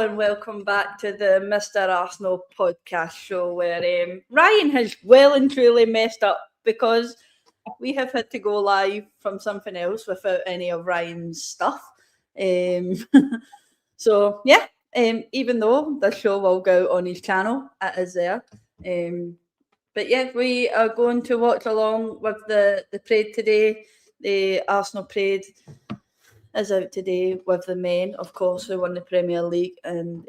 and welcome back to the Mr. Arsenal podcast show, where Ryan has well and truly messed up because we have had to go live from something else without any of Ryan's stuff. So yeah, even though the show will go out on his channel, it is there. But yeah, we are going to watch along with the parade today. The Arsenal parade is out today with the men, of course, who won the Premier League, and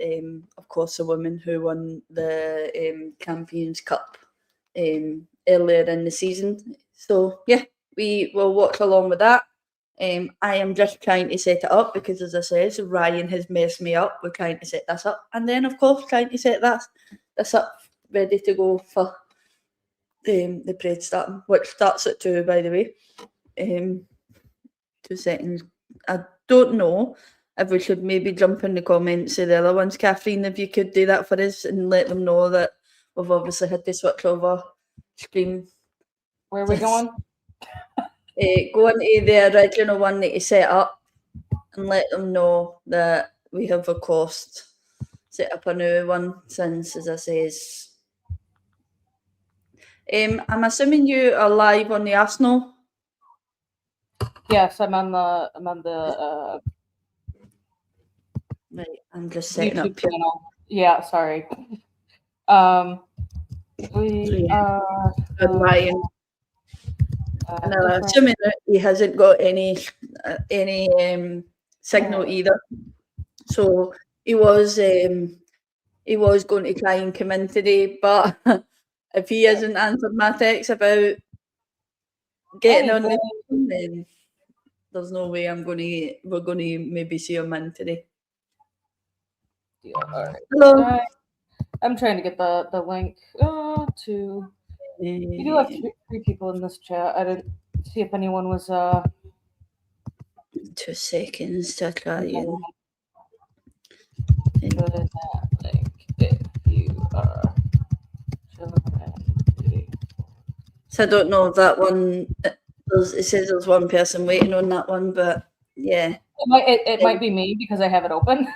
of course the women who won the Champions Cup earlier in the season. So yeah, we will watch along with that. I am just trying to set it up because, as I said, Ryan has messed me up. We're trying to set this up, and then of course trying to set this up ready to go for the parade starting, which starts at 2, by the way. 2 seconds. I don't know if we should maybe jump in the comments of the other ones. Catherine, if you could do that for us and let them know that we've obviously had to switch over screen. Where are we going? Go into the original one that you set up and let them know that we have, of course, set up a new one since, as I says. I'm assuming you are live on the Arsenal. Yes, I'm on the Right, I'm just setting YouTube up channel. Yeah, sorry. We are Ryan. And I'm assuming that he hasn't got any signal either. So he was going to try and come in today, but if he hasn't answered my text about getting on the phone, then there's no way we're going to maybe see him in today. All right. Hello. I'm trying to get the link to. You do have three people in this chat. I didn't see if anyone was 2 seconds to try and. If you are. So I don't know if that one. It says there's one person waiting on that one, but yeah. It might be me because I have it open.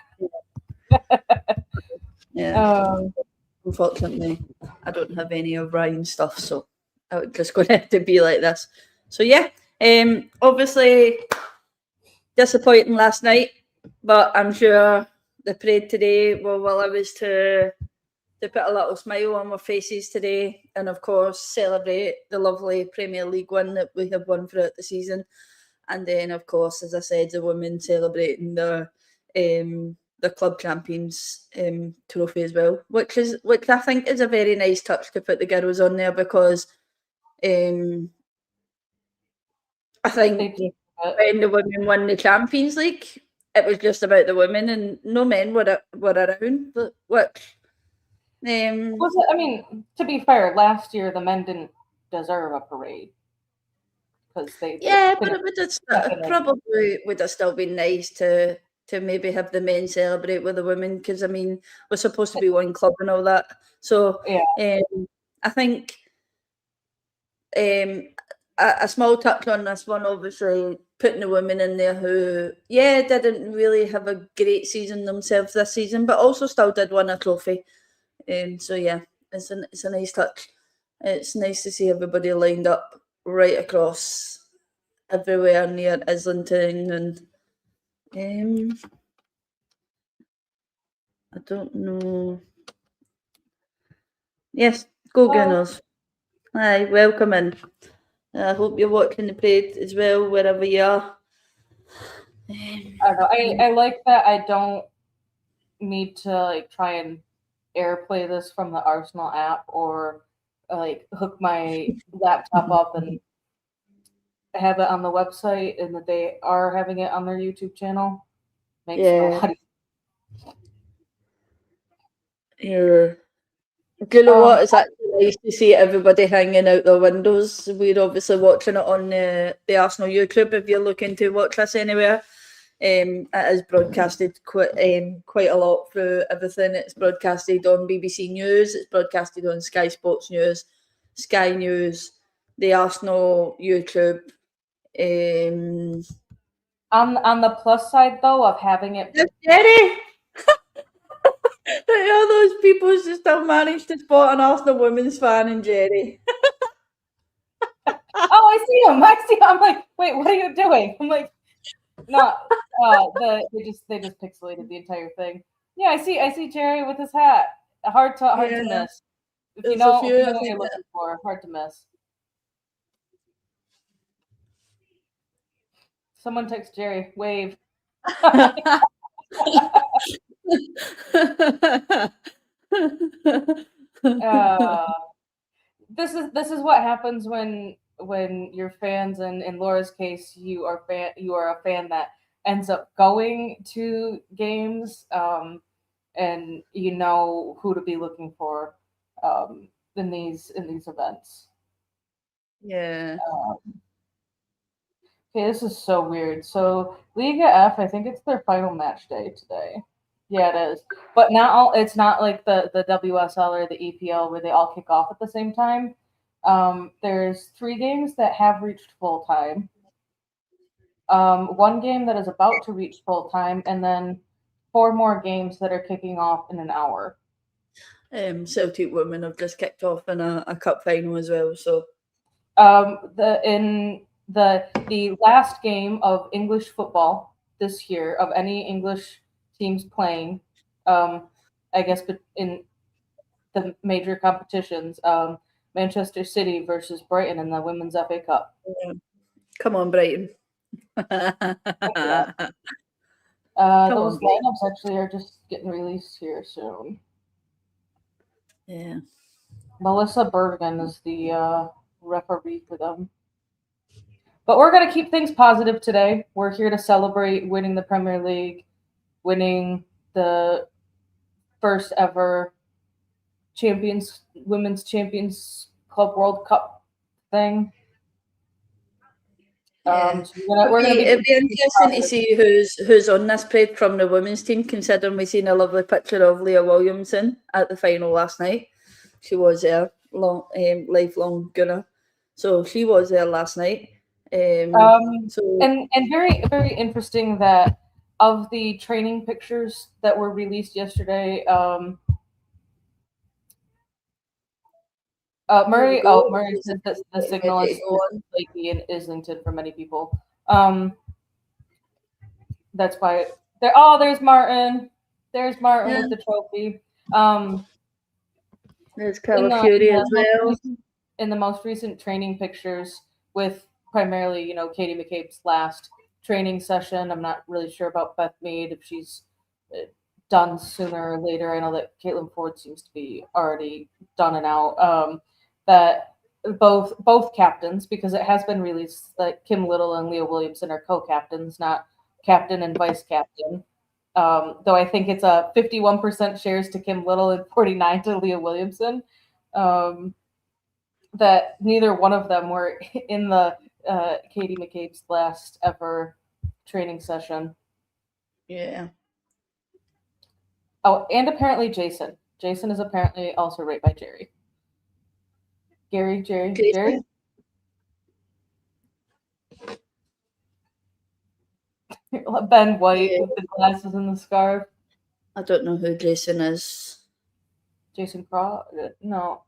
Yeah. Unfortunately, I don't have any of Ryan's stuff, so I'm just going to have to be like this. So yeah, obviously disappointing last night, but I'm sure the parade today will allow us to put a little smile on our faces today, and of course celebrate the lovely Premier League win that we have won throughout the season, and then of course, as I said, the women celebrating the club champions trophy as well, which I think is a very nice touch to put the girls on there, because I think when the women won the Champions League, it was just about the women and no men were around. But which was it? I mean, to be fair, last year the men didn't deserve a parade because they. Yeah, but it probably would have still been nice to maybe have the men celebrate with the women, because I mean we're supposed to be one club and all that. So yeah, I think a small touch on this one, obviously putting the women in there who didn't really have a great season themselves this season, but also still did win a trophy. So yeah, it's a nice touch. It's nice to see everybody lined up right across everywhere near Islington and. I don't know. Yes, go Gooners. Hi, welcome in. I hope you're watching the parade as well, wherever you are. I don't know. I like that I don't need to try and airplay this from the Arsenal app or hook my laptop up and have it on the website, and that they are having it on their YouTube channel. Makes it a lot. Yeah. Do you know what? It's actually nice to see everybody hanging out their windows. We're obviously watching it on the Arsenal YouTube. If you're looking to watch this anywhere, it is broadcasted quite a lot through everything. It's broadcasted on BBC News. It's broadcasted on Sky Sports News, Sky News, the Arsenal YouTube. On the plus side, though, of having it. Jerry! All those people who still managed to spot an Arsenal women's fan in Jerry. Oh, I see him. I'm like, wait, what are you doing? I'm like, no, they just pixelated the entire thing. Yeah, I see Jerry with his hat. Hard to miss. If you know what you're looking for, hard to miss. Someone text Jerry, wave. This is what happens when your fans, and in Laura's case, you are a fan that ends up going to games, and you know who to be looking for in these events. Yeah. Okay, this is so weird. So Liga F, I think it's their final match day today. Yeah, it is. But it's not like the WSL or the EPL where they all kick off at the same time. There's 3 games that have reached full time. 1 game that is about to reach full time, and then 4 more games that are kicking off in an hour. Celtic women have just kicked off in a cup final as well. So, the last game of English football this year, of any English teams playing, I guess in the major competitions, Manchester City versus Brighton in the Women's FA Cup. Yeah. Come on, Brighton. Those lineups actually are just getting released here soon. Yeah. Melissa Bergen is the referee for them. But we're going to keep things positive today. We're here to celebrate winning the Premier League, winning the first ever Women's Champions Club World Cup thing. Yeah. It'd be interesting to see who's on this parade from the women's team, considering we've seen a lovely picture of Leah Williamson at the final last night. She was there, lifelong Gooner. So she was there last night. And very, very interesting that of the training pictures that were released yesterday, Murray said that the signal is flaky in Islington for many people. That's why there's Martin. There's Martin with the trophy. There's Carla Fury as well. In the most recent training pictures, with primarily, Katie McCabe's last training session. I'm not really sure about Beth Mead, if she's done sooner or later. I know that Caitlin Ford seems to be already done and out. That both captains, because it has been released that Kim Little and Leah Williamson are co-captains, not captain and vice captain. Though I think it's a 51% shares to Kim Little and 49% to Leah Williamson. That neither one of them were in the Katie McCabe's last ever training session. Yeah. Oh, and apparently Jason. Jason is apparently also right by Jerry. Jerry. Ben White with the glasses and the scarf. I don't know who Jason is. Jason Craw? No.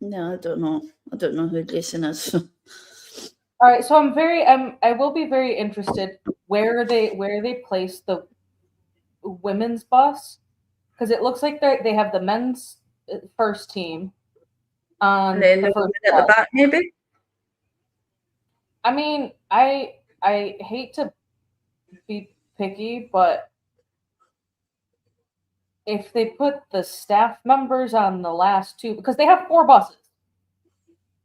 No, I don't know. I don't know who Jason is. All right, so I will be very interested where they place the women's bus, because it looks like they have the men's first team on and then the first at the back, maybe. I mean, I hate to be picky, but if they put the staff members on the last 2, because they have 4 buses.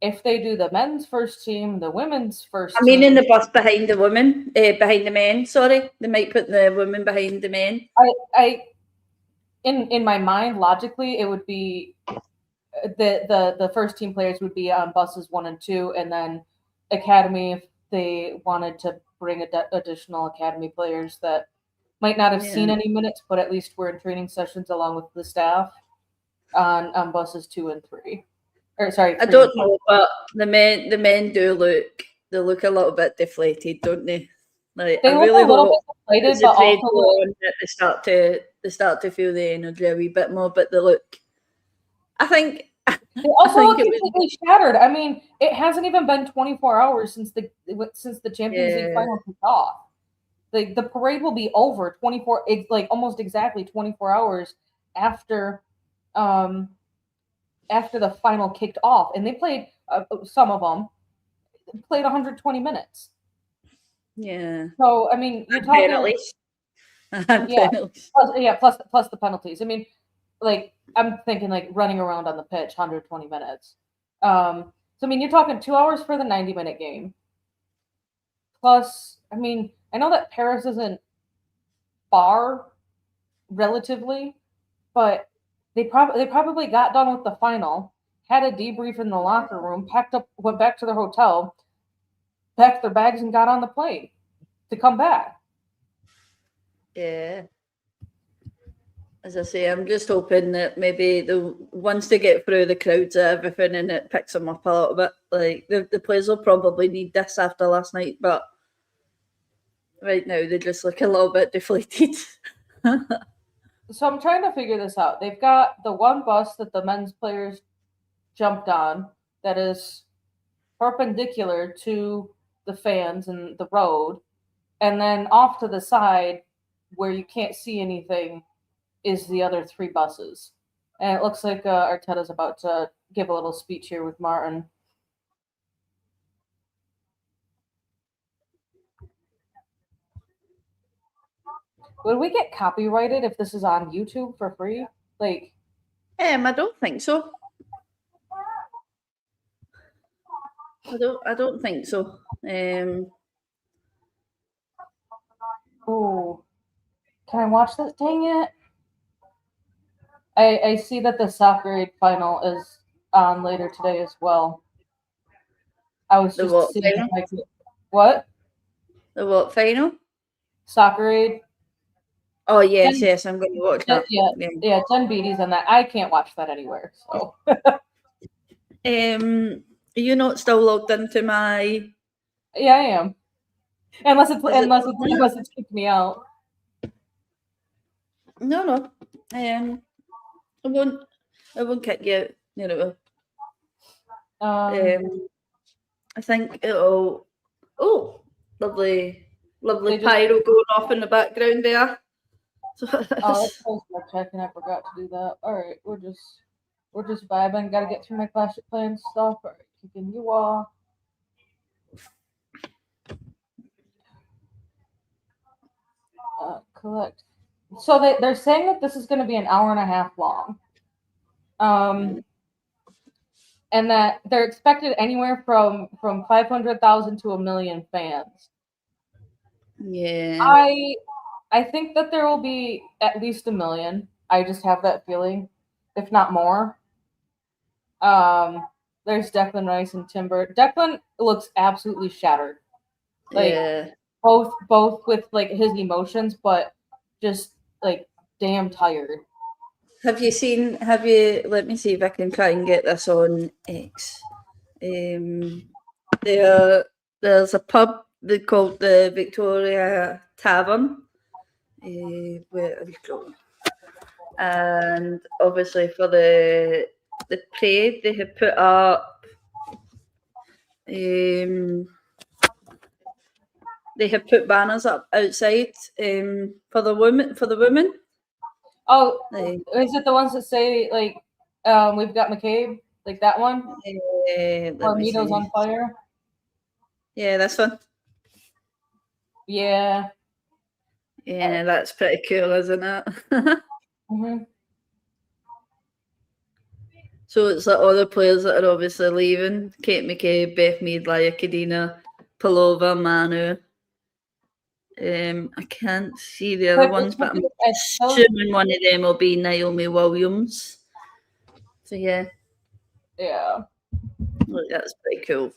If they do the men's first team, the women's first team. I mean, in the bus behind the women, behind the men, sorry. They might put the women behind the men. In my mind, logically, it would be the first team players would be on buses 1 and 2, and then academy, if they wanted to bring additional academy players that might not have seen any minutes, but at least were in training sessions along with the staff on buses 2 and 3. Or sorry, I don't know, but the men do look a little bit deflated, don't they? Like They I look really a little hope bit as deflated, the but trade also go on that they start to feel the energy a wee bit more. But they look, I think, they also look it was completely shattered. I mean, it hasn't even been 24 hours since the Champions League yeah, final kicked off. The parade will be over 24. It's like almost exactly 24 hours after after the final kicked off, and they played some of them played 120 minutes. yeah. So I mean, you're And talking penalties. And yeah, penalties. plus the penalties. I mean, like I'm thinking like running around on the pitch 120 minutes. So I mean, you're talking 2 hours for the 90-minute game. Plus, I mean, I know that Paris isn't far relatively, but they probably got done with the final, had a debrief in the locker room, packed up, went back to their hotel, packed their bags, and got on the plane to come back. Yeah. As I say, I'm just hoping that maybe once they get through the crowds and everything and it picks them up a little bit. Like the players will probably need this after last night, but right now they just look a little bit deflated. So I'm trying to figure this out. They've got the one bus that the men's players jumped on that is perpendicular to the fans and the road, and then off to the side where you can't see anything is the other three buses. And it looks like Arteta's about to give a little speech here with Martin. Would we get copyrighted if this is on YouTube for free? Like, I don't think so. I don't think so. oh, can I watch this? Dang it! I see that the Soccer Aid final is on later today as well. I was The just what seeing if final? I could. What? The what final? Soccer Aid? Oh yes, I'm going to watch that. Yeah, Jen Beatty's on that. I can't watch that anywhere. So. Are you not still logged into my? Yeah, I am. Unless Is it's kicked me out. No. I won't kick you out. You know. I think it'll. Oh, lovely pyro going off in the background there. Oh, that's close my check, and I forgot to do that. All right, we're just vibing. Got to get through my Clash of Clans stuff. All right, kicking you off. Collect. So they're saying that this is going to be an hour and a half long. And that they're expected anywhere from 500,000 to 1 million fans. Yeah. I think that there will be at least 1 million. I just have that feeling, if not more. There's Declan Rice and Timber. Declan looks absolutely shattered. Like both with like his emotions, but just like damn tired. Have you let me see if I can try and get this on X. There's a pub called the Victoria Tavern. Where have you gone? And obviously for the parade they have put up they have put banners up outside for the women. Oh, is it the ones that say like we've got McCabe, like that one? Or Mito's on fire? Yeah, this one. Yeah. Yeah, that's pretty cool, isn't it? Mm-hmm. So it's like all the players that are obviously leaving: Kate McCabe, Beth Mead, Laia Kadina, Palova, Manu. I can't see the other ones, but I'm assuming one of them will be Naomi Williams. So yeah. Yeah. Look, that's pretty cool.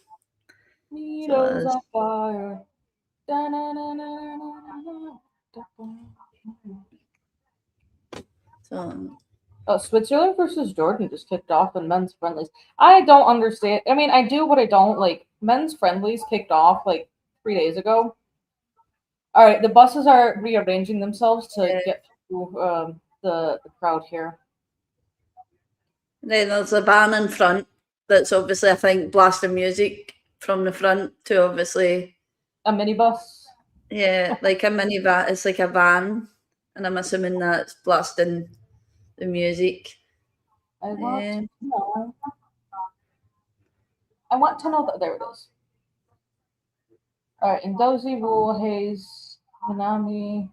Mito's on fire. Switzerland versus Jordan just kicked off in men's friendlies. I don't understand. I mean, I do, but I don't. Like, men's friendlies kicked off like 3 days ago. All right, the buses are rearranging themselves to get through the crowd here. Then there's a van in front that's obviously, I think, blasting music from the front to obviously a minibus. Yeah, like a van. It's like a van, and I'm assuming that's blasting the music. I want to know that there it is. All right, Ndozi, Rule, Hayes, Minami,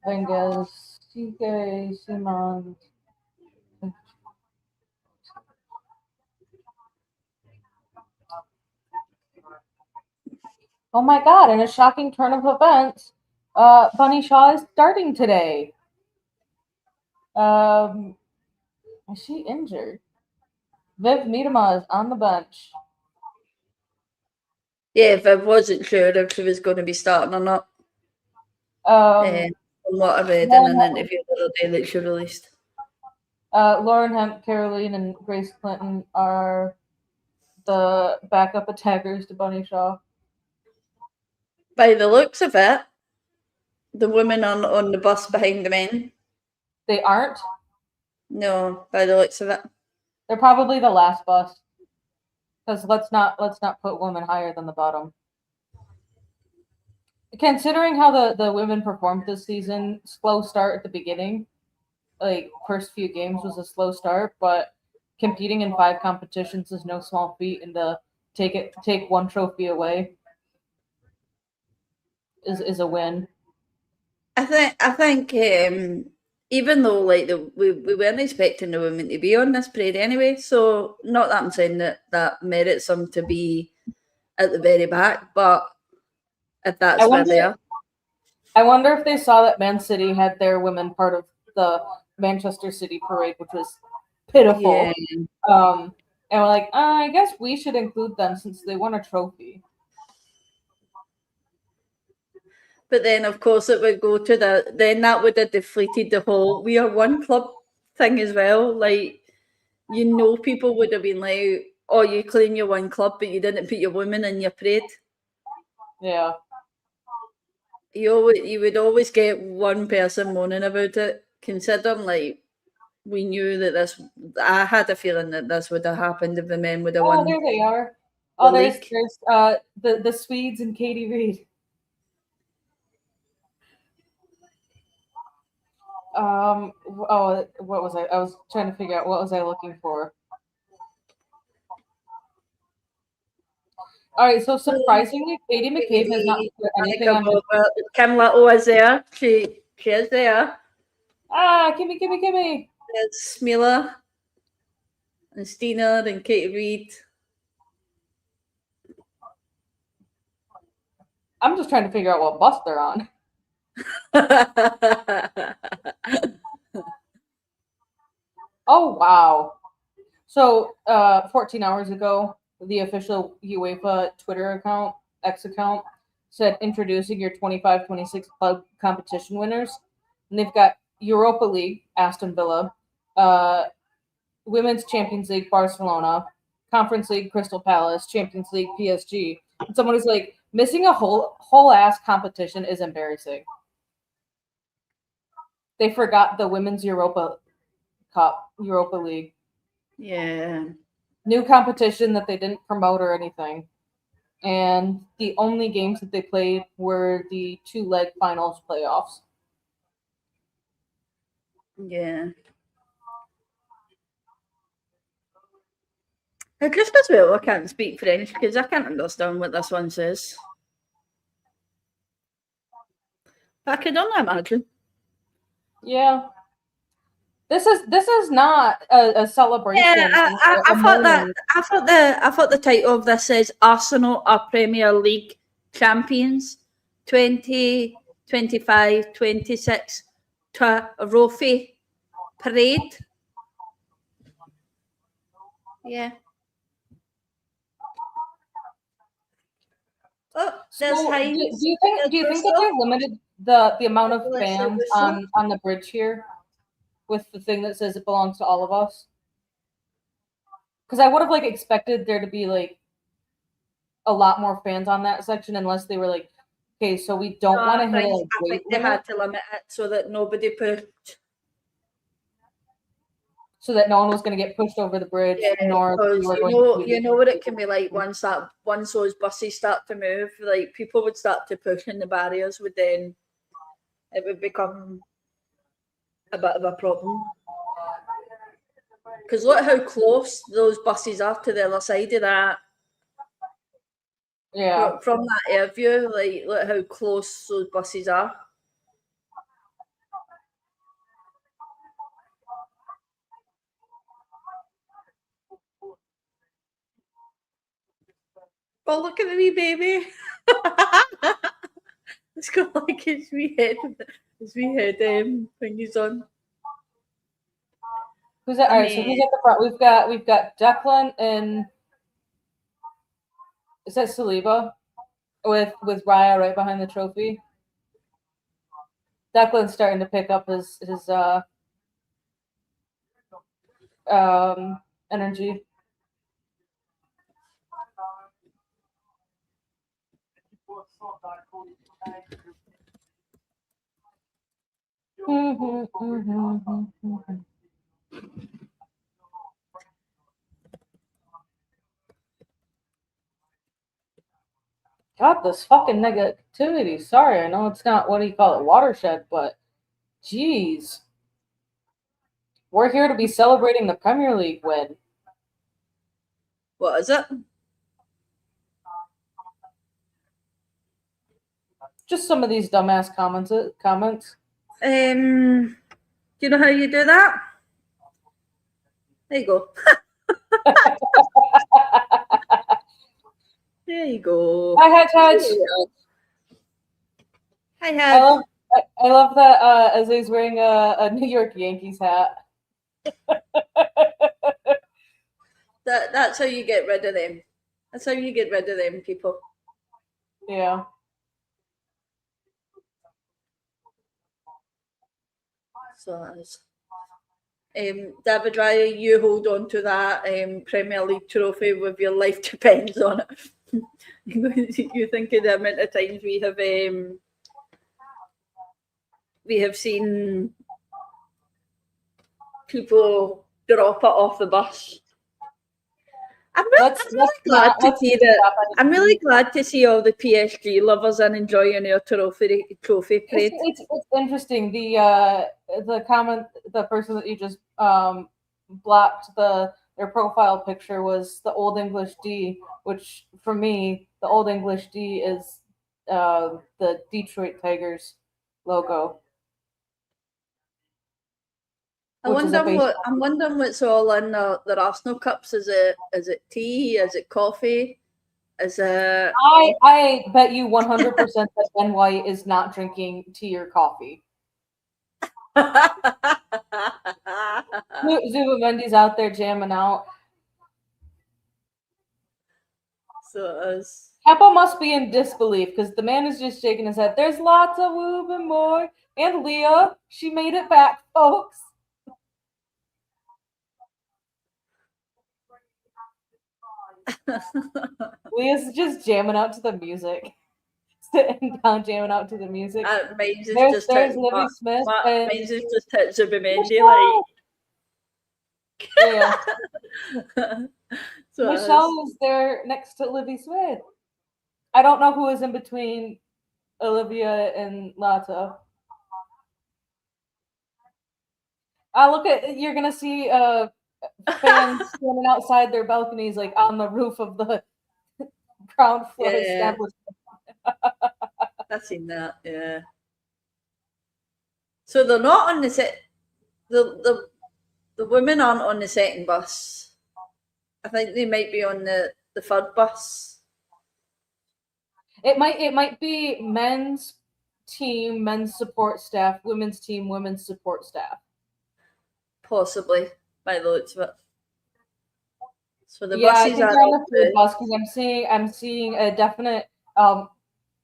Venges, CK, Simon. Oh my god, in a shocking turn of events, Bunny Shaw is starting today. Is she injured? Viv Miedema is on the bench. Yeah, if I wasn't sure if she was going to be starting or not. From what I read in an interview the other day that she released. Lauren Hemp, Caroline, and Grace Clinton are the backup attackers to Bunny Shaw. By the looks of it, the women on the bus behind the men. They aren't? No, by the looks of it. They're probably the last bus. Because let's not put women higher than the bottom. Considering how the women performed this season, slow start at the beginning. Like first few games was a slow start, but competing in 5 competitions is no small feat, and to take one trophy away is a win. I think even though like we weren't expecting the women to be on this parade anyway, so not that I'm saying that merits them to be at the very back, but if that's where they are. I wonder if they saw that Man City had their women part of the Manchester City parade, which was pitiful. Yeah. And we're like, I guess we should include them since they won a trophy. But then, of course, it would go to then that would have deflated the whole "we are one club" thing as well. Like, people would have been like, "Oh, you claim you're one club, but you didn't put your women in your parade." Yeah. You would always get one person moaning about it, considering like we knew that I had a feeling that this would have happened if the men would have won. Oh, there they are. Oh, there's the Swedes and Katie Reed. What was I was trying to figure out what was I looking for. All right, so surprisingly, Katie McCabe has not put anything on. Kim Little is there. She is there. Kimmy. It's Smila and Stina and Katie Reed. I'm just trying to figure out what bus they're on. Oh, wow. So 14 hours ago, the official UEFA Twitter account, X account, said introducing your 25-26 club competition winners. And they've got Europa League, Aston Villa, Women's Champions League, Barcelona, Conference League, Crystal Palace, Champions League, PSG. And someone who's like, missing a whole ass competition is embarrassing. They forgot the Women's Europa League. Yeah. New competition that they didn't promote or anything. And the only games that they played were the 2-leg finals playoffs. Yeah. It just as well I can't speak French because I can't understand what this one says. I can only imagine. Yeah. This is not a celebration. Yeah, I thought the title of this says Arsenal are Premier League champions 2025-26 trophy parade. Yeah. Oh, there's Heinz. Do you think that they limited the amount of fans on the bridge here with the thing that says it belongs to all of us? Because I would have expected there to be a lot more fans on that section, unless they were Okay, so we don't want to hit a I weight think they limit had to limit it so that nobody pushed. so that no one was going to get pushed over the bridge, Yeah, nor because we were going you know what it can be like once those buses start to move, like people would start to push and the barriers would then it would become a bit of a problem. Because look how close those buses are to the other side of that. Yeah. From that air view, like look how close those buses are. Oh, look at the wee baby. It's got like his wee head thingies on. Who's at? All right, so who's at the front? We've got Declan and is that Saliba with Raya right behind the trophy. Declan's starting to pick up his energy. God, this fucking negativity. Sorry, I know it's not, what do you call it, watershed, but jeez. We're here to be celebrating the Premier League win. What is it? Just some of these dumbass comments. Do you know how you do that? There you go. There you go. Hi, Touch. Hi, Hatch. I love that Eze's wearing a New York Yankees hat. That's how you get rid of them. That's how you get rid of them people. Yeah. So that's David Raya, you hold on to that Premier League trophy with your life depends on it. You think of the amount of times we have seen people drop it off the bus. I'm really glad to see all the PSG lovers and enjoying their trophy parade. It's interesting. The comment, the person that you just blocked their profile picture was the Old English D, which for me the Old English D is the Detroit Tigers logo. I'm wondering what's all in their Arsenal cups. Is it tea? Is it coffee? Is it? I bet you 100% that Ben White is not drinking tea or coffee. Zubimendi's out there jamming out. So Capo must be in disbelief because the man is just shaking his head. There's lots of woob and more. And Leah, she made it back, folks. Leah's just jamming out to the music. Sitting down, jamming out to the music. There's Libby Smith. Mine's is just hit Zubimendi like. Yeah. So Michelle is there next to Libby Smith. I don't know who is in between Olivia and Lata. Look at, you're gonna see fans standing outside their balconies, like on the roof of the ground floor establishment. I've seen that, yeah. So they're not on the set. The women aren't on the second bus. I think they might be on the third bus. It might be men's team, men's support staff, women's team, women's support staff. Possibly, by the looks of it. So the buses are on the bus because I'm seeing a definite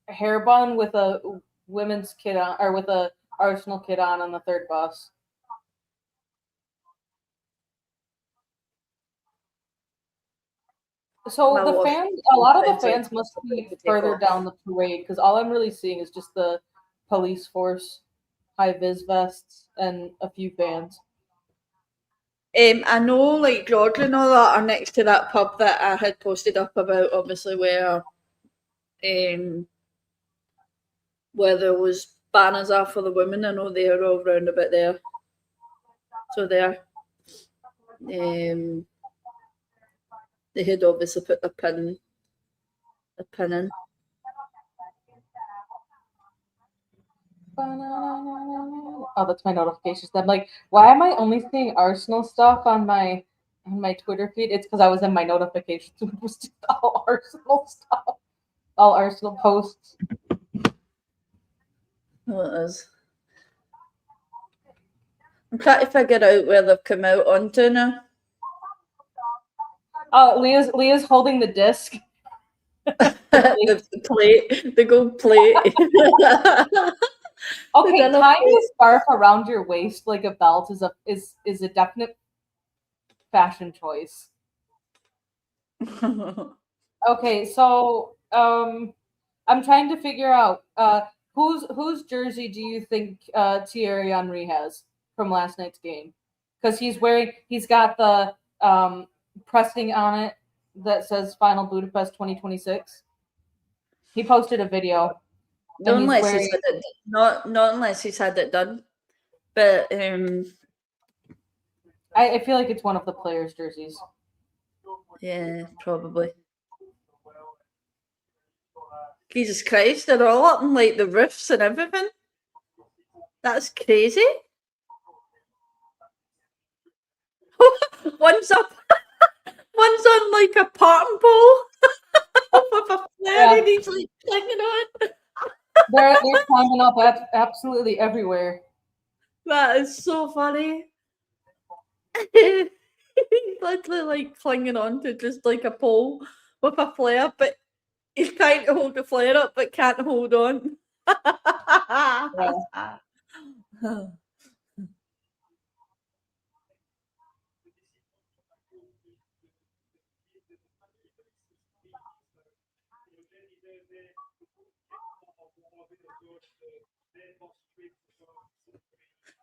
hair bun with a women's kid on, or with a Arsenal kid on the third bus. So My the loss. fans, a lot of the Depends on fans must what be to take further off. down the parade because all I'm really seeing is just the police force, high vis vests, and a few fans. I know, like George and all that are next to that pub that I had posted up about, obviously where there was banners are for the women. I know they're all round about there. So there, they had obviously put a pin in. Oh, that's my notifications. I'm like, why am I only seeing Arsenal stuff on my Twitter feed? It's because I was in my notifications, which was just all Arsenal stuff, all Arsenal posts. Oh, it is. I'm trying to figure out where they've come out onto now. Oh, Leah's holding the disc. The plate, the gold plate. Okay, dinner tying plate. the scarf around your waist like a belt is a definite fashion choice. Okay, so I'm trying to figure out whose jersey do you think Thierry Henry has from last night's game? Because he's got the pressing on it that says Final Budapest 2026. He posted a video. Not And he's unless wearing, he's had it, not unless he's had it done. But I feel like it's one of the players' jerseys. yeah, probably. Jesus Christ, they're all up in like the roofs and everything. That's crazy. One's up, one's on like a parting pole with a flare and he's like clinging on. They're climbing up absolutely everywhere. That is so funny. He's literally like clinging on to just like a pole with a flare, but he's trying to hold the flare up but can't hold on. Yeah.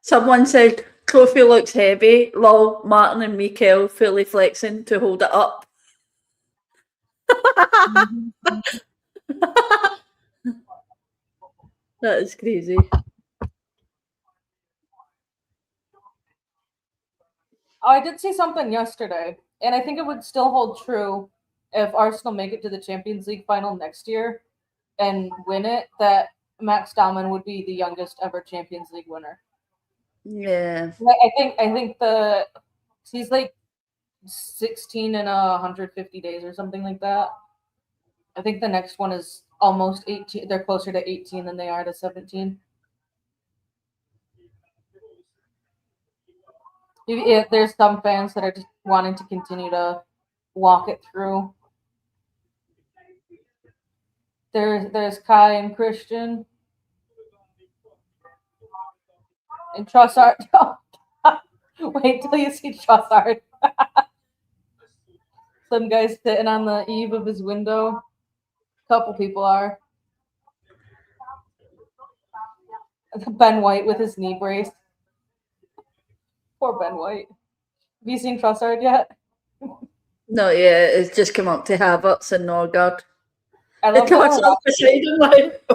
Someone said trophy looks heavy. Lol, Martin and Mikel fully flexing to hold it up. That is crazy. Oh, I did see something yesterday, and I think it would still hold true if Arsenal make it to the Champions League final next year and win it, that Max Dahman would be the youngest ever Champions League winner. Yeah. I think he's like 16 in 150 days or something like that. I think the next one is almost 18. They're closer to 18 than they are to 17. There's some fans that are just wanting to continue to walk it through. There's Kai and Christian and Trossard. Wait till you see Trossard. Some guy's sitting on the eve of his window. Couple people are. Ben White with his knee brace. Poor Ben White. Have you seen Trossard yet? No, yeah, it's just come up to Havertz and Norgard. I love Trossard beside him like,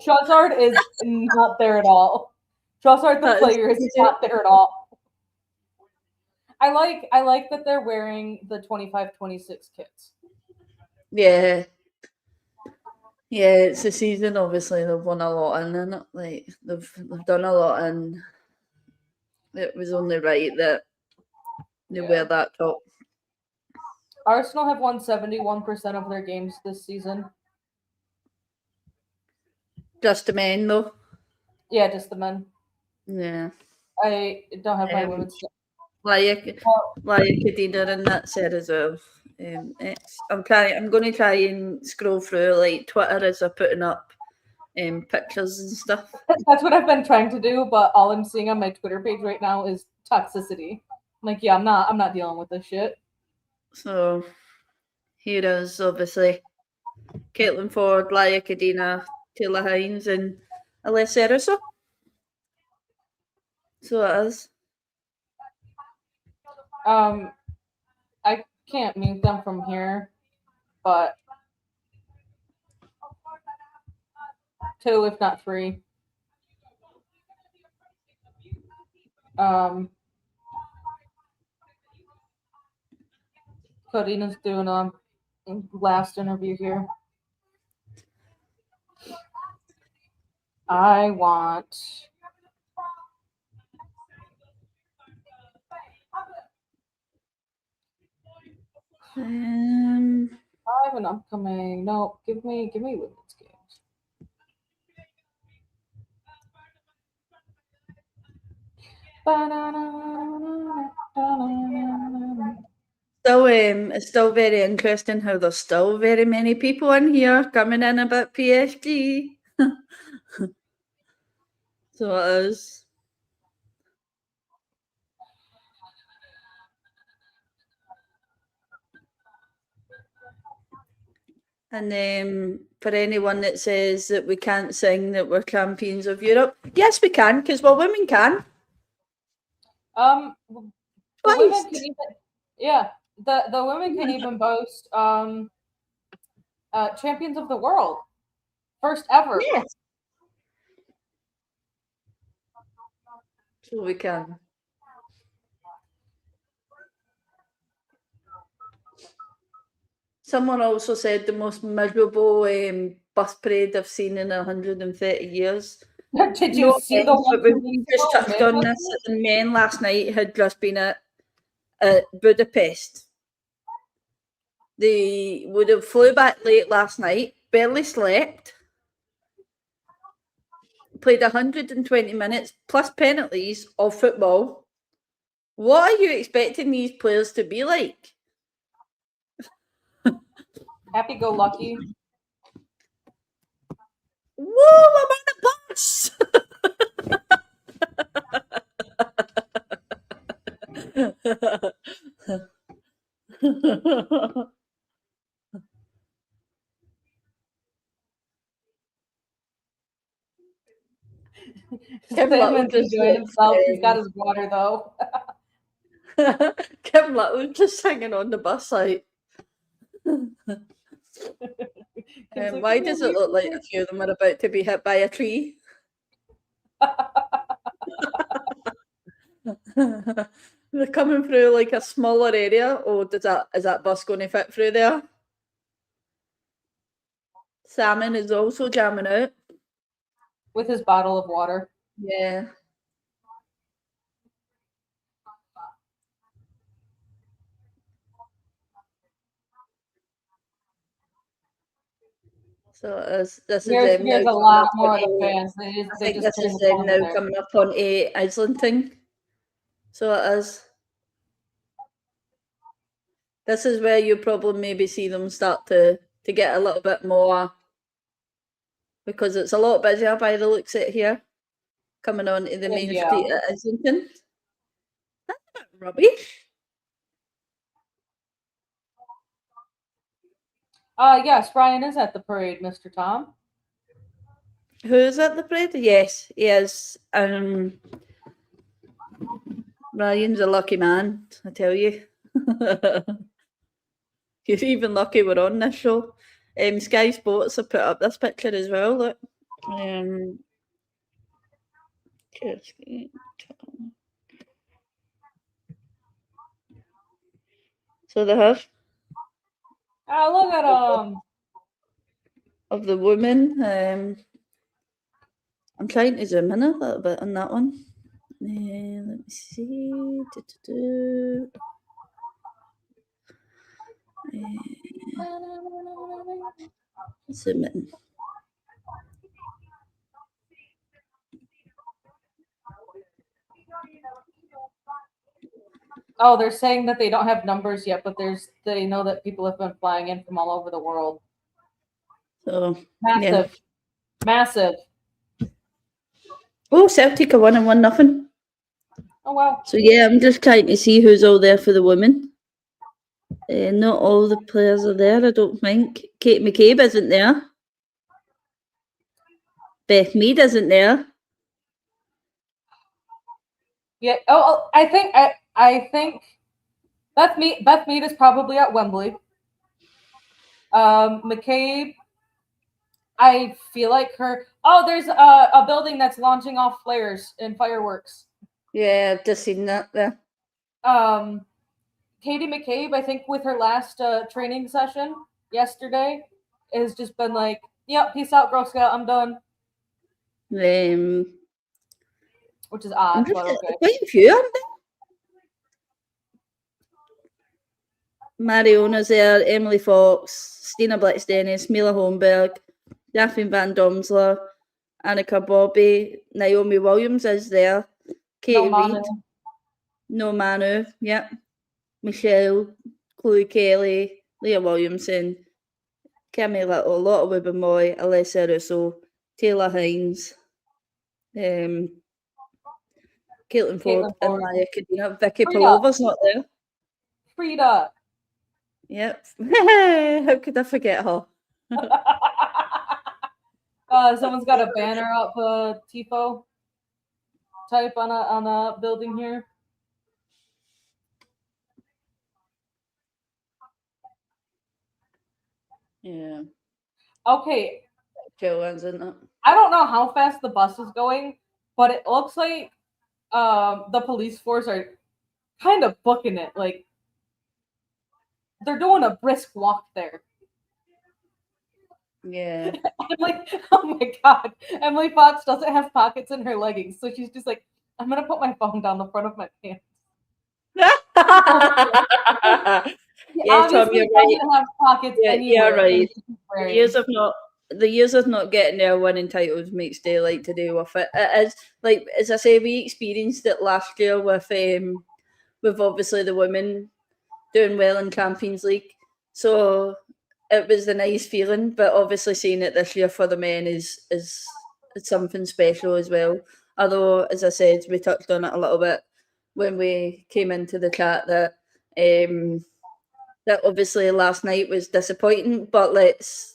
Trossard is not there at all. Trossard the player is not there at all. I like that they're wearing the 25-26 kits. Yeah. Yeah, it's a season. Obviously, they've won a lot in it. Like they've done a lot, and it was only right that they wear that top. Arsenal have won 71% of their games this season. Just the men, though. Yeah, just the men. Yeah. I don't have my women's. Laia Kadina in that set as well. I'm going to try and scroll through like Twitter as they're putting up pictures and stuff. That's what I've been trying to do, but all I'm seeing on my Twitter page right now is toxicity. Like, yeah, I'm not dealing with this shit. So here is obviously Caitlin Ford, Laia Cadena, Taylor Hines, and Alessia Russo. So it is. I can't mute them from here, but 2, if not 3. Codina's doing a last interview here. I want I have an upcoming. No, give me women's games. It's still very interesting how there's still very many people in here coming in about PSG. So it is. And for anyone that says that we can't sing that we're champions of Europe, yes, we can, because women can. The women can even, yeah, the women can even boast champions of the world, first ever. Yes. So we can. Someone also said the most miserable bus parade I've seen in 130 years. Did you see the one? But we just touched on this. The men last night had just been at Budapest. They would have flew back late last night, barely slept, played 120 minutes plus penalties of football. What are you expecting these players to be like? Happy-go-lucky. Whoa, I'm on a bus! Tim Little's enjoying himself. He's got his water though. Kim Little just hanging on the bus like. Why does it look like a few of them are about to be hit by a tree? They're coming through like a smaller area. Oh, is that bus going to fit through there? Salmon is also jamming out with his bottle of water. Yeah. So this is there's a lot more of the fans. I think this is them now coming up on a Islington. So it is. This is where you probably maybe see them start to get a little bit more, because it's a lot busier by the looks of it here, coming on to the main street at Islington. That's a bit rubbish. Yes, Ryan is at the parade, Mr. Tom. Who's at the parade? Yes, he is. Ryan's a lucky man, I tell you. You're even lucky we're on this show. Sky Sports have put up this picture as well. Look. So they have. Oh, look at of the women. I'm trying to zoom in a little bit on that one. Let me see. Zoom in. Oh, they're saying that they don't have numbers yet, but they know that people have been flying in from all over the world. So massive, massive. Oh, Celtic are 1-1-0. Oh, wow. So, yeah, I'm just trying to see who's all there for the women. Not all the players are there, I don't think. Kate McCabe isn't there. Beth Mead isn't there. Yeah. Oh, I think Beth Mead is probably at Wembley. McCabe, I feel like her. Oh, there's a building that's launching off flares and fireworks. Yeah, I've just seen that there. Katie McCabe, I think, with her last training session yesterday, has just been like, "Yep, peace out, Girl Scout. I'm done." Which is odd, but okay. Quite a few, aren't there? Mariona's there, Emily Fox, Stina Blitz-Dennis, Mila Holmberg, Daphne Van Domsler, Annika Bobby, Naomi Williams is there, Katie Reid, No Manu, yep, Michelle, Chloe Kelly, Leah Williamson, Kimmy Little, Lotta Wibbenboy, Alessia Russo, Taylor Hines, Caitlin Ford, and Maya Kadina. Vicky Palova's not there. Frida. Yep. How could I forget her? Someone's got a banner up, Tifo type on a building here. Yeah. Okay. Joanne's in it. I don't know how fast the bus is going, but it looks like the police force are kind of booking it. Like, they're doing a brisk walk there. Yeah. I'm like, oh my God. Emily Fox doesn't have pockets in her leggings, so she's just like, I'm going to put my phone down the front of my pants. Yeah, Tom, you're right. Have pockets you're right. The years of not getting their winning titles makes daylight to do with it. It is, like, as I say, we experienced it last year with obviously the women doing well in Champions League. So it was a nice feeling, but obviously seeing it this year for the men is something special as well. Although, as I said, we touched on it a little bit when we came into the chat that obviously last night was disappointing, but let's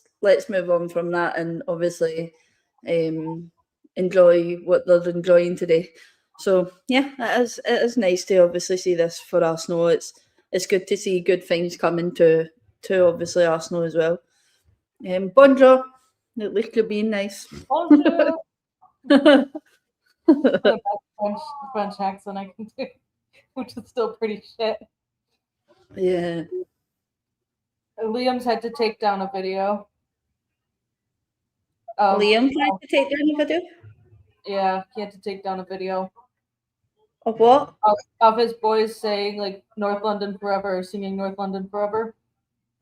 move on from that and obviously enjoy what they're enjoying today. So yeah, it is nice to obviously see this for Arsenal. It's good to see good things coming to obviously Arsenal as well. Bonjour, at least you're being nice. Bonjour. French accent I can do, which is still pretty shit. Yeah. Liam's had to take down a video. Liam tried to take down a video? Yeah, he had to take down a video. Of what? Of his boys saying, like, North London Forever, or singing North London Forever.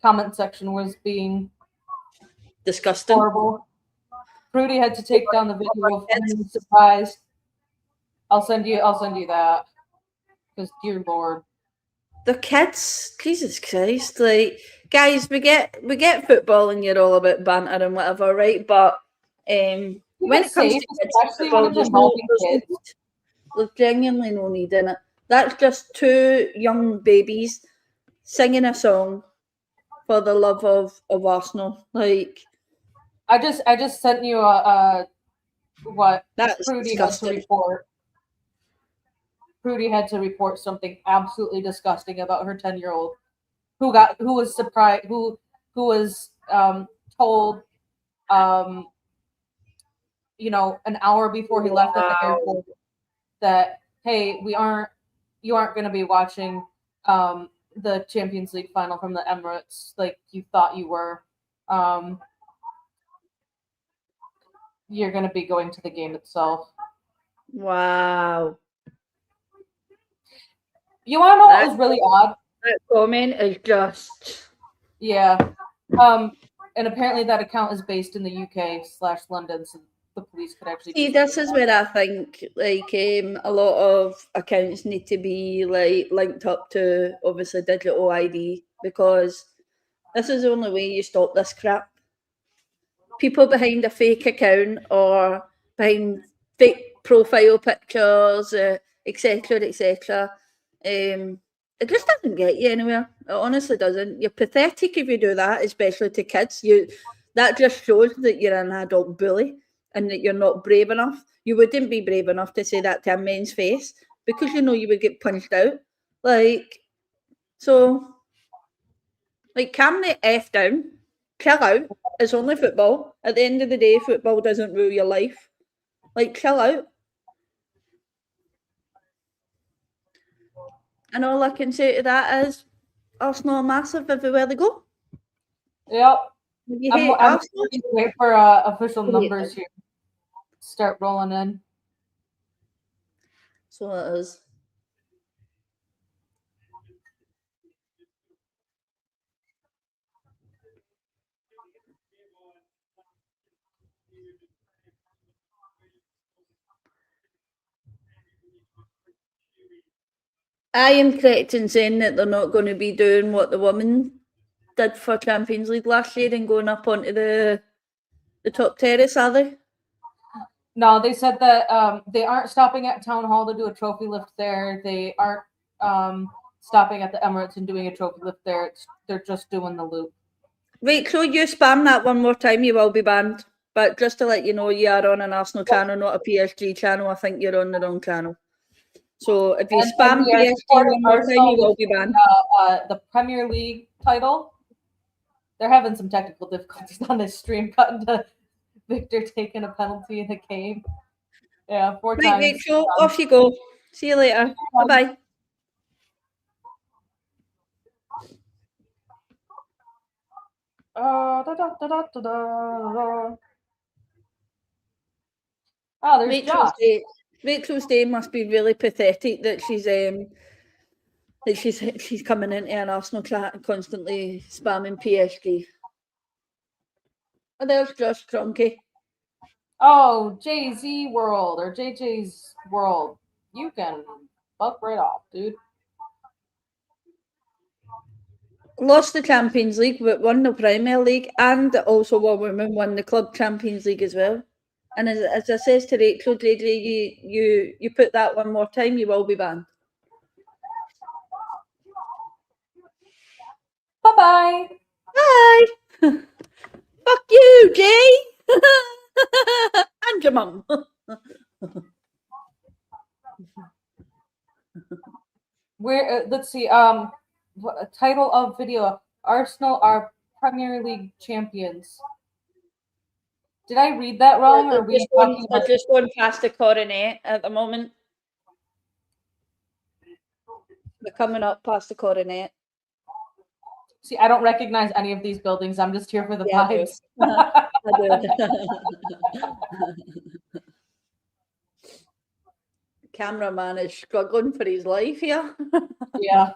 Comment section was being disgusting. Horrible. Prudy had to take down the video of him surprised. I'll send you that. Because dear Lord. The kids, Jesus Christ, like, guys, we get football and you're all about banter and whatever, right? But when it comes to kids football, there's genuinely no need in it. That's just two young babies singing a song for the love of Arsenal. Like, I just sent you what Prudy had to report. Prudy had to report something absolutely disgusting about her 10-year-old who was surprised, who was told an hour before he left at the airport that, hey, you aren't going to be watching the Champions League final from the Emirates like you thought you were. You're going to be going to the game itself. Wow. You want to know what was really odd? That comment is just... Yeah. And apparently that account is based in the UK/London, so the police could actually... See, this is where I think, like, a lot of accounts need to be, like, linked up to, obviously, digital ID, because this is the only way you stop this crap. People behind a fake account or behind fake profile pictures, etc., etc. It just doesn't get you anywhere. It honestly doesn't. You're pathetic if you do that, especially to kids. That just shows that you're an adult bully and that you're not brave enough. You wouldn't be brave enough to say that to a man's face because you know you would get punched out. Calm the F down, chill out. It's only football. At the end of the day, football doesn't rule your life. Chill out. And all I can say to that is Arsenal are massive everywhere they go. Yep. You hate I'm Arsenal? wait for official numbers here. Start rolling in. So it is. I am correct in saying that they're not going to be doing what the women did for Champions League last year and going up onto the top terrace, are they? No, they said that they aren't stopping at Town Hall to do a trophy lift there. They aren't stopping at the Emirates and doing a trophy lift there. They're just doing the loop. Right, so you spam that one more time, you will be banned. But just to let you know, you are on an Arsenal channel, not a PSG channel. I think you're on the wrong channel. So if you spam PSG one more time, you will be banned. The Premier League title. They're having some technical difficulties on this stream, cutting to Victor taking a penalty in the game. Yeah, 4 times. Right, so off you go. See you later. Bye-bye. Oh, there's Josh. Rachel's day must be really pathetic that she's coming into an Arsenal chat and constantly spamming PSG. Oh, there's Josh Cronky. Oh, JZ World or JJ's World. You can fuck right off, dude. Lost the Champions League, but won the Premier League, and also one woman won the Club Champions League as well. And as I says to Rachel, JJ, you put that one more time, you will be banned. Bye-bye. Bye. Fuck you, Jay. And your mum. Let's see. Title of video: Arsenal are Premier League champions. Did I read that wrong? They're just going past the coronet at the moment. They're coming up past the coronet. See, I don't recognize any of these buildings. I'm just here for the vibes. Cameraman is struggling for his life here. Yeah.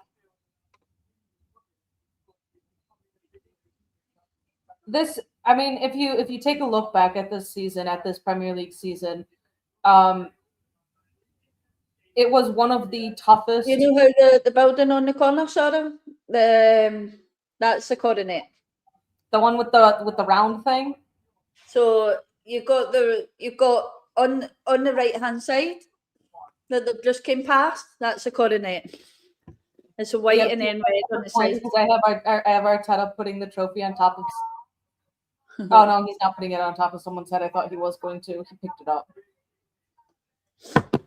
This, I mean, if you take a look back at this season, at this Premier League season, it was one of the toughest. You know how the building on the corner, Sarah? That's the coronet. The one with the round thing. So you got on the right hand side that they just came past. That's the coronet. It's a white and then red on the side. I have Arteta putting the trophy on top of. Oh no, he's not putting it on top of someone's head. I thought he was going to. He picked it up.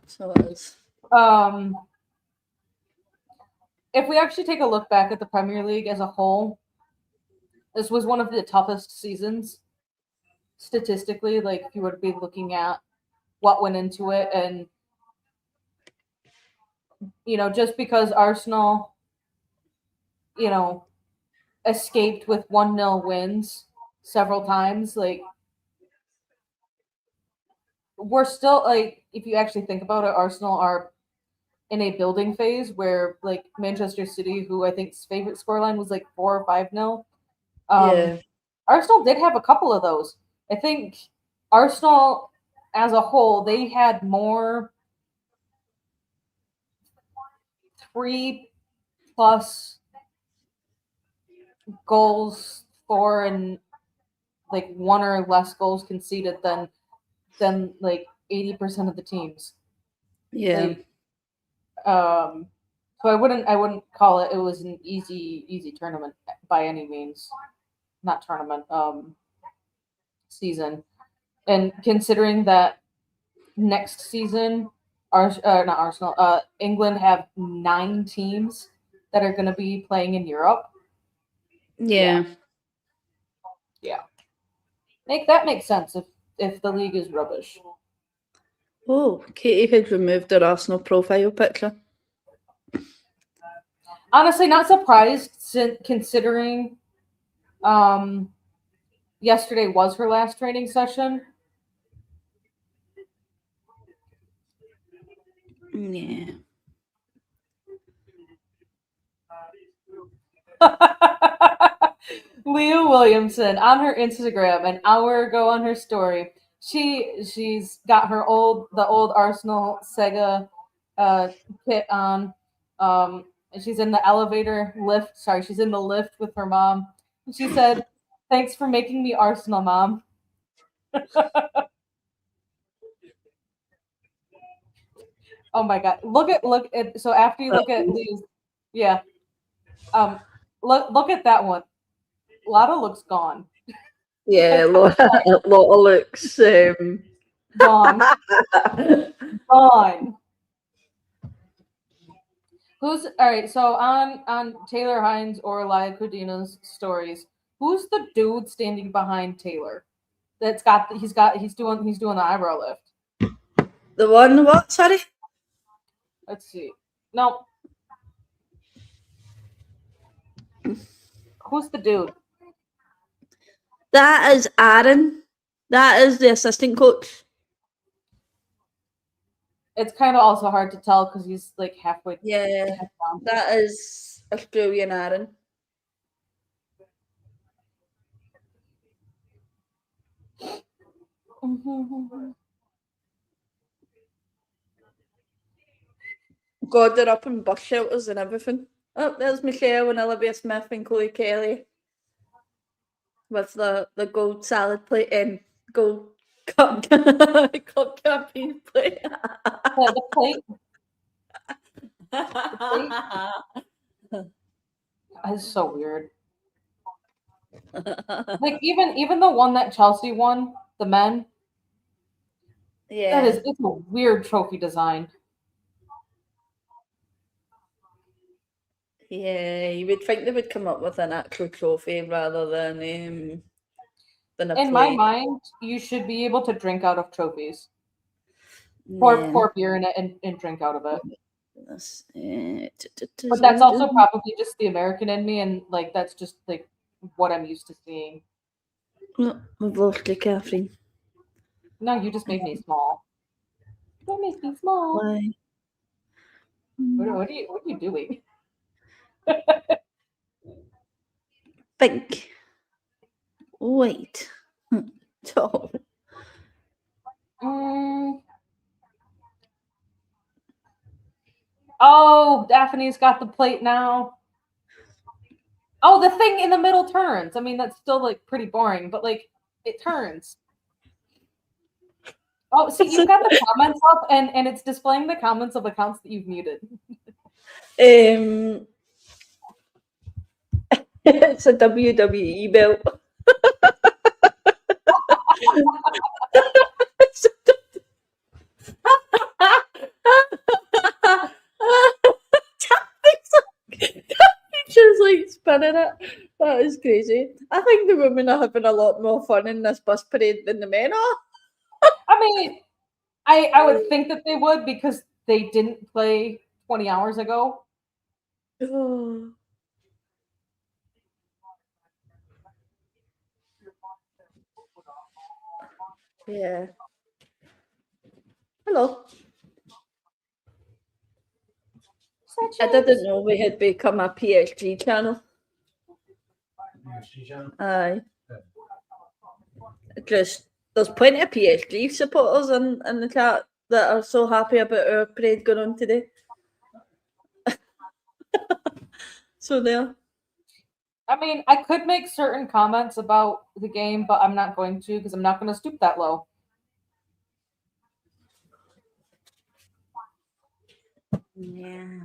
So it is. If we actually take a look back at the Premier League as a whole, this was one of the toughest seasons statistically. Like if you were to be looking at what went into it, and just because Arsenal, escaped with 1-0 wins several times, like we're still, like, if you actually think about it, Arsenal are in a building phase where, like, Manchester City, who I think's favorite scoreline was like 4 or 5-0. Yeah. Arsenal did have a couple of those. I think Arsenal as a whole, they had more 3+ goals for and like 1 or less goals conceded than like 80% of the teams. Yeah. Like, So I wouldn't call it was an easy tournament by any means. Not tournament, season. And considering that next season, not Arsenal, England have 9 teams that are going to be playing in Europe. Yeah. That makes sense if the league is rubbish. Oh, Katie had removed her Arsenal profile picture. Honestly, not surprised considering yesterday was her last training session. Yeah. Leah Williamson on her Instagram an hour ago on her story. She's got the old Arsenal Sega kit on. And she's in the lift. Sorry, she's in the lift with her mom. And she said, "Thanks for making me Arsenal, Mom." Oh my God! Look at. So after you look at these, yeah. Look at that one. Lotta looks gone. Yeah, Lotta looks gone. Gone. Who's all right? So on Taylor Hines or Laya Codina's stories, who's the dude standing behind Taylor? He's doing the eyebrow lift. The one what? Sorry. Let's see. No. Who's the dude? That is Aaron. That is the assistant coach. It's kind of also hard to tell because he's like halfway. Yeah, down. That is Australian Aaron. God, they're up in bus shelters and everything. Oh, there's Michelle and Olivia Smith and Chloe Kelly with the gold salad plate and gold cup club campaign plate. The plate. That's so weird. Like even the one that Chelsea won, the men. Yeah, it's a weird trophy design. Yeah, you would think they would come up with an actual trophy rather than a In my mind, you should be able to drink out of trophies. Yeah. Pour beer in it and drink out of it. But But that's also probably just the American in me, and like that's just like what I'm used to seeing. No, we've lost you, Catherine. No, you just made me small. Don't make me small. Why? What are you doing? Think. Wait. So. Oh, Daphne's got the plate now. Oh, the thing in the middle turns. I mean, that's still like pretty boring, but like it turns. Oh, see, you've got the comments up, and it's displaying the comments of accounts that you've muted. It's a WWE belt. She's like spinning it. That is crazy. I think the women are having a lot more fun in this bus parade than the men are. I mean, I would think that they would because they didn't play 20 hours ago. Oh. Yeah. Hello. I didn't know we had become a PSG channel. Aye. Just there's plenty of PSG supporters in the chat that are so happy about our parade going on today. So there. I mean, I could make certain comments about the game, but I'm not going to because I'm not going to stoop that low. Yeah.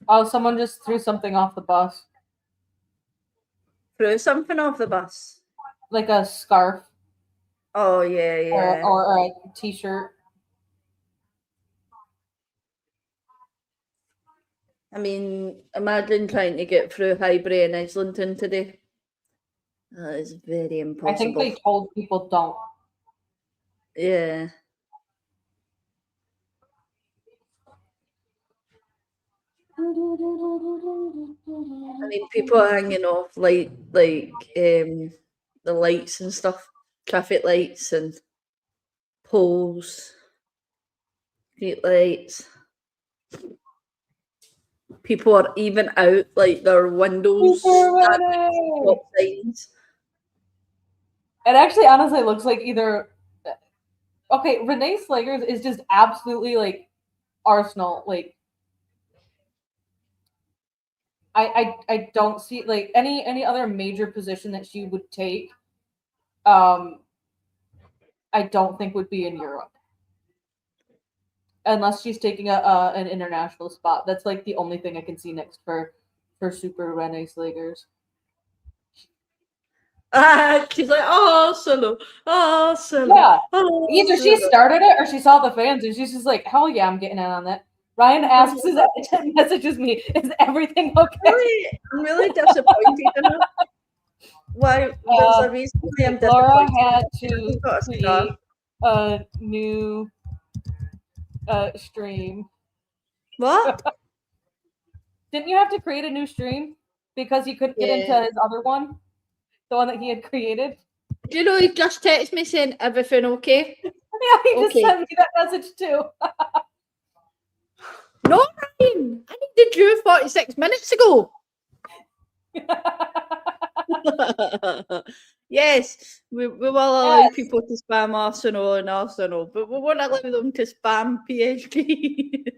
Oh, someone just threw something off the bus, Threw something off the bus. like a scarf Oh, yeah. or a t-shirt. I mean, imagine trying to get through Highbury and Islington today. That is very impossible. I think they told people don't. Yeah. I mean, people are hanging off like the lights and stuff, traffic lights and poles, street lights. People are even out like their windows, stop signs. It actually honestly looks like either. Okay, Renee Slagers is just absolutely like Arsenal. Like I don't see like any other major position that she would take. I don't think would be in Europe. Unless she's taking an international spot. That's like the only thing I can see next for Super Renee Slagers. She's like, Arsenal. Yeah. Either she started it or she saw the fans and she's just like, hell yeah, I'm getting in on that. Ryan asks, messages me, is everything okay? I'm really disappointed in her. Why? There's a reason why I'm Laura disappointed. had to create a new stream. What? Didn't you have to create a new stream because he couldn't get into his other one? The one that he had created? Do you know he just texted me saying everything okay? Yeah, he just sent me that message too. No, Ryan! I needed you 46 minutes ago. Yes, we will allow people to spam Arsenal, but we won't allow them to spam PSG.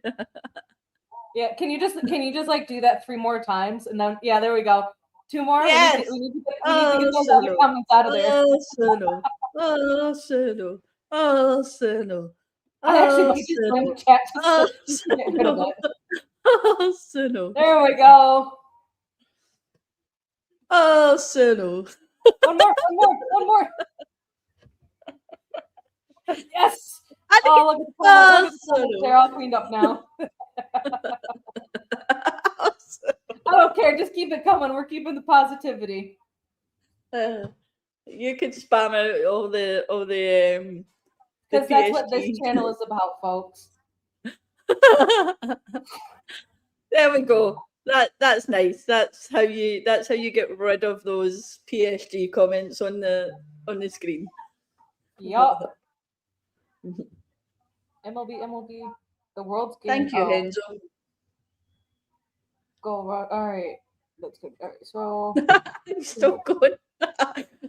Yeah, can you just like do that 3 more times and then there we go. 2 more. Yes. We need to get those other comments out of there. Arsenal. I actually might just join the chat to get rid of it. Arsenal. There we go. Arsenal. One more. Yes. Oh, look at the comments. They're all cleaned up now. I don't care. Just keep it coming. We're keeping the positivity. You could spam out all the because that's what this channel is about, folks. There we go. That's nice. That's how you get rid of those PSG comments on the screen. Yup. MLB. The world's game. Thank you, Henzo. Go right. All right. That's good. All right. So I'm still going.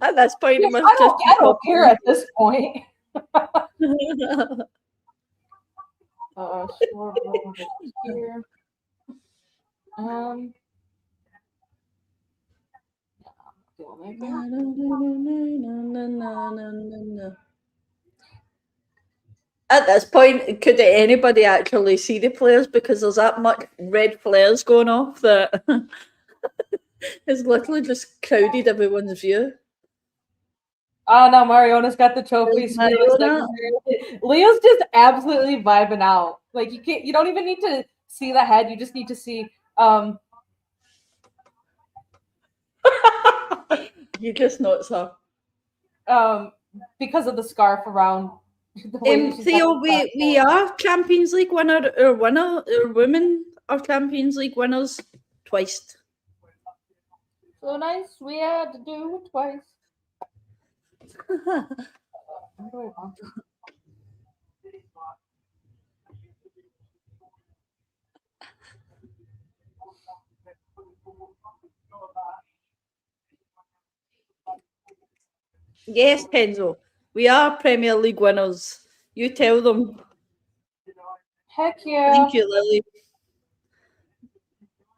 At this point, yes, I don't care at this point. Here. At this point, could anybody actually see the players? Because there's that much red flares going off that it's literally just crowded everyone's view. Oh no, Mariona's got the trophy. Leo's just absolutely vibing out. Like you don't even need to see the head, you just need to see You just notice her. Because of the scarf around Theo, we are Champions League winner, or women are Champions League winners twice. So nice, we had to do it twice. Yes, Kenzo, we are Premier League winners. You tell them. Heck yeah. Thank you, Lily.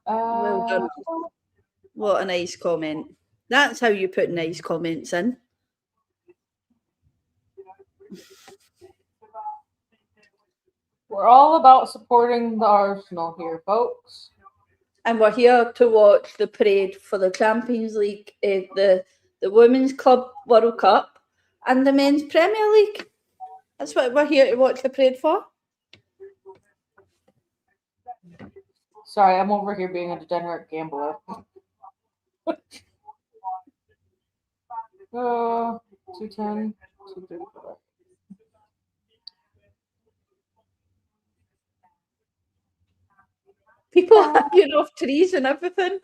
Well done. What a nice comment. That's how you put nice comments in. We're all about supporting the Arsenal here, folks. And we're here to watch the parade for the Champions League, the Women's Club World Cup, and the Men's Premier League. That's what we're here to watch the parade for. Sorry, I'm over here being a degenerate gambler. 210, 234. People hanging off trees and everything.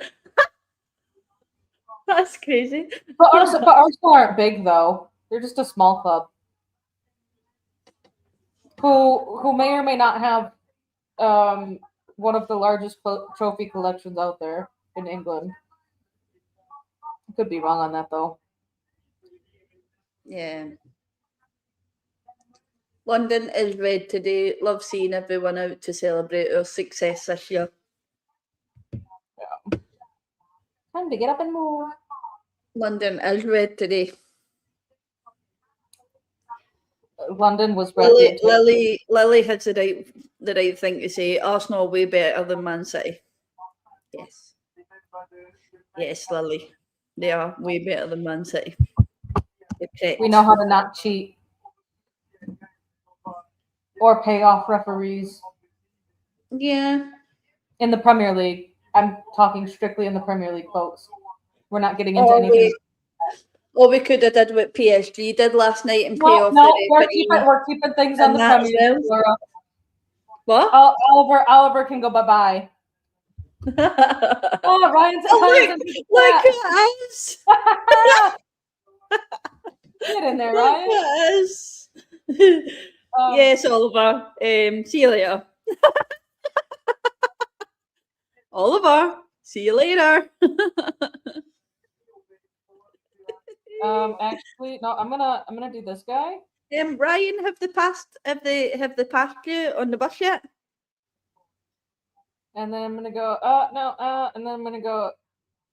That's crazy. But Arsenal aren't big though. They're just a small club who may or may not have one of the largest trophy collections out there in England. I could be wrong on that though. Yeah. London is red today. Love seeing everyone out to celebrate our success this year. Yeah. Time to get up and move. London is red today. London was red. Lily has the right thing to say. Arsenal way better than Man City. Yes. Yes, Lily. They are way better than Man City. We know how to not cheat or pay off referees. Yeah. In the Premier League. I'm talking strictly in the Premier League, folks. We're not getting into anything. We could have did what PSG did last night and pay off we're keeping things on the Premier League. What? Oliver can go bye-bye. Oh, Ryan's look at us. Get in there, Ryan. Look at us. Yes, Oliver. See you later. Oliver, see you later. Actually, no, I'm gonna do this guy. Ryan, have they passed you on the bus yet? And then I'm gonna go and then I'm gonna go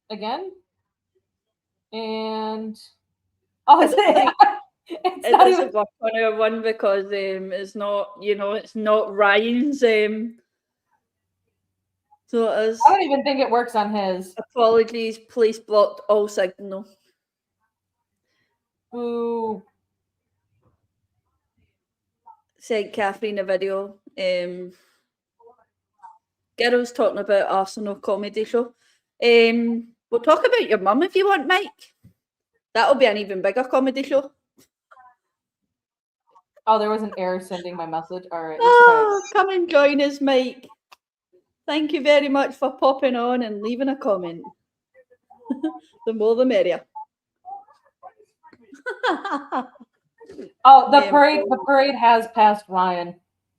again. And it's not even work on our one because it's not, it's not Ryan's so it is. I don't even think it works on his. Apologies, police blocked all signal. Boo. Sent Catherine a video. Girls talking about Arsenal comedy show. We'll talk about your mum if you want, Mike. That'll be an even bigger comedy show. Oh, there was an error sending my message. All right. Come and join us, Mike. Thank you very much for popping on and leaving a comment. The more the merrier. The parade has passed Ryan.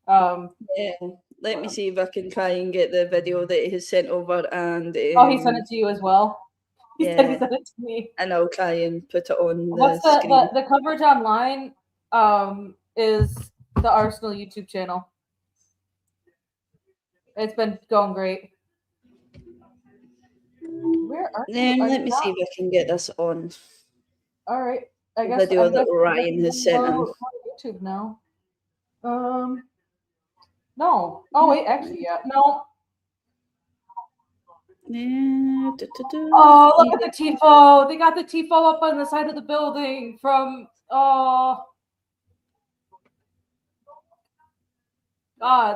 Yeah. Let me see if I can try and get the video that he has sent over. And he sent it to you as well. He said he sent it to me. And I'll try and put it on What's the screen. The coverage online is the Arsenal YouTube channel. It's been going great. Where are you? Let me see if I can get this on. All right. I guess video that Ryan has sent him. YouTube now. No. Oh wait, actually, yeah. No. Oh, look at the tifo. They got the tifo up on the side of the building from God,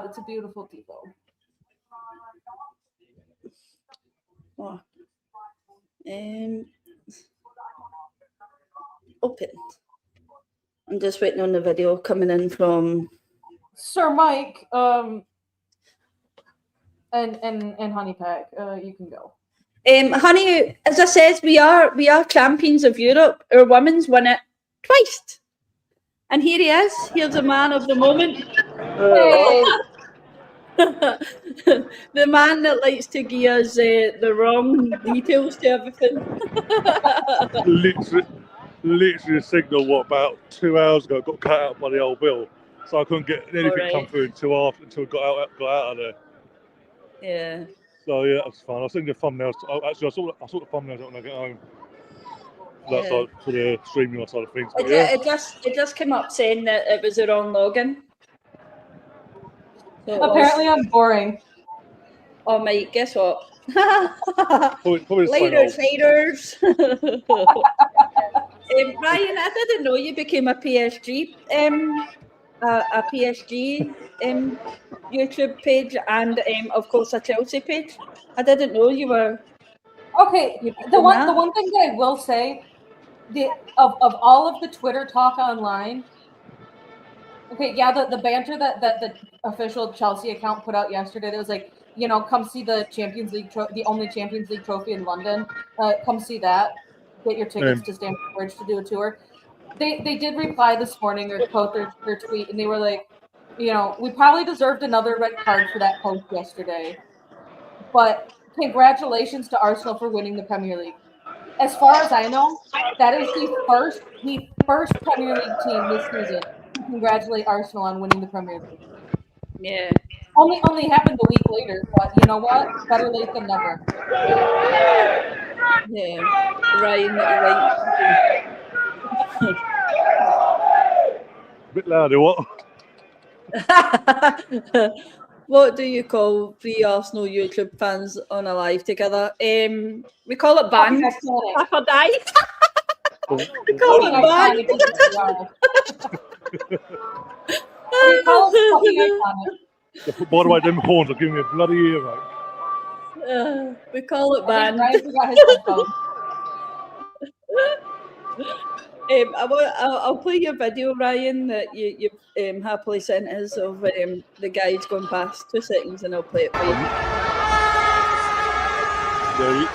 it's a beautiful tifo. Oh. Open. I'm just waiting on the video coming in from Sir Mike. And Honey Pack. You can go. Honey, as I said, we are champions of Europe. Our women's won it twice. And here he is. Here's the man of the moment. Hey. The man that likes to give us the wrong details to everything. literally a signal, about 2 hours ago, got cut out by the old bill. So I couldn't get anything come through until I got out of there. Yeah. So yeah, that's fine. I was thinking the thumbnails. Actually, I saw the thumbnails when I get home. That side, for the streaming side of things. It just came up saying that it was the wrong login. Apparently, I'm boring. Oh, mate, guess what? Probably Haters. Ryan, I didn't know you became a PSG YouTube page and of course a Chelsea page. I didn't know you were. Okay, the one thing that I will say, of all of the Twitter talk online. Okay, yeah, the banter that the official Chelsea account put out yesterday, that was like, come see the Champions League, the only Champions League trophy in London. Come see that. Get your tickets to Stamford Bridge to do a tour. They did reply this morning or quote their tweet, and they were like, we probably deserved another red card for that post yesterday, but congratulations to Arsenal for winning the Premier League. As far as I know, that is the first Premier League team this season to congratulate Arsenal on winning the Premier League. Yeah. Only happened a week later, but you know what? Better late than never. Yeah. Right. A bit louder, what? What do you call three Arsenal YouTube fans on a live together? We call it band. Half or die. We call it band. We call it fucking iconic. By the way, them horns are giving me a bloody earache. We call it band. Ryan forgot his headphones. I'll play your video, Ryan, that you happily sent us of the guys going past. 2 seconds and I'll play it for you. Yeah.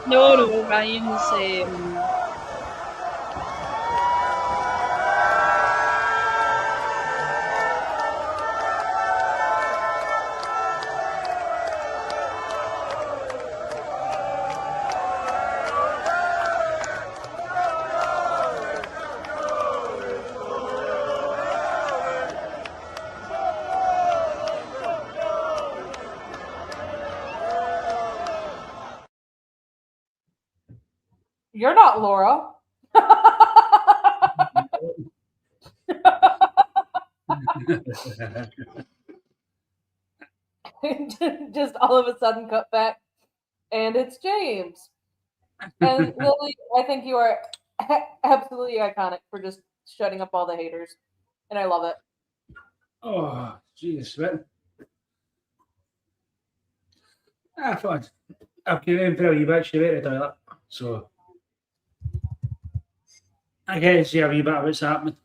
No, Ryan's You're not Laura. Just all of a sudden cut back, and it's James. And Lily, I think you are absolutely iconic for just shutting up all the haters, and I love it. Oh, jeez, man. I thought I've came in for a wee bit. She went to the toilet, so I get to see a wee bit of what's happening,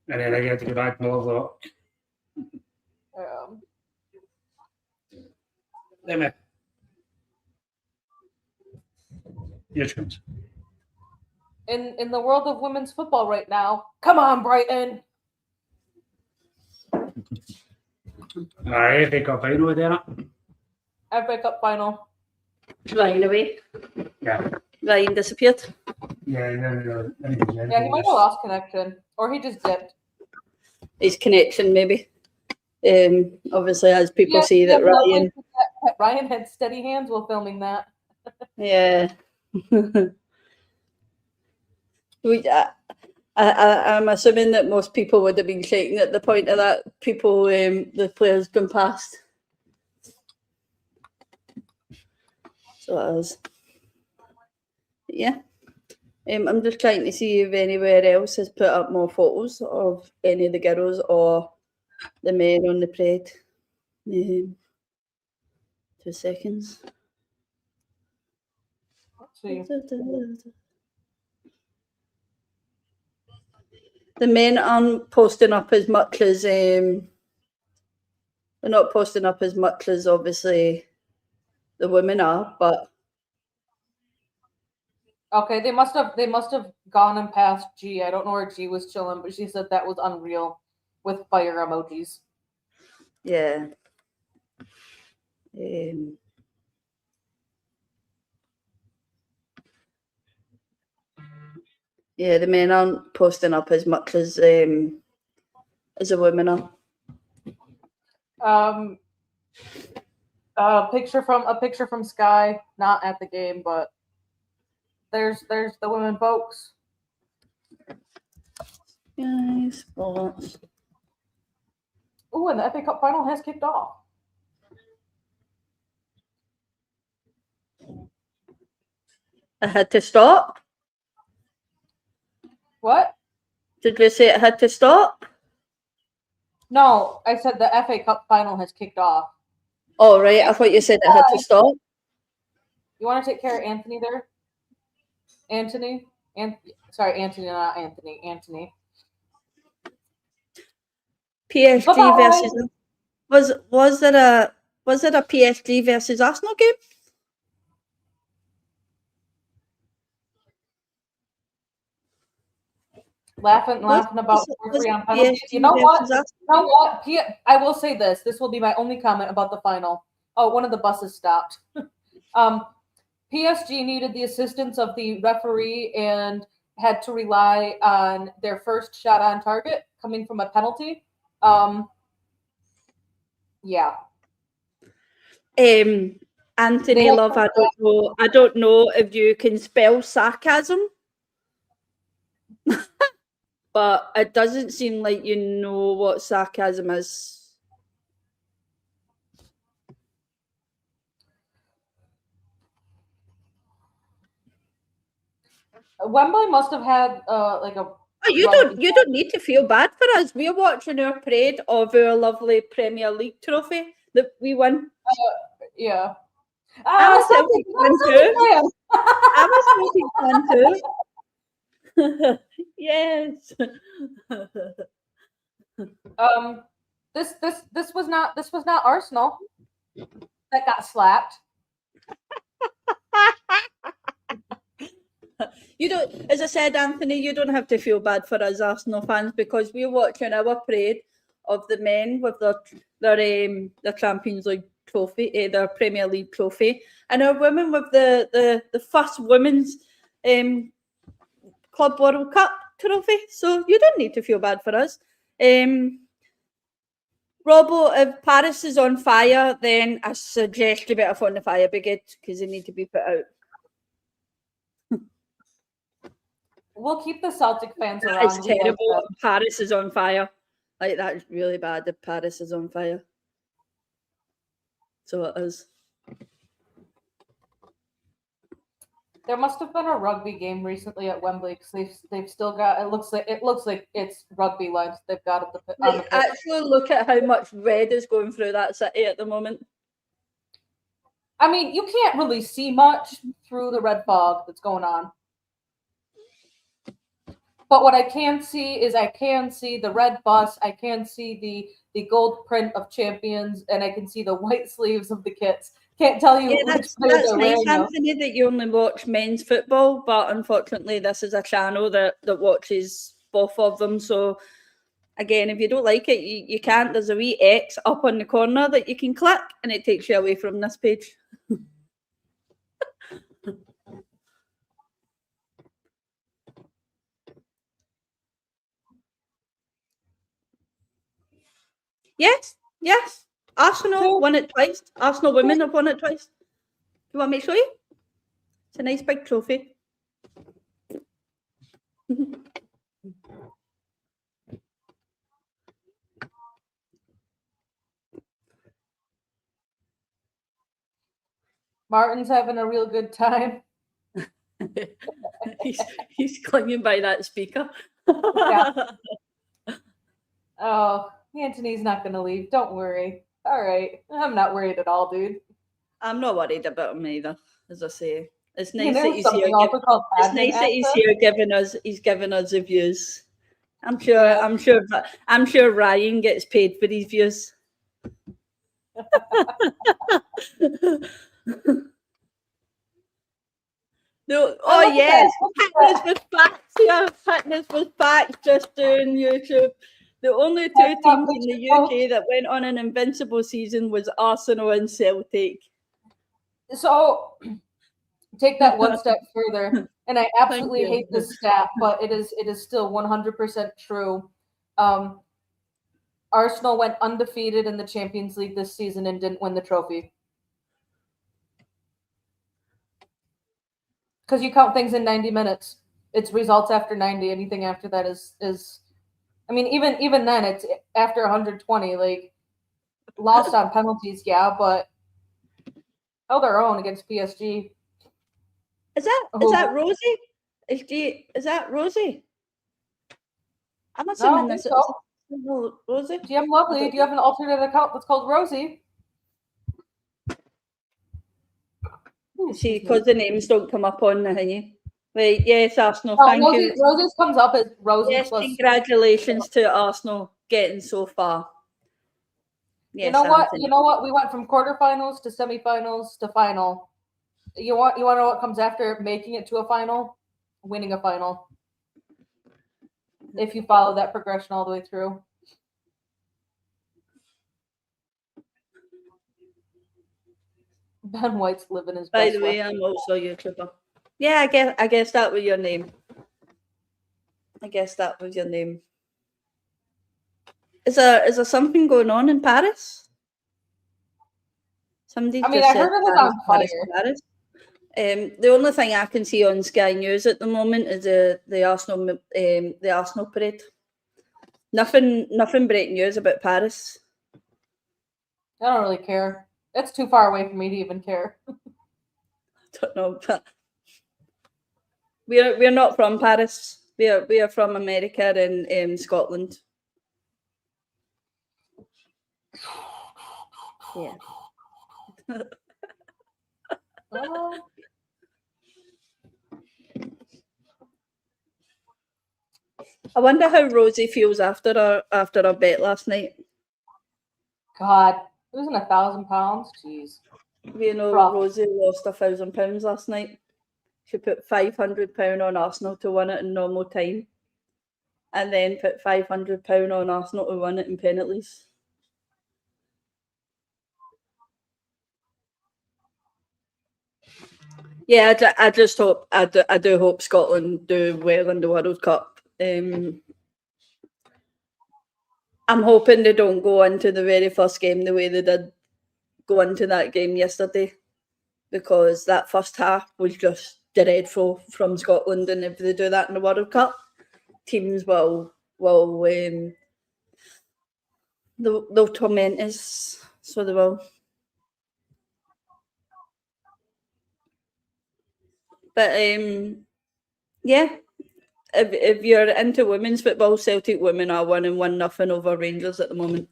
and then I get to go back to my lovely work. Let me. Your chance. In the world of women's football right now, come on, Brighton. FA Cup final, then. FA Cup final. Ryan away. Yeah. Ryan disappeared. Yeah, no. Yeah, he might have lost connection, or he just dipped. His connection, maybe. Obviously, as people say that Ryan had steady hands while filming that. Yeah. I'm assuming that most people would have been shaking at the point of that. People, the players gone past. So it is. Yeah. I'm just trying to see if anywhere else has put up more photos of any of the girls or the men on the parade. 2 seconds. Let's see. The men aren't posting up as much as they're not posting up as much as obviously the women are, but okay, they must have gone and passed G. I don't know where G was chilling, but she said that was unreal with fire emojis. yeah. Yeah, the men aren't posting up as much as the women are. A picture from Sky, not at the game, but there's the women folks. Yes, sports. Ooh, and the FA Cup final has kicked off. I had to stop. What? Did we say it had to stop? No, I said the FA Cup final has kicked off. Oh, right. I thought you said it had to stop. You want to take care of Anthony there? Anthony, not Anthony. Anthony. PSG Bye-bye. versus was it a PSG versus Arsenal game? Laughing about free on penalties. You know what? I will say this. This will be my only comment about the final. Oh, one of the buses stopped. PSG needed the assistance of the referee and had to rely on their first shot on target coming from a penalty. Yeah. Anthony Love, I don't know if you can spell sarcasm. But it doesn't seem like you know what sarcasm is. Wembley must have had You don't need to feel bad for us. We're watching our parade of our lovely Premier League trophy that we won. Yeah. I'm a Celtic fan too. Yes. This was not Arsenal that got slapped. You don't, as I said, Anthony, you don't have to feel bad for us Arsenal fans because we're watching our parade of the men with their Champions League trophy, their Premier League trophy, and our women with the first women's Club World Cup trophy. So you don't need to feel bad for us. Robbo, if Paris is on fire, then I suggest you better phone the fire brigade because they need to be put out. We'll keep the Celtic fans around. It's terrible if Paris is on fire. Like, that's really bad if Paris is on fire. So it is. There must have been a rugby game recently at Wembley because they've still got. It looks like it's rugby lines they've got at the. Actually, look at how much red is going through that city at the moment. I mean, you can't really see much through the red fog that's going on. But what I can see is I can see the red bus, I can see the gold print of champions, and I can see the white sleeves of the kits. Can't tell you that's players are nice, wearing them. Anthony, that you only watch men's football, but unfortunately this is a channel that watches both of them. So again, if you don't like it, you can't. There's a wee X up on the corner that you can click and it takes you away from this page. Yes. Arsenal won it twice. Arsenal women have won it twice. Do you want me to show you? It's a nice big trophy. Martin's having a real good time. he's clinging by that speaker. Yeah. Oh, Anthony's not going to leave. Don't worry. All right. I'm not worried at all, dude. I'm not worried about him either, as I say. It's nice that he's here. It's nice that he's here giving us the views. I'm sure Ryan gets paid for these views. No, oh yes, Fitness with Facts here. Fitness with Facts just doing YouTube. The only two teams in the UK that went on an invincible season was Arsenal and Celtic. So take that one step further, and I absolutely hate this stat, but it is still 100% true. Arsenal went undefeated in the Champions League this season and didn't win the trophy. Because you count things in 90 minutes. It's results after 90. Anything after that is I mean, even then, it's after 120. Like, lost on penalties, yeah, but held our own against PSG. Is that Rosie? Is that Rosie? I'm assuming this is Rosie. GM Lovely, do you have an alternate account that's called Rosie? See, because the names don't come up on the thingy. Right, yes, Arsenal, thank you. Rosie's comes up as Rosie. Yes, congratulations to Arsenal getting so far. Yes, you know what? You know what? We went from quarterfinals to semifinals to final. You want to know what comes after making it to a final? Winning a final. If you follow that progression all the way through. Ben White's living his best life. By the way, I'm also a YouTuber. Yeah, I guess that was your name. Is there something going on in Paris? I heard it was on fire. The only thing I can see on Sky News at the moment is the Arsenal parade. Nothing breaking news about Paris. I don't really care. It's too far away for me to even care. I don't know, but we're not from Paris. We are from America and Scotland. Yeah. I wonder how Rosie feels after her bet last night. God, losing £1,000. Jeez. You know, Rosie lost £1,000 last night. She put £500 on Arsenal to win it in normal time, and then put £500 on Arsenal to win it in penalties. Yeah, I just hope I do hope Scotland do well in the World Cup. I'm hoping they don't go into the very first game the way they did go into that game yesterday, because that first half was just dreadful from Scotland, and if they do that in the World Cup, teams will they'll torment us, so they will. But yeah, if you're into women's football, Celtic women are winning 1-0 over Rangers at the moment.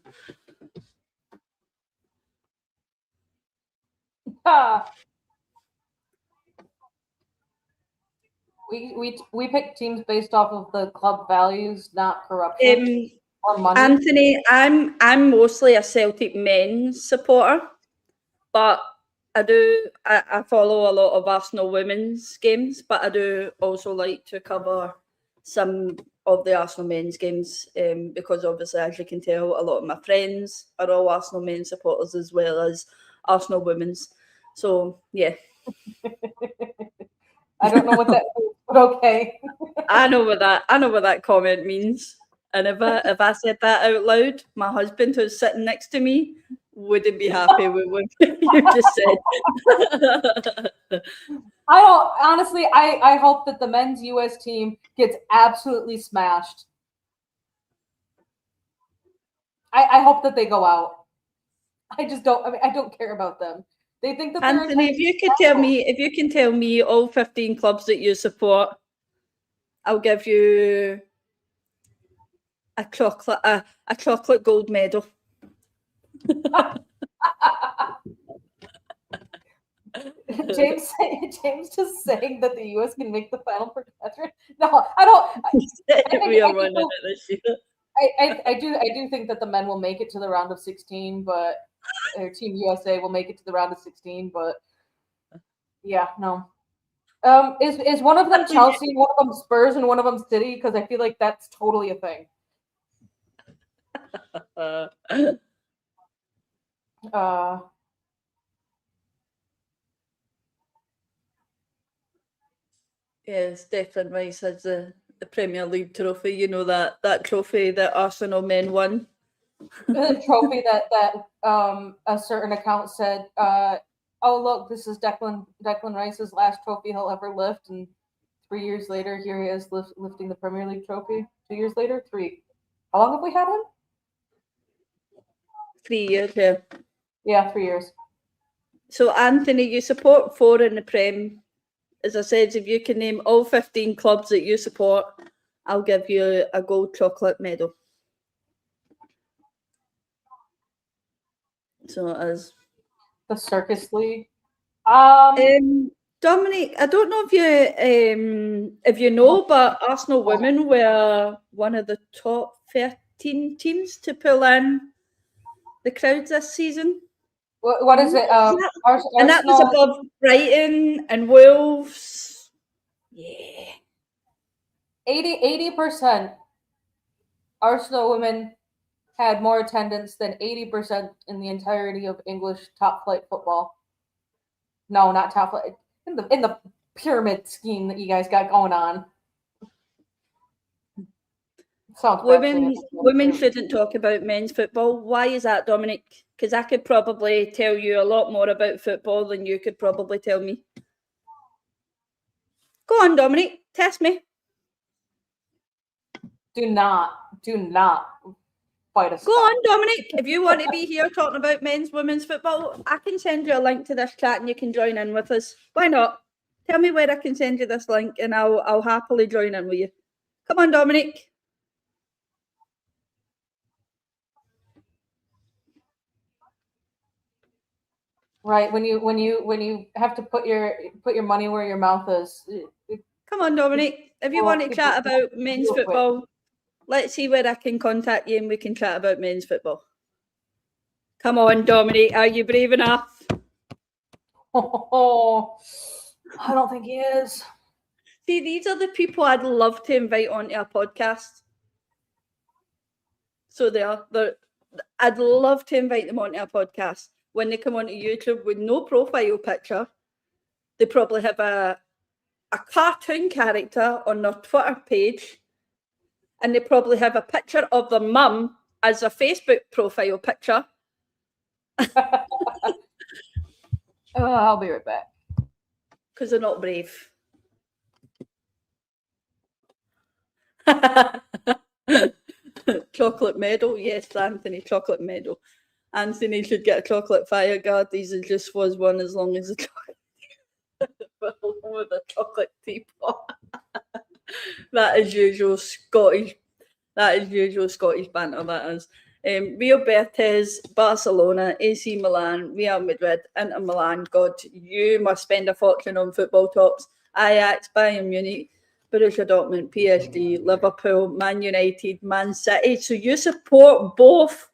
We pick teams based off of the club values, not corruption or money. Anthony, I'm mostly a Celtic men's supporter, but I follow a lot of Arsenal women's games, but I do also like to cover some of the Arsenal men's games because obviously, as you can tell, a lot of my friends are all Arsenal men's supporters as well as Arsenal women's. So yeah. I don't know what that means, but okay. I know what that comment means. And if I said that out loud, my husband who's sitting next to me wouldn't be happy with what you just said. I hope that the men's US team gets absolutely smashed. I hope that they go out. I don't care about them. They think that Anthony, if you can tell me all 15 clubs that you support, I'll give you a chocolate gold medal. James just saying that the US can make the final for Catherine. No, I don't. We are running it this year. I do think that the men will make it to the round of 16, but Team USA will make it to the round of 16. But yeah, no. Is one of them Chelsea, one of them Spurs, and one of them City? Because I feel like that's totally a thing. Yes, Declan Rice has the Premier League trophy. You know that trophy that Arsenal men won. The trophy that a certain account said, "Oh look, this is Declan Rice's last trophy he'll ever lift," and 3 years later, here he is lifting the Premier League trophy. 2 years later, 3. How long have we had him? 3 years, yeah. Yeah, 3 years. So Anthony, you support 4 in the Prem. As I said, if you can name all 15 clubs that you support, I'll give you a gold chocolate medal. So as the Circus League. Dominic, I don't know if you know, but Arsenal women were one of the top 13 teams to pull in the crowds this season. What is it? And that was above Brighton and Wolves. Yeah. 80% Arsenal women had more attendance than 80% in the entirety of English top flight football. No, not top flight. In the pyramid scheme that you guys got going on. Women shouldn't talk about men's football. Why is that, Dominic? Because I could probably tell you a lot more about football than you could probably tell me. Go on, Dominic. Test me. Do not fight us. Go on, Dominic. If you want to be here talking about men's, women's football, I can send you a link to this chat and you can join in with us. Why not? Tell me where I can send you this link and I'll happily join in with you. Come on, Dominic. Right, when you have to put your money where your mouth is. Come on, Dominic. If you want to chat about men's football, let's see where I can contact you and we can chat about men's football. Come on, Dominic. Are you brave enough? Oh, I don't think he is. See, these are the people I'd love to invite onto a podcast. So I'd love to invite them onto a podcast. When they come onto YouTube with no profile picture, they probably have a cartoon character on their Twitter page, and they probably have a picture of their mum as a Facebook profile picture. I'll be right back. Because they're not brave. Chocolate medal, yes, Anthony, chocolate medal. Anthony should get a chocolate fire guard. These just was one as long as a chocolate with a chocolate teapot. That is usual Scottish banter, that is. Real Betis, Barcelona, AC Milan, Real Madrid, Inter Milan. God, you must spend a fortune on football tops. Ajax, Bayern Munich, Borussia Dortmund, PSG, Liverpool, Man United, Man City. So you support both.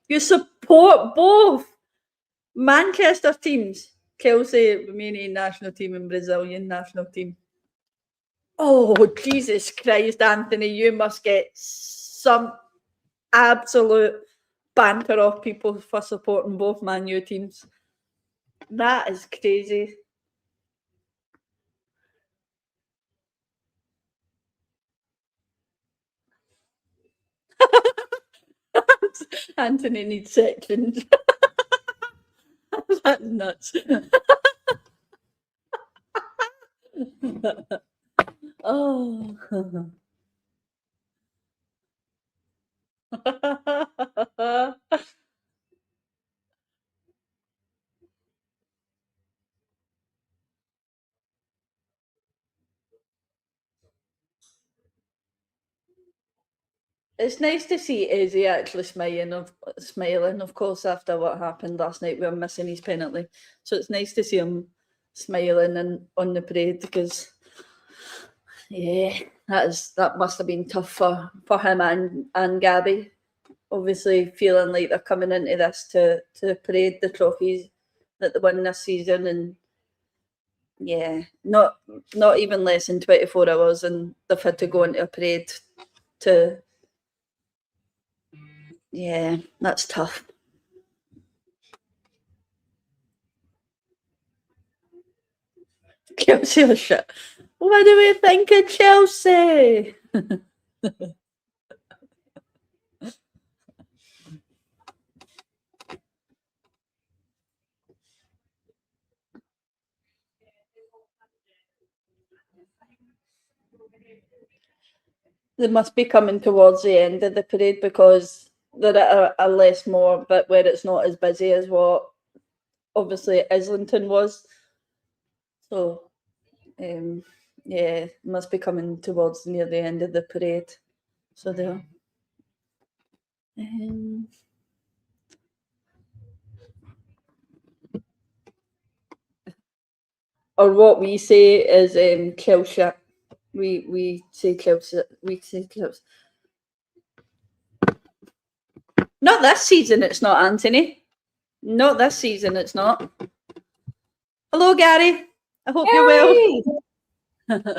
You support both Manchester teams. Chelsea, Romanian national team, and Brazilian national team. Oh, Jesus Christ, Anthony, you must get some absolute banter off people for supporting both Man U teams. That is crazy. Anthony needs sections. That's nuts. Oh. It's nice to see Eze actually smiling, of course, after what happened last night. We were missing his penalty. So it's nice to see him smiling and on the parade because, yeah, that must have been tough for him and Gabby. Obviously feeling like they're coming into this to parade the trophies that they won this season, and yeah, not even less than 24 hours and they've had to go into a parade to, yeah, that's tough. Chelsea are shit. What do we think of Chelsea? They must be coming towards the end of the parade because they're at a less more bit where it's not as busy as what obviously Islington was. So, yeah, must be coming towards near the end of the parade. So they're. Or what we say is Chelsea. We say Chelsea. We say Chelsea. Not this season, it's not, Anthony. Not this season, it's not. Hello, Gary. I hope you're well.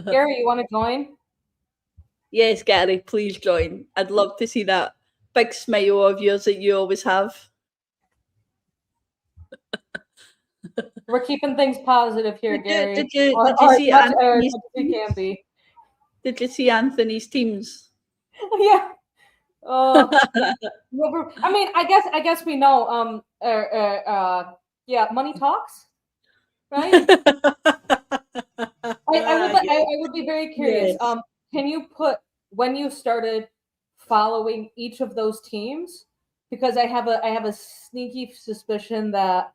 Gary, you want to join? Yes, Gary, please join. I'd love to see that big smile of yours that you always have. We're keeping things positive here, Gary. Did you see Anthony's can be. Did you see Anthony's teams? Yeah. I mean, I guess we know. Yeah, money talks, right? I would be very curious. Yes. Can you put when you started following each of those teams? Because I have a sneaky suspicion that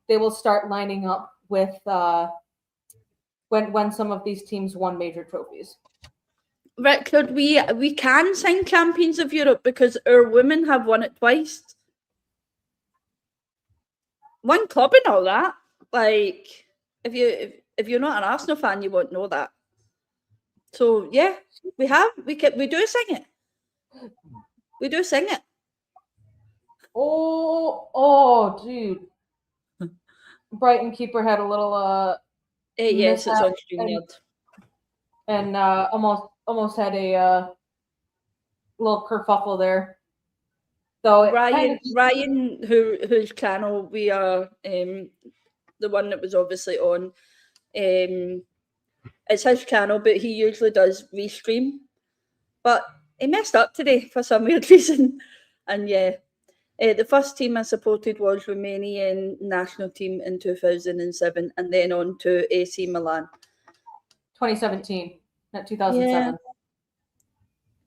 they will start lining up with when some of these teams won major trophies. Richard, we can sign champions of Europe because our women have won it twice. One club and all that. Like, if you're not an Arsenal fan, you won't know that. So yeah, we do sing it. We do sing it. Oh, dude. Brighton keeper had a little yes, it's on StreamYard. And almost had a little kerfuffle there. So Ryan, whose channel we are, the one that was obviously on, it's his channel, but he usually does restream. But he messed up today for some weird reason, and yeah. The first team I supported was Romanian national team in 2007, and then on to AC Milan. 2017, not 2007.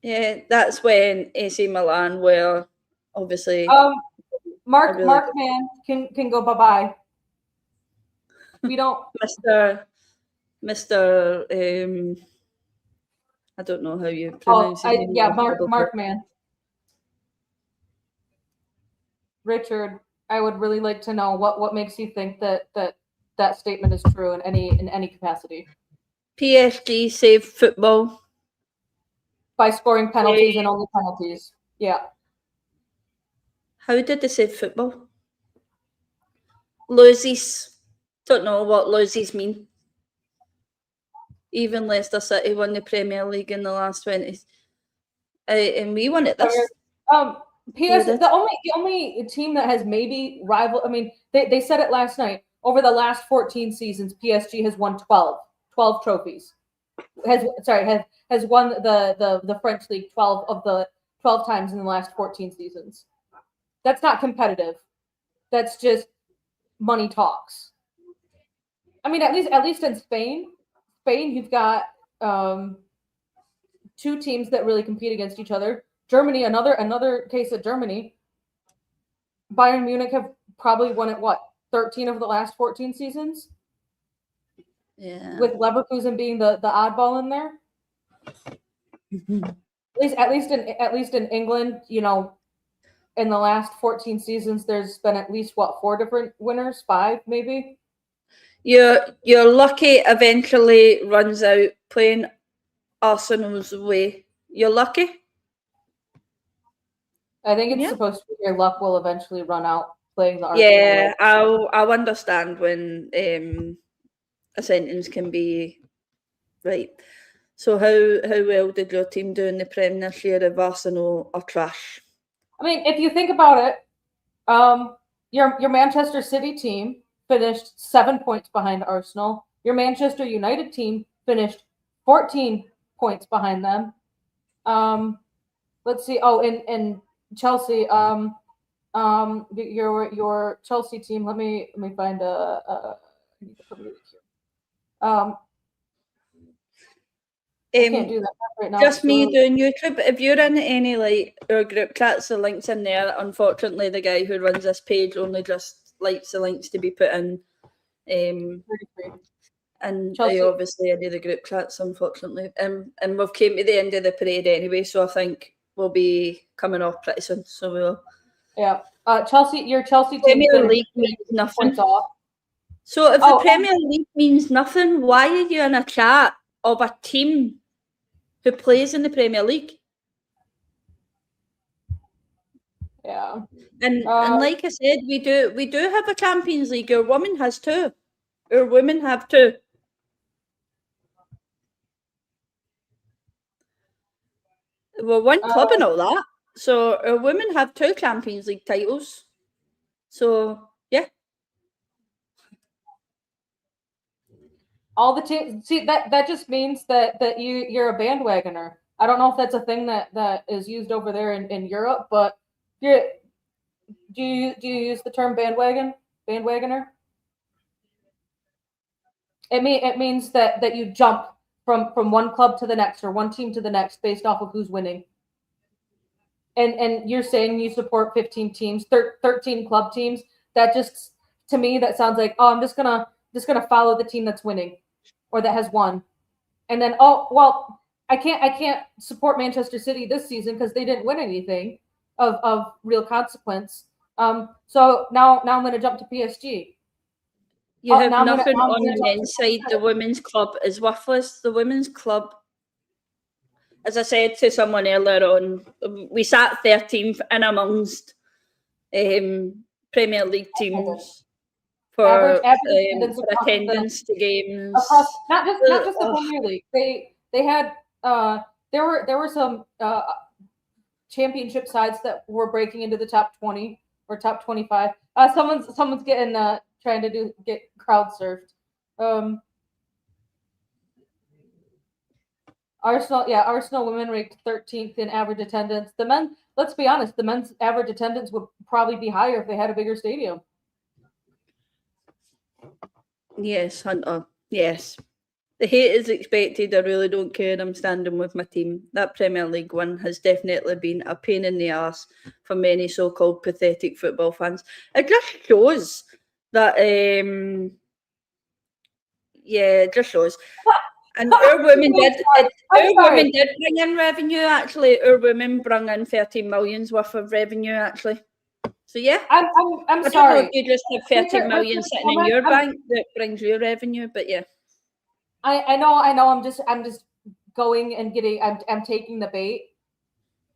Yeah, that's when AC Milan were obviously. Mark man can go bye-bye. We don't. Mr. I don't know how you pronounce it. Mark man. Richard, I would really like to know what makes you think that statement is true in any capacity. PSG save football by scoring penalties and only penalties. Yeah. How did they save football? Loses. Don't know what loses mean. Even Leicester City won the Premier League in the last 20. And we won it this. The only team that has maybe rival. I mean, they said it last night. Over the last 14 seasons, PSG has won 12 trophies. Has won the French league 12 of the 12 times in the last 14 seasons. That's not competitive. That's just money talks. I mean, at least in Spain, you've got two teams that really compete against each other. Germany, another case of Germany. Bayern Munich have probably won it 13 of the last 14 seasons. Yeah. With Leverkusen being the oddball in there. Mm-hmm. At least in England, you know, in the last 14 seasons, there's been at least 4 different winners, 5 maybe. Your lucky eventually runs out playing Arsenal's way. You're lucky. I think it's supposed to be your luck will eventually run out playing the Arsenal way. way. I'll understand when a sentence can be right. So how well did your team do in the Prem this year if Arsenal are trash? I mean, if you think about it, your Manchester City team finished 7 points behind Arsenal. Your Manchester United team finished 14 points behind them. Let's see. Oh, and Chelsea. Your Chelsea team. Let me find I need to put it here. I can't do that right now. Just me doing YouTube. If you're in any like our group chats, the links in there. Unfortunately, the guy who runs this page only just likes the links to be put in. And I obviously any of the group chats, unfortunately. And we've came to the end of the parade anyway, so I think we'll be coming off pretty soon. So we'll. Yeah, Chelsea. Your Chelsea team. Premier League means nothing. So if the Premier League means nothing, why are you in a chat of a team who plays in the Premier League? Yeah. And like I said, we do have a Champions League. Our women has 2. Our women have 2. We're one club and all that. So our women have 2 Champions League titles. So yeah. All the teams. See that just means that you're a bandwagoner. I don't know if that's a thing that is used over there in Europe, but do you use the term bandwagoner? It means that you jump from one club to the next or one team to the next based off of who's winning. And you're saying you support 15 teams, 13 club teams. That just to me that sounds like, oh, I'm just gonna follow the team that's winning or that has won. And then, oh well, I can't support Manchester City this season because they didn't win anything of real consequence. So now I'm gonna jump to PSG. You have nothing on the men's side. The women's club is worthless. The women's club, as I said to someone earlier on, we sat 13th in amongst Premier League teams for attendance to games. Across, not just the Premier League. They had there were some championship sides that were breaking into the top 20 or top 25. Someone's getting trying to get crowd surfed. Arsenal women ranked 13th in average attendance. The men, let's be honest, the men's average attendance would probably be higher if they had a bigger stadium. Yes, Hunter. Yes. The hate is expected. I really don't care. I'm standing with my team. That Premier League one has definitely been a pain in the arse for many so-called pathetic football fans. It just shows that, it just shows. And our women did bring in revenue, actually. Our women brought in 13 millions worth of revenue, actually. So yeah, I'm I don't know sorry. if you just have 30 Richard, million sitting in your bank that brings you revenue, but yeah. I know. I'm just going and getting. I'm taking the bait.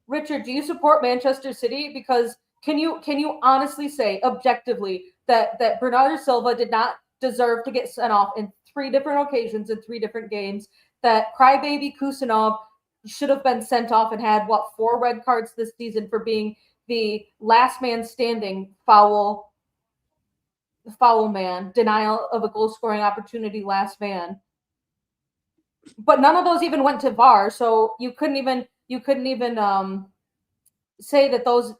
Richard, do you support Manchester City? Because can you honestly say objectively that Bernardo Silva did not deserve to get sent off in 3 different occasions in 3 different games? That crybaby Kusanov should have been sent off and had 4 red cards this season for being the last man standing foul man, denial of a goal scoring opportunity, last man. But none of those even went to VAR, so you couldn't even say that those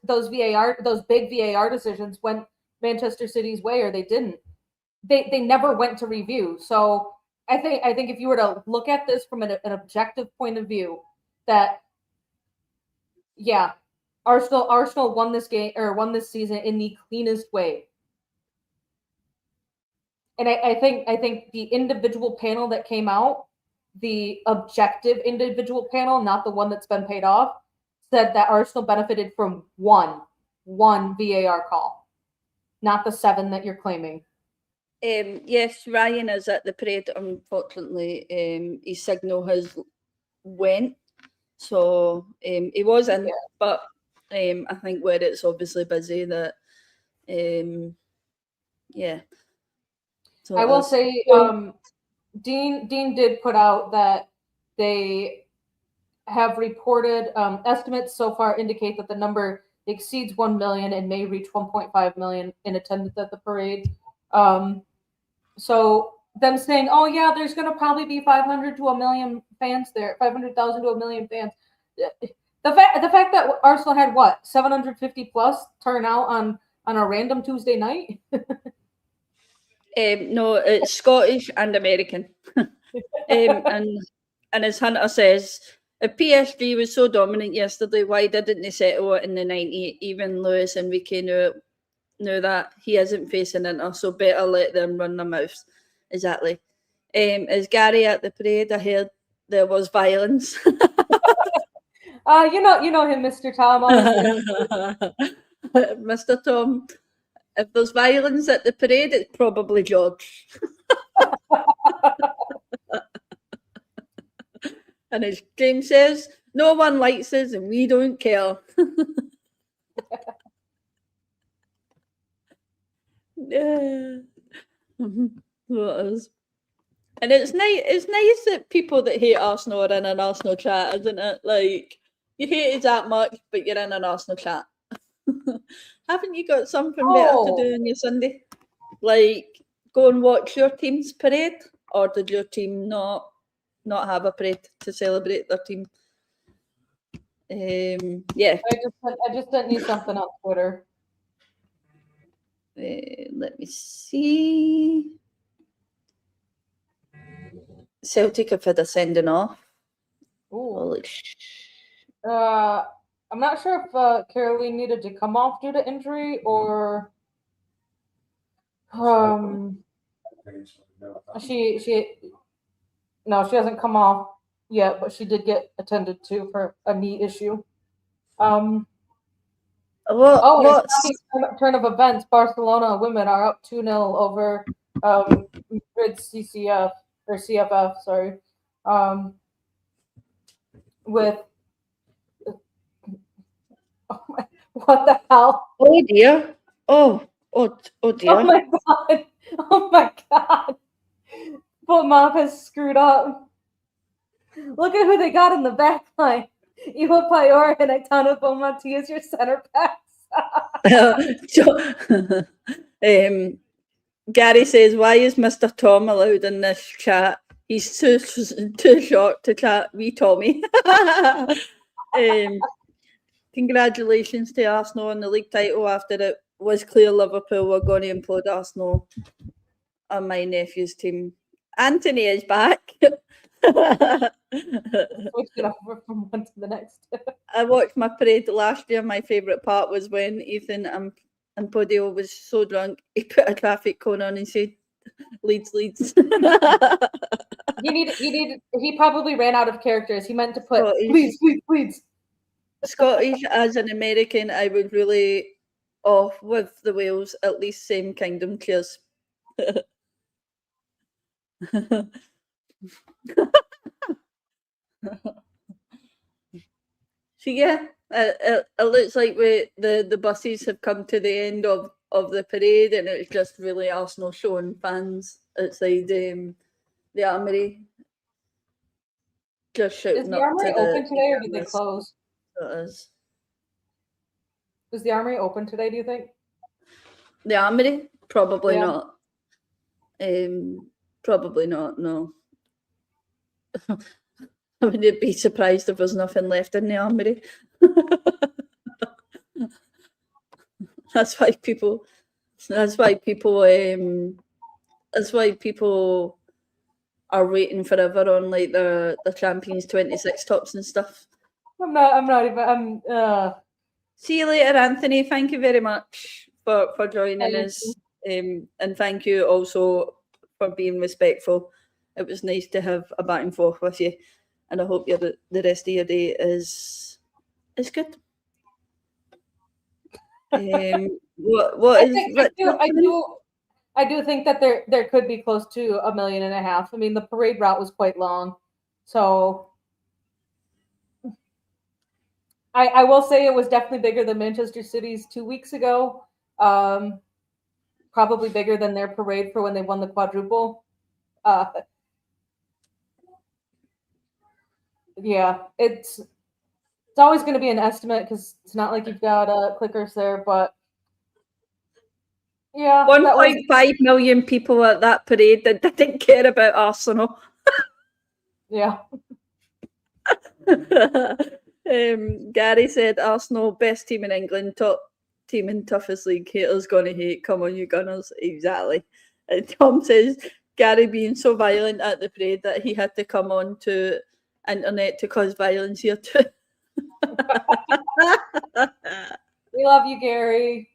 big VAR decisions went Manchester City's way, or they didn't. They never went to review. So I think if you were to look at this from an objective point of view, that yeah, Arsenal won this game or won this season in the cleanest way. And I think the individual panel that came out, the objective individual panel, not the one that's been paid off, said that Arsenal benefited from one VAR call, not the 7 that you're claiming. Yes, Ryan is at the parade. Unfortunately, his signal has went, so he was in, but I think where it's obviously busy that yeah. So I will say, Dean did put out that they have reported estimates so far indicate that the number exceeds 1 million and may reach 1.5 million in attendance at the parade. So them saying, oh yeah, there's going to probably be 500 to 1 million fans there, 500,000 to 1 million fans. The fact that Arsenal had 750 plus turnout on a random Tuesday night. No, it's Scottish and American. And as Hunter says, if PSG was so dominant yesterday, why didn't they settle it in the 90? Even Luis Enrique knew that. He isn't facing Inter, so better let them run their mouths. Exactly. Is Gary at the parade? I heard there was violence. You know him, Mr. Tom. Mr. Tom. If there's violence at the parade, it's probably George. And as James says, no one likes us and we don't care. Yeah. What is? And it's nice that people that hate Arsenal are in an Arsenal chat, isn't it? Like, you hate it that much, but you're in an Arsenal chat. Haven't you got something better to do on your Sunday? Like, go and watch your team's parade? Or did your team not have a parade to celebrate their team? Yeah. I just sent you something on Twitter. Let me see. Celtic have had a sending off. Ooh. I'm not sure if Caroline needed to come off due to injury or she hasn't come off yet, but she did get attended to for a knee issue. Turn of events, Barcelona women are up 2-0 over Madrid CFF, sorry. With what the hell? Oh dear. Oh dear. Oh my god. Bournemouth has screwed up. Look at who they got in the back line. Ivo Payor and Aitana Bonmati as your center backs. Gary says, why is Mr. Tom allowed in this chat? He's too short to chat. Wee Tommy. Congratulations to Arsenal on the league title after it was clear Liverpool were going to implode Arsenal on my nephew's team. Anthony is back. Switch it over from one to the next. I watched my parade last year. My favourite part was when Ethan and Podio was so drunk, he put a traffic cone on and said, Leeds. He probably ran out of characters. He meant to put please. Scottish as an American, I would really Oh, with the Wales, at least same kingdom. Cheers. So yeah, it looks like the buses have come to the end of the parade, and it's just really Arsenal showing fans outside the armory, just shouting Is the up armory to open today, or did they cameras. close? So it is. Was the armory open today, do you think? The armory? Probably Yeah. not. Probably not, no. I wouldn't be surprised if there's nothing left in the armory. That's why people are waiting forever on like the Champions 26 tops and stuff. I'm not even. See you later, Anthony. Thank you very much for joining Thank us. And thank you also for being respectful. It was nice to have a back and forth with you. And I hope the rest of your day is good. I do think that there could be close to 1.5 million. I mean, the parade route was quite long, so I will say it was definitely bigger than Manchester City's 2 weeks ago. Probably bigger than their parade for when they won the quadruple. Yeah, it's always going to be an estimate because it's not like you've got clickers there, but yeah, 1.5 million people at that parade that didn't care about Arsenal. Yeah. Gary said Arsenal, best team in England, top team in toughest league. Haters gonna hate. Come on, you Gunners. Exactly. And Tom says Gary being so violent at the parade that he had to come on to internet to cause violence here too. We love you, Gary.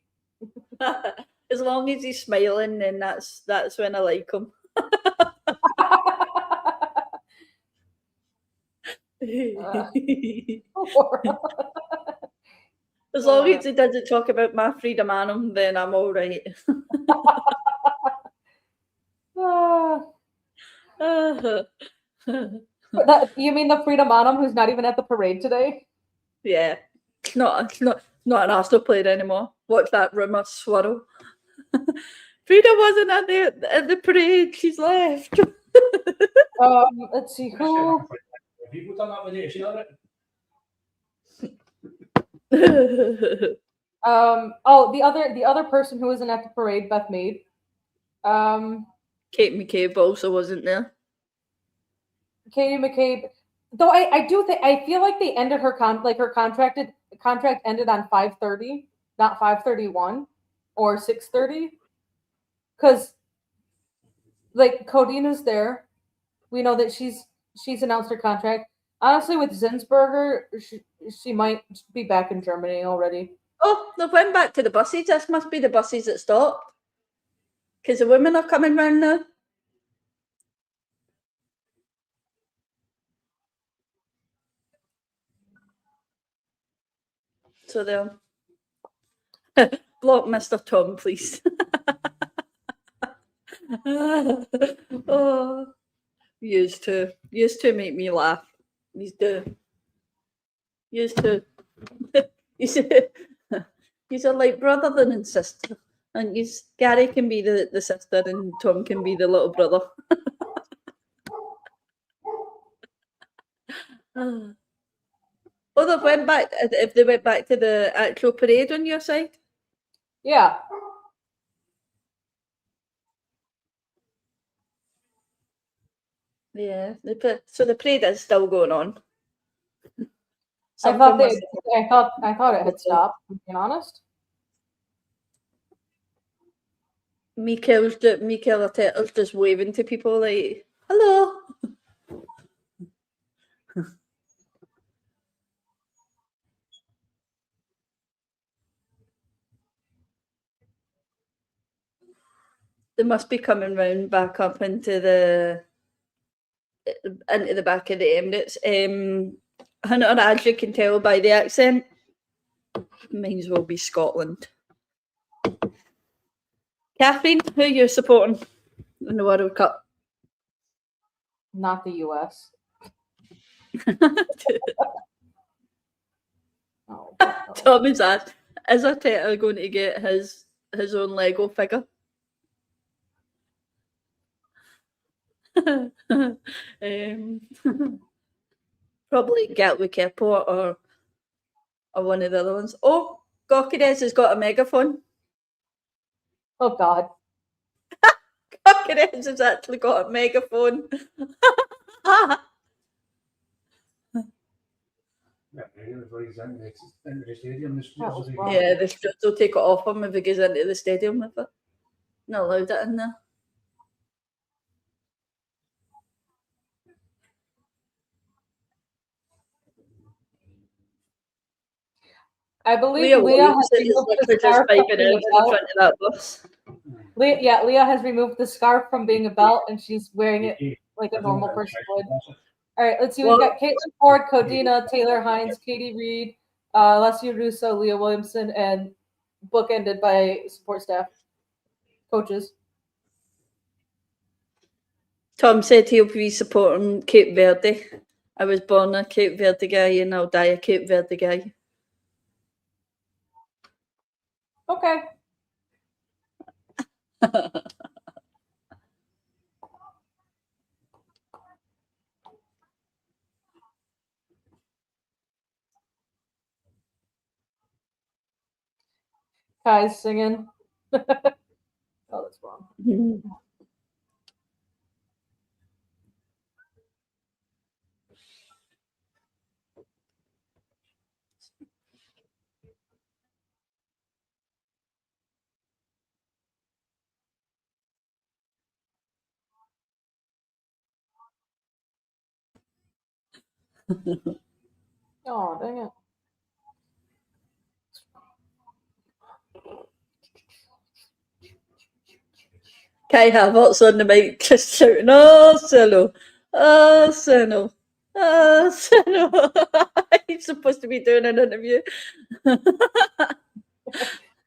As long as he's smiling, then that's when I like him. As long as he doesn't talk about my freedom animal, then I'm all right. You mean the freedom animal who's not even at the parade today? Yeah, not an Arsenal player anymore. Watch that rumour swirl. Frida wasn't at the parade. She's left. Let's see who. People done that with you, see that? The other person who wasn't at the parade, Beth Mead. Kate McCabe also wasn't there. Katie McCabe, though I feel like they ended her contract ended on 5:30, not 5:31 or 6:30, because like Codina's there. We know that she's announced her contract. Honestly, with Zinsberger, she might be back in Germany already. Oh, they went back to the buses. This must be the buses that stopped. Because the women are coming round now. So they'll block Mr. Tom, please. Oh, used to make me laugh. Used to. He's a like brother than sister, and Gary can be the sister, and Tom can be the little brother. Oh, they went back. If they went back to the actual parade on your side, yeah. Yeah, so the parade is still going on. I thought it had stopped, to be honest. Mikel Arteta's just waving to people like, hello. They must be coming round back up into the back of the Emirates. Hunter, as you can tell by the accent, mine's will be Scotland. Catherine, who are you supporting in the World Cup? Not the US. Oh, Tom has asked, is Arteta going to get his own Lego figure? Probably Gatwick Airport or one of the other ones. Oh, Gyökeres has got a megaphone. oh God. Gyökeres has actually got a megaphone. Yeah, they'll take it off him if he goes into the stadium with it. Not allowed it in there. I believe Leah has removed the scarf from being a belt. Front of that bus. Leah has removed the scarf from being a belt, and she's wearing it like a normal person would. All right, let's see. We've got Caitlin Ford, Codina, Taylor Hines, Katie Reed, Leslie Russo, Leah Williamson, and bookended by support staff, coaches. Tom said he'll be supporting Cape Verde. I was born a Cape Verde guy and I'll die a Cape Verde guy. Okay. Kai's singing. Oh, that's wrong. Oh, dang it. Kai Havertz on the mic just shouting, Arsenal, Arsenal, Arsenal. He's supposed to be doing an interview.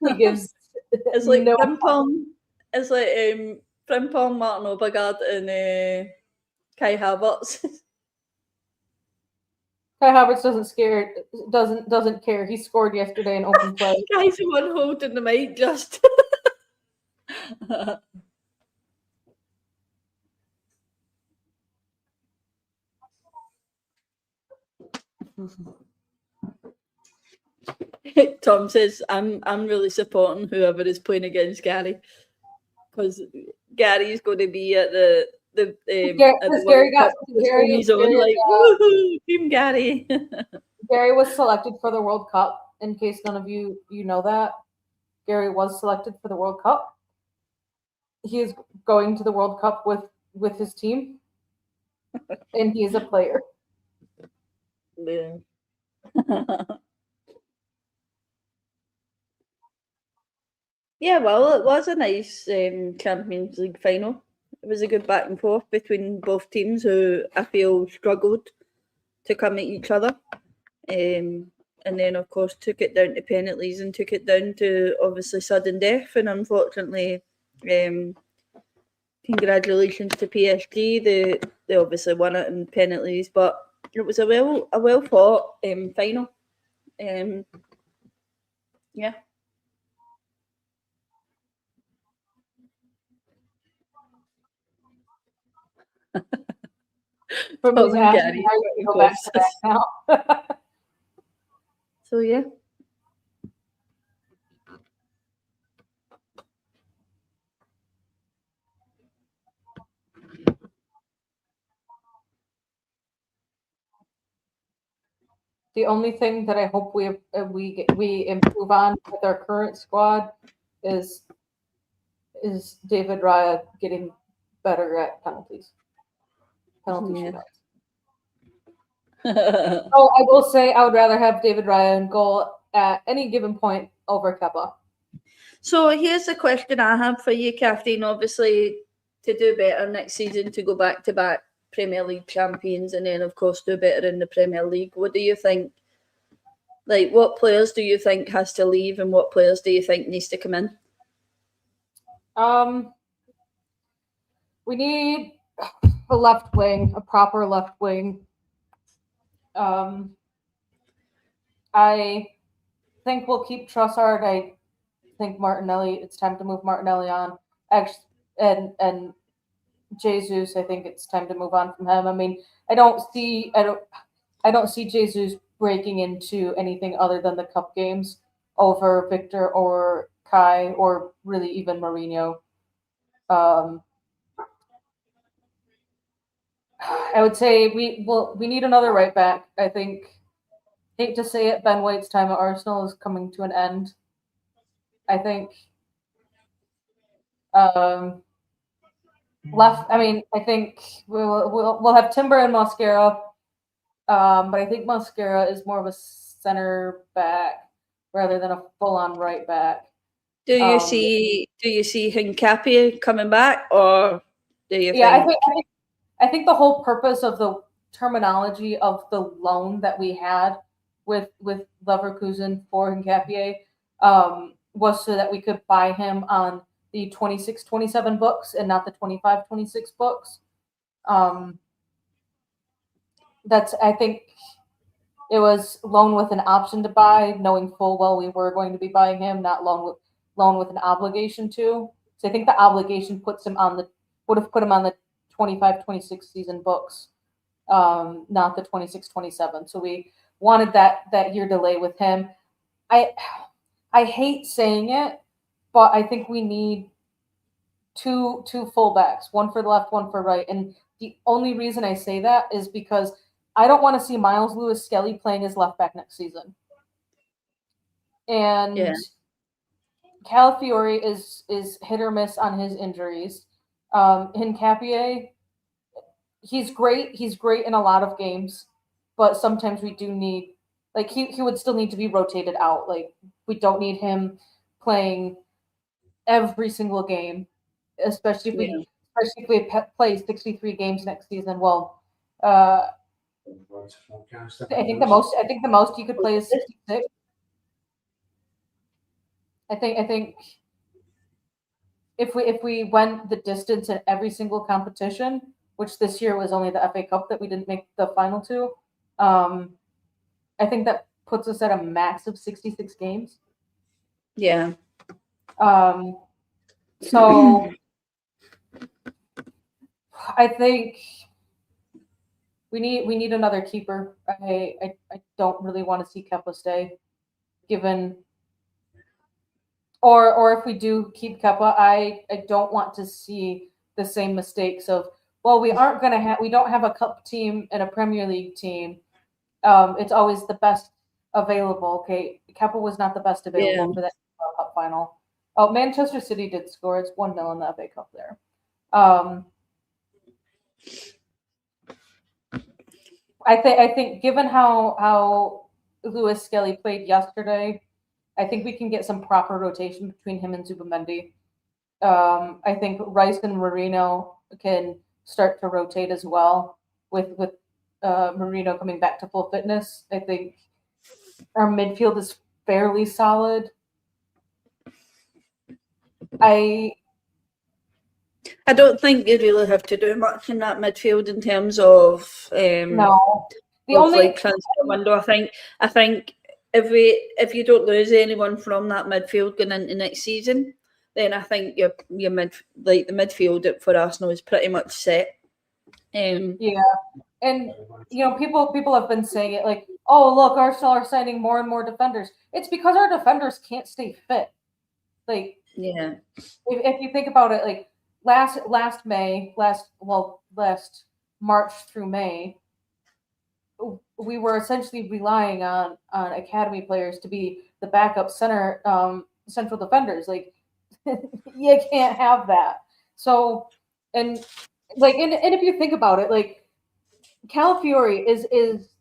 He gives. It's like no Frimpong. It's like Frimpong, Martin Odegaard, and Kai Havertz. Kai Havertz doesn't care. He scored yesterday in open play. Kai's the one holding the mic just. Tom says, "I'm really supporting whoever is playing against Gary, because Gary's going to be at the Gary World Cup on his own, like woohoo, Team Gary." Gary was selected for the World Cup. In case none of you know that, Gary was selected for the World Cup. He is going to the World Cup with his team, and he is a player. Yeah. Yeah, well, it was a nice Champions League final. It was a good back and forth between both teams who I feel struggled to come at each other. And then, of course, took it down to penalties and took it down to, obviously, sudden death. And unfortunately, congratulations to PSG. They obviously won it in penalties, but it was a well fought final. Yeah. From Tom and asking, Gary. how do you go back to back now? So yeah. The only thing that I hope we improve on with our current squad is David Raya getting better at penalties. Penalty shootouts. Oh, I will say I would rather have David Raya in goal at any given point over Kepa. So here's the question I have for you, Kathleen. Obviously, to do better next season, to go back-to-back Premier League champions, and then, of course, do better in the Premier League. What do you think? Like, what players do you think has to leave, and what players do you think needs to come in? We need a left wing, a proper left wing. I think we'll keep Trossard. I think Martinelli. It's time to move Martinelli on. Actually, and Jesus. I think it's time to move on from him. I mean, I don't see Jesus breaking into anything other than the cup games over Victor or Kai or really even Mourinho. I would say we need another right back. I think, hate to say it, Ben White's time at Arsenal is coming to an end. I think left. I mean, I think we'll have Timber and Mosquera, but I think Mosquera is more of a center back rather than a full-on right back. Do you see Hincapié coming back, or do you? Yeah, I think the whole purpose of the terminology of the loan that we had with Leverkusen for Hincapié was so that we could buy him on the 26-27 books and not the 25-26 books. That's, I think it was loan with an option to buy, knowing full well we were going to be buying him, not loan with an obligation to. So I think the obligation would have put him on the 25-26 season books, not the 26-27. So we wanted that year delay with him. I hate saying it, but I think we need two fullbacks, one for the left, one for right. And the only reason I say that is because I don't want to see Miles Lewis-Skelly playing his left back next season. And Calafiori is hit or miss on his injuries. Hincapié, he's great. He's great in a lot of games, but sometimes we do need, like, he would still need to be rotated out. Like, we don't need him playing every single game, especially if we play 63 games next season. Well, I think the most you could play is 66. I think if we went the distance in every single competition, which this year was only the FA Cup that we didn't make the final to, I think that puts us at a max of 66 games. Yeah. So I think we need another keeper. I don't really want to see Kepa stay, given. Or if we do keep Kepa, I don't want to see the same mistakes of, well, we don't have a cup team and a Premier League team. It's always the best available. Okay, Kepa was not the best available for that cup final. Oh, Manchester City did score. It's 1-0 in the FA Cup there. I think given how Lewis-Skelly played yesterday, I think we can get some proper rotation between him and Zubimendi. I think Rice and Marino can start to rotate as well with Marino coming back to full fitness. I think our midfield is fairly solid. I don't think you really have to do much in that midfield in terms of no. The only transfer window. I think if you don't lose anyone from that midfield going into next season, then I think the midfield for Arsenal is pretty much set. Yeah, and people have been saying it like, oh look, Arsenal are signing more and more defenders. It's because our defenders can't stay fit. Like, yeah, if you think about it, like last March through May, we were essentially relying on academy players to be the backup central defenders. Like, you can't have that. So, and if you think about it, like, Calafiori is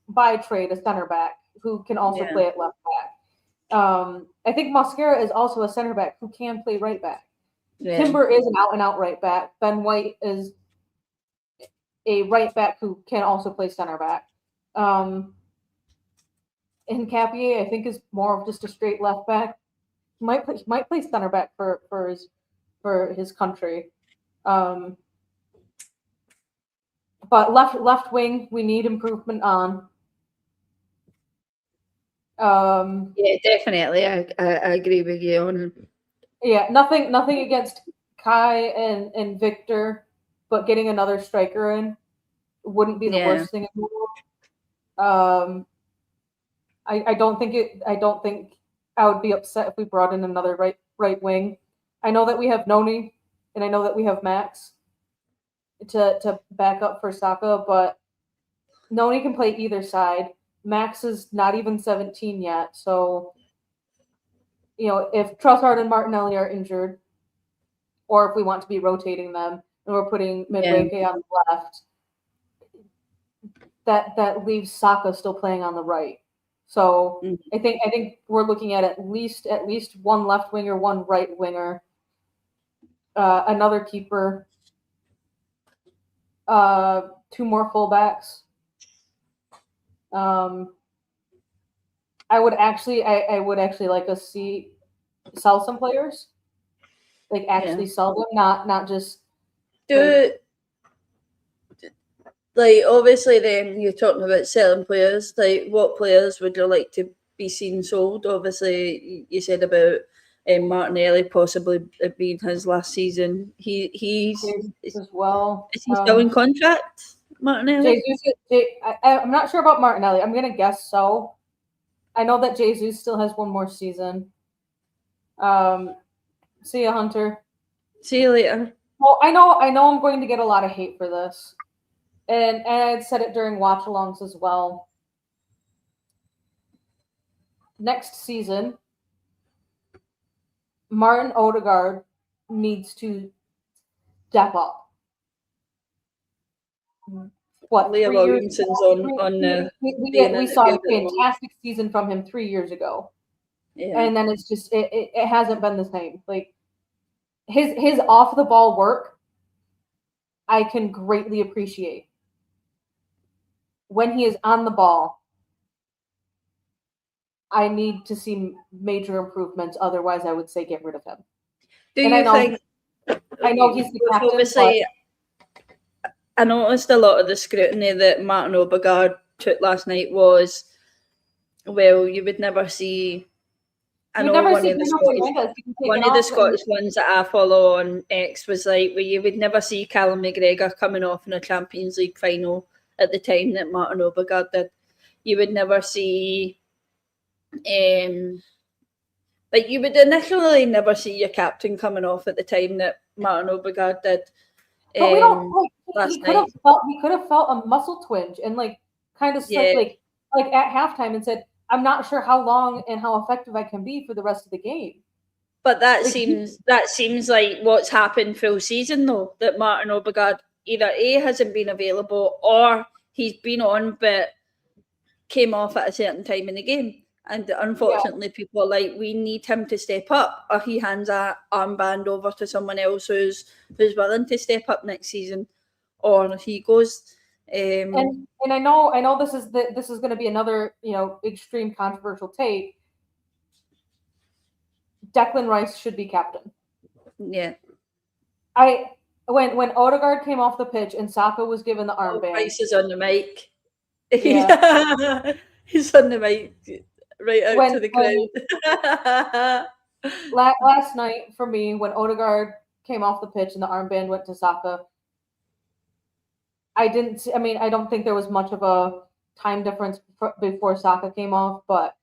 by trade a center back who can also play at left back. I think Mosquera is also a center back who can play right back. Yeah. Timber is an out-and-out right back. Ben White is a right back who can also play center back. Hincapié, I think, is more of just a straight left back. He might play center back for his for his country. But left wing, we need improvement on. Yeah, definitely. I agree with you on. Yeah, nothing against Kai and Viktor, but getting another striker in wouldn't be the worst thing in the world. I don't think I would be upset if we brought in another right wing. I know that we have Noni and I know that we have Max to back up for Saka, but Noni can play either side. Max is not even 17 yet, so if Trossard and Martinelli are injured, or if we want to be rotating them and we're putting Midweke on the left, that leaves Saka still playing on the right. So I think we're looking at least one left winger, one right winger, another keeper, 2 more fullbacks. I would actually like us to sell some players, like actually sell them, not just do. Like, obviously, then you're talking about selling players. Like, what players would you like to be seen sold? Obviously, you said about Martinelli possibly being his last season. He's as well. Is he still in contract, Martinelli? I'm not sure about Martinelli. I'm gonna guess so. I know that Jesus still has 1 more season. See ya, Hunter. See you later. Well, I know I'm going to get a lot of hate for this. And I'd said it during watch-alongs as well. Next season, Martin Odegaard needs to step up. What? Leah Williamson's on the. We saw a fantastic season from him 3 years ago, and then it's just it hasn't been the same. Like his off the ball work, I can greatly appreciate. When he is on the ball, I need to see major improvements. Otherwise, I would say get rid of him. I know he's the captain. Obviously, I noticed a lot of the scrutiny that Martin Odegaard took last night was, well, you would never see. I know one of the Scottish ones that I follow on X was like, where you would never see Callum McGregor coming off in a Champions League final at the time that Martin Odegaard did. You would never see, like you would initially never see your captain coming off at the time that Martin Odegaard did. But we don't last night. We could have felt a muscle twinge and kind of stuck like at halftime and said, I'm not sure how long and how effective I can be for the rest of the game. But that seems like what's happened full season though, that Martin Odegaard either A hasn't been available or he's been on but came off at a certain time in the game. And unfortunately people are like, we need him to step up, or he hands a armband over to someone else who's willing to step up next season, or he goes. And I know this is going to be another extreme controversial take. Declan Rice should be captain. Yeah. When Odegaard came off the pitch and Saka was given the armband. Rice is on the mic. Yeah. He's on the mic right out to the crowd. Last night for me, when Odegaard came off the pitch and the armband went to Saka, I don't think there was much of a time difference before Saka came off, but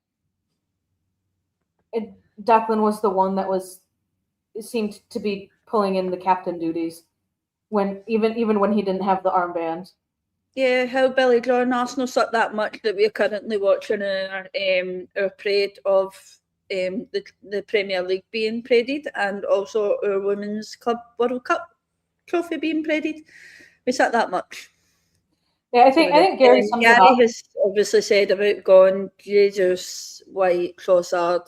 Declan was the one that seemed to be pulling in the captain duties when even when he didn't have the armband. Yeah, how Billy John Arsenal sucked that much that we're currently watching our parade of the Premier League being paraded, and also our Women's Club World Cup trophy being paraded. We sucked that much. Yeah, I think Gary has obviously said about going Jesus, White, Trossard,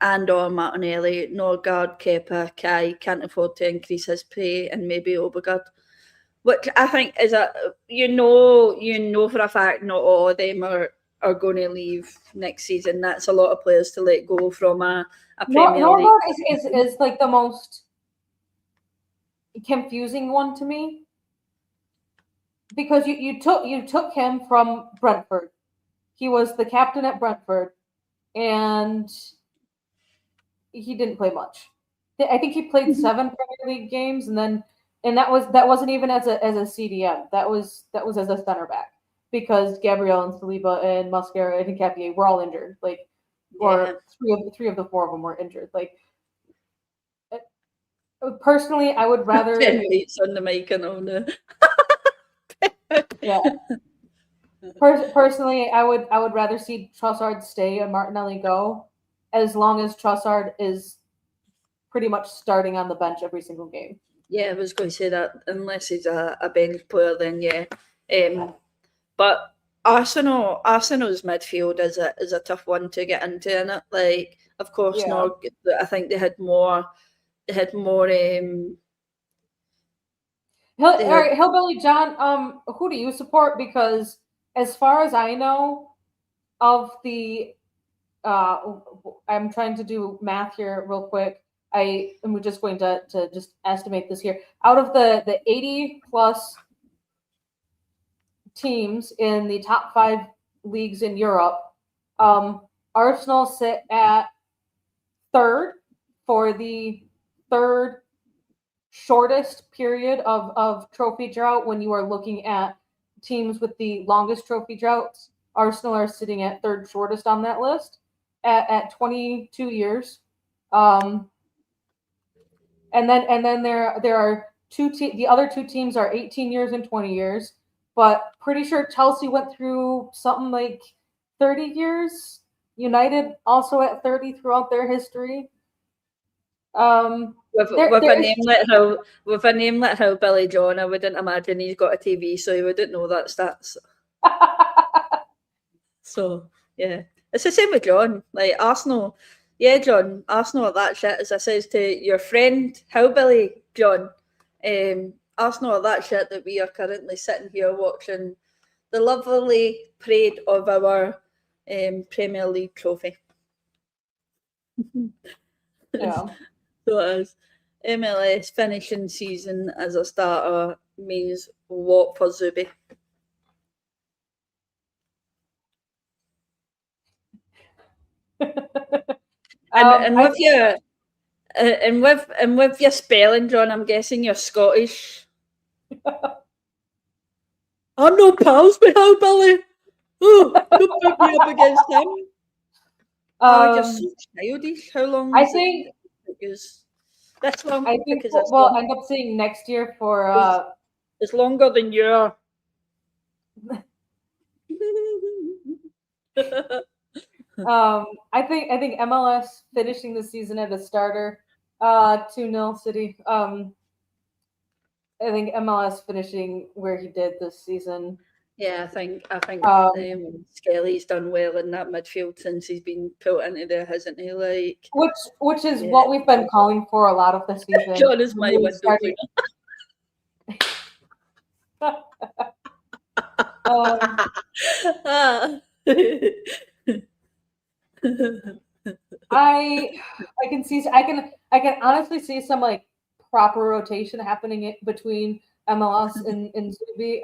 and or Martinelli, Norgard, Kepa, Kai can't afford to increase his pay, and maybe Odegaard. Which I think is you know for a fact not all of them are going to leave next season. That's a lot of players to let go from a Premier League. Norgard is like the most confusing one to me because you took him from Brentford. He was the captain at Brentford, and he didn't play much. I think he played 7 Premier League games, and that wasn't even as a CDM. That was as a center back because Gabriel and Saliba and Mascara and Nketiah were all injured. Like, or three of the 4 of them were injured. Like, personally, I would rather. It's on the mic and all the. Yeah. Personally, I would rather see Trossard stay and Martinelli go, as long as Trossard is pretty much starting on the bench every single game. Yeah, I was going to say that unless he's a bench player, then yeah. But Arsenal's midfield is a tough one to get into, innit? Like, of course, I think they had more. Hillbilly John, who do you support? Because as far as I know, of the I'm trying to do math here real quick. We're just going to just estimate this here. Out of the 80 plus teams in the top 5 leagues in Europe, Arsenal sit at 3rd for the 3rd shortest period of trophy drought. When you are looking at teams with the longest trophy droughts, Arsenal are sitting at 3rd shortest on that list at 22 years. And then there are the other 2 teams are 18 years and 20 years, but pretty sure Chelsea went through something like 30 years. United also at 30 throughout their history. With a name like Hillbilly John, I wouldn't imagine he's got a TV, so he wouldn't know that stats. So yeah, it's the same with John. Like Arsenal, yeah, John. Arsenal are that shit, as I says to your friend Hillbilly John. Arsenal are that shit that we are currently sitting here watching the lovely parade of our Premier League trophy. Yeah. So as MLS finishing season as a starter means what for Zubi? With your spelling, John, I'm guessing you're Scottish. I'm no pals with Hillbilly. Oh, don't put me up against him. You're so childish. How long? I think this long. I think we'll end up seeing next year for. It's longer than your. I think MLS finishing the season at a starter, 2-0 City. I think MLS finishing where he did this season. Yeah, I think Skelly's done well in that midfield since he's been put into there, hasn't he? Like which is what we've been calling for a lot of the season. John is my window I can honestly see some like proper rotation happening between MLS and Zubi.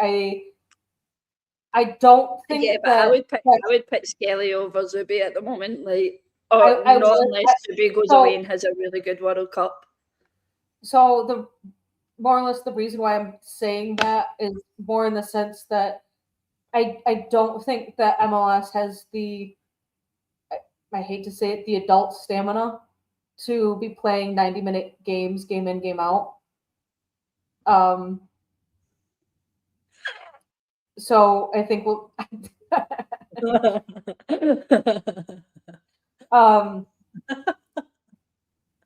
I don't think I would pick Skelly over Zubi at the moment, like unless Zubi goes away and has a really good World Cup. So the more or less the reason why I'm saying that is more in the sense that I don't think that MLS has I hate to say it, the adult stamina to be playing 90-minute games, game in, game out. So I think we'll.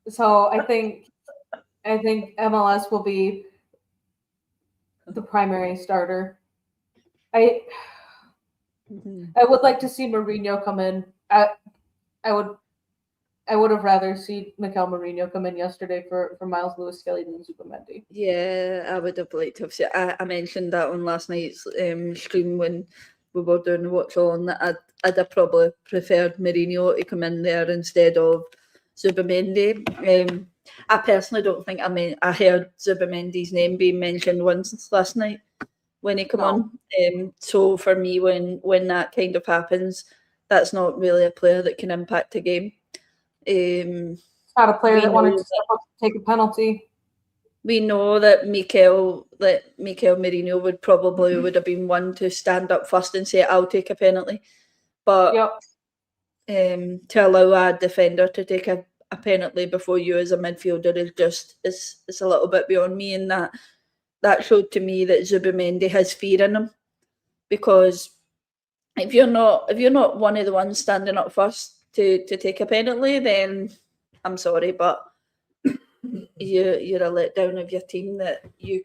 So I think MLS will be the primary starter. I would like to see Mourinho come in. I would have rather seen Mikel Mourinho come in yesterday for Miles Lewis-Skelly than Zubimendi. Yeah, I would have liked to have seen. I mentioned that on last night's stream when we were doing the watch on. I'd have probably preferred Mourinho to come in there instead of Zubimendi. I personally don't think. I mean, I heard Zubimendi's name being mentioned once last night when he came on. So for me, when that kind of happens, that's not really a player that can impact a game. It's not a player that wanted to step up to take a penalty. We know that Mikel Merino would have been one to stand up first and say, "I'll take a penalty," but to allow a defender to take a penalty before you as a midfielder is a little bit beyond me, and that showed to me that Zubimendi has fear in him, because if you're not one of the ones standing up first to take a penalty, then I'm sorry, but you're a letdown of your team that you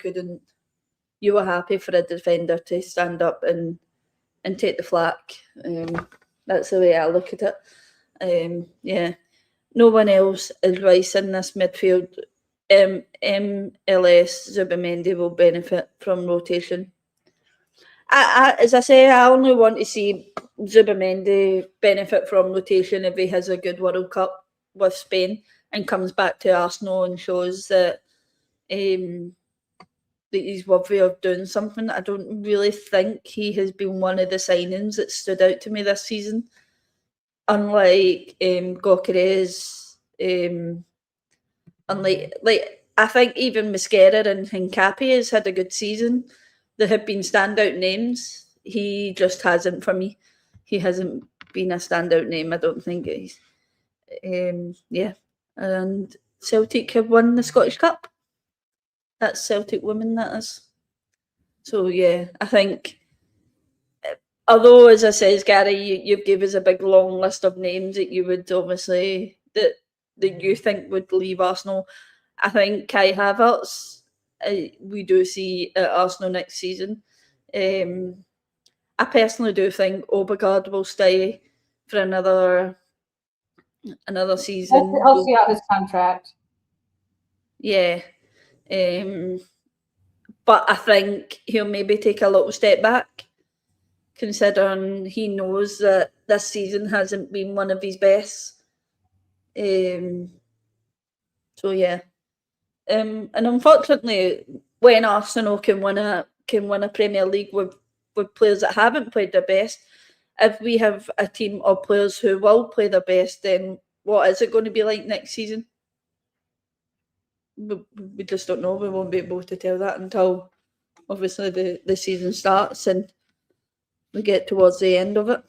were happy for a defender to stand up and take the flak. That's the way I look at it. No one else is Rice in this midfield. MLS Zubimendi will benefit from rotation. As I say, I only want to see Zubimendi benefit from rotation if he has a good World Cup with Spain and comes back to Arsenal and shows that he's worthy of doing something. I don't really think he has been one of the signings that stood out to me this season. Unlike Gyökeres, I think even Mosquera and Hincapié has had a good season. There have been standout names. He just hasn't for me. He hasn't been a standout name. I don't think he's. And Celtic have won the Scottish Cup. That's Celtic women, that is. So I think. Although, as I says, Gary, you've gave us a big long list of names that you would obviously that you think would leave Arsenal. I think Kai Havertz, we do see at Arsenal next season. I personally do think Odegaard will stay for another season. He'll see out his contract. Yeah. But I think he'll maybe take a little step back, considering he knows that this season hasn't been one of his best. And unfortunately, when Arsenal can win a Premier League with players that haven't played their best, if we have a team of players who will play their best, then what is it going to be like next season? We just don't know. We won't be able to tell that until obviously the season starts and we get towards the end of it.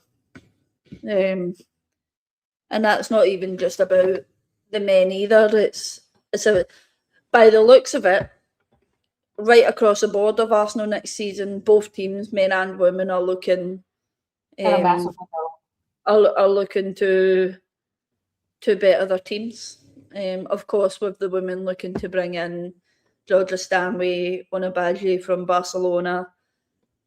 And that's not even just about the men either. It's by the looks of it, right across the board of Arsenal next season, both teams, men and women, are looking are looking to better their teams. Of course, with the women looking to bring in Georgia Stanway, Onabaji from Barcelona,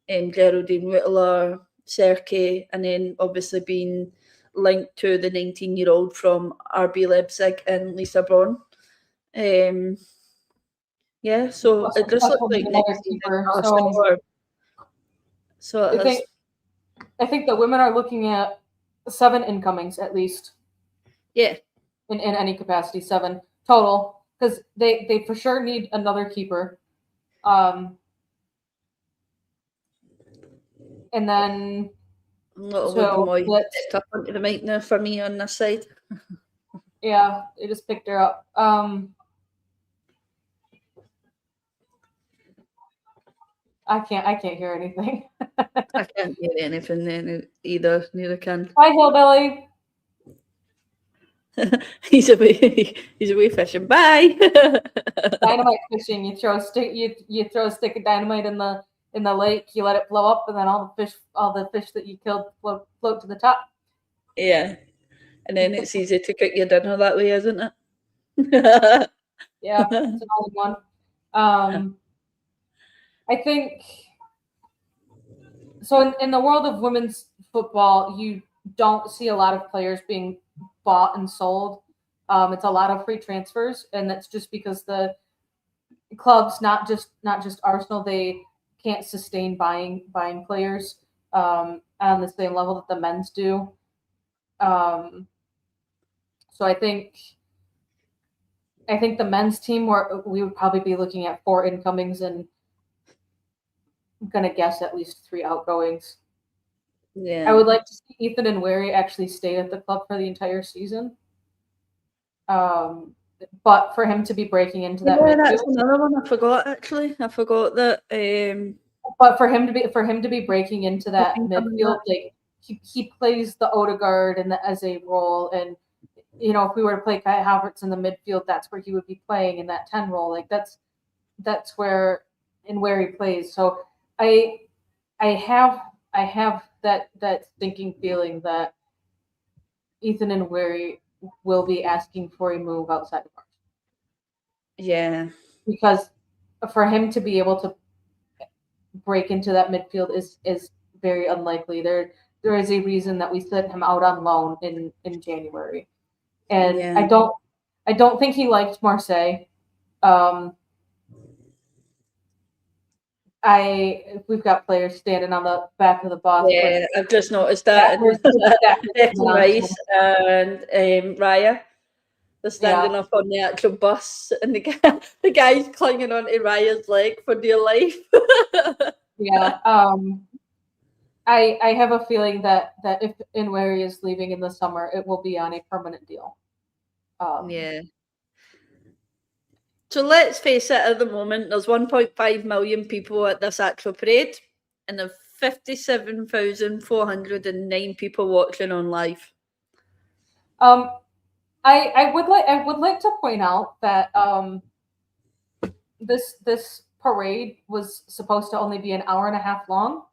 Geraldine Whittler, Serke, and then obviously being linked to the 19-year-old from RB Leipzig and Lisa Braun. So it just looks like next season. I think the women are looking at 7 incomings at least. Yeah. In any capacity, 7 total, because they for sure need another keeper. And then a little bit more up onto the mic now for me on this side. Yeah, they just picked her up. I can't hear anything. I can't hear anything then either. Neither can. Hi, Hillbilly. He's away fishing. Bye. Dynamite fishing. You throw a stick of dynamite in the lake. You let it blow up, and then all the fish that you killed float to the top. Yeah, and then it's easy to cook your dinner that way, isn't it? Yeah, it's an all-in-one. I think so. In the world of women's football, you don't see a lot of players being bought and sold. It's a lot of free transfers, and that's just because the clubs, not just Arsenal, they can't sustain buying players on the same level that the men's do. So I think I think the men's team, we would probably be looking at 4 incomings and I'm going to guess at least 3 outgoings. Yeah. I would like to see Ethan and Wary actually stay at the club for the entire season. But for him to be breaking into that midfield, that's another one I forgot. Actually, I forgot that. But for him to be breaking into that midfield, like he plays the Odegaard and the Eze role, and if we were to play Kai Havertz in the midfield, that's where he would be playing in that 10 role. Like that's where he plays. So I have that stinking feeling that Ethan and Wary will be asking for a move outside of ours. Yeah. Because for him to be able to break into that midfield is very unlikely. There is a reason that we sent him out on loan in January. And I don't think he liked Marseille. We've got players standing on the back of the bus. Yeah, I've just noticed that. Declan Rice and Raya. They're standing up on the actual bus, and the guy's clinging onto Raya's leg for dear life. Yeah. I have a feeling that if Nweri is leaving in the summer, it will be on a permanent deal. Yeah. So let's face it, at the moment, there's 1.5 million people at this actual parade, and there's 57,409 people watching on live. I would like to point out that this parade was supposed to only be an hour and a half long.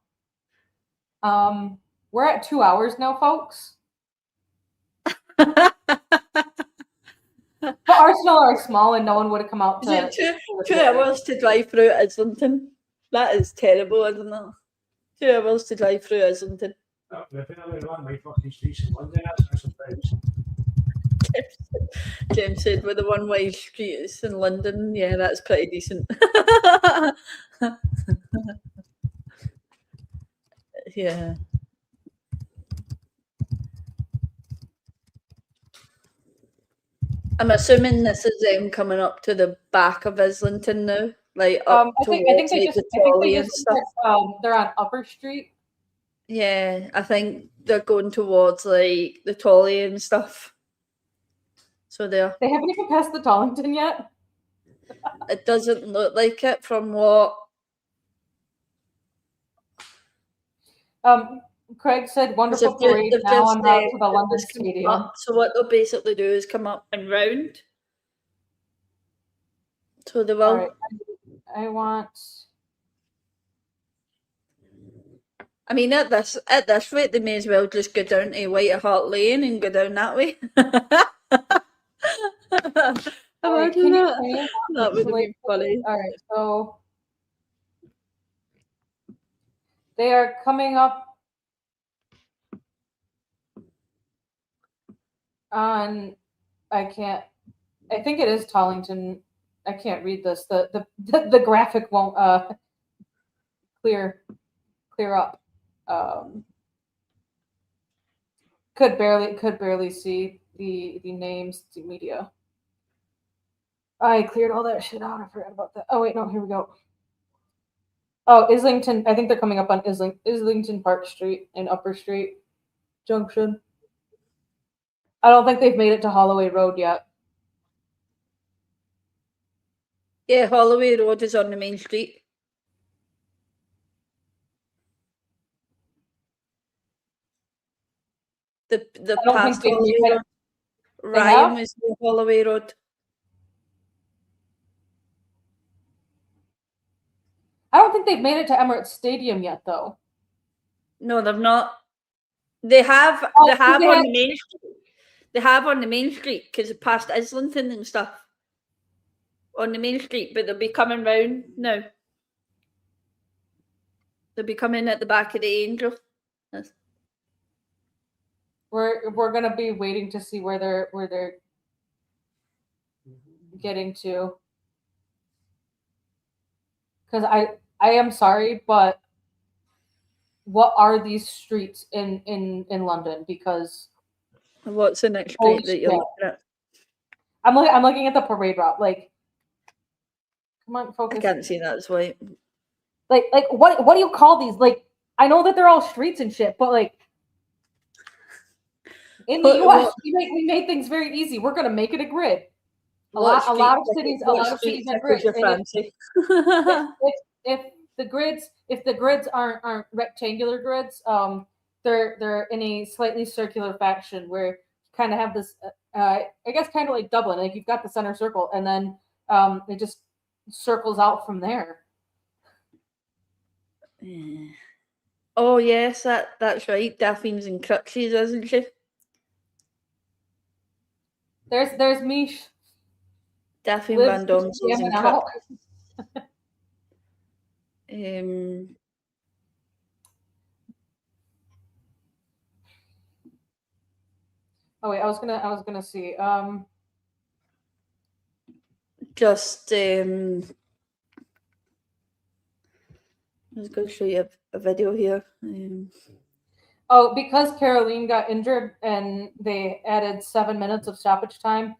We're at 2 hours now, folks. But Arsenal are small, and no one would have come out to. 2 hours to drive through Islington. That is terrible, isn't it? 2 hours to drive through Islington. James said with the one-way streets in London, yeah, that's pretty decent. Yeah. I'm assuming this is coming up to the back of Islington now, like up I think they just they're on Upper Street. Yeah, I think they're going towards like the Tolley and stuff. So they haven't even passed the Tollington yet. It doesn't look like it from what. Craig said, "Wonderful parade now on route to the London Stadium." So what they'll basically do is come up and round. So they will. All right. I want. I mean, at this rate, they may as well just go down to White Hart Lane and go down that way. That would be funny. All right, so they are coming up on. I think it is Tollington. I can't read this. The graphic won't clear up. Could barely see the names, the media. I cleared all that shit out. I forgot about that. Oh wait, no, here we go. Oh, Islington. I think they're coming up on Islington Park Street and Upper Street Junction. I don't think they've made it to Holloway Road yet. Yeah, Holloway Road is on the main street. The past Holloway Road. Ryan was the Holloway Road. I don't think they've made it to Emirates Stadium yet, though. No, they've not. They have on the main street. They have on the main street because it's past Islington and stuff. On the main street, but they'll be coming round now. They'll be coming at the back of the Angel. Yes. We're gonna be waiting to see where they're getting to. Because I am sorry, but what are these streets in London? Because what's the next street that you're looking at? I'm looking at the parade route. Like, come on, I focus. can't see that. It's white. Like what do you call these? Like, I know that they're all streets and shit, but like in the US, we made things very easy. We're gonna make it a grid. A lot of cities have grids. If the grids aren't rectangular grids, they're in a slightly circular fashion where you kind of have this I guess kind of like Dublin. Like, you've got the center circle, and then it just circles out from there. Oh yes, that's right. Daphne's in crutches, isn't she? There's Mish. Daphne Van Dom's in out. crutches. Oh wait, I was gonna see. Just I was going to show you a video here. Oh, because Caroline got injured and they added 7 minutes of stoppage time.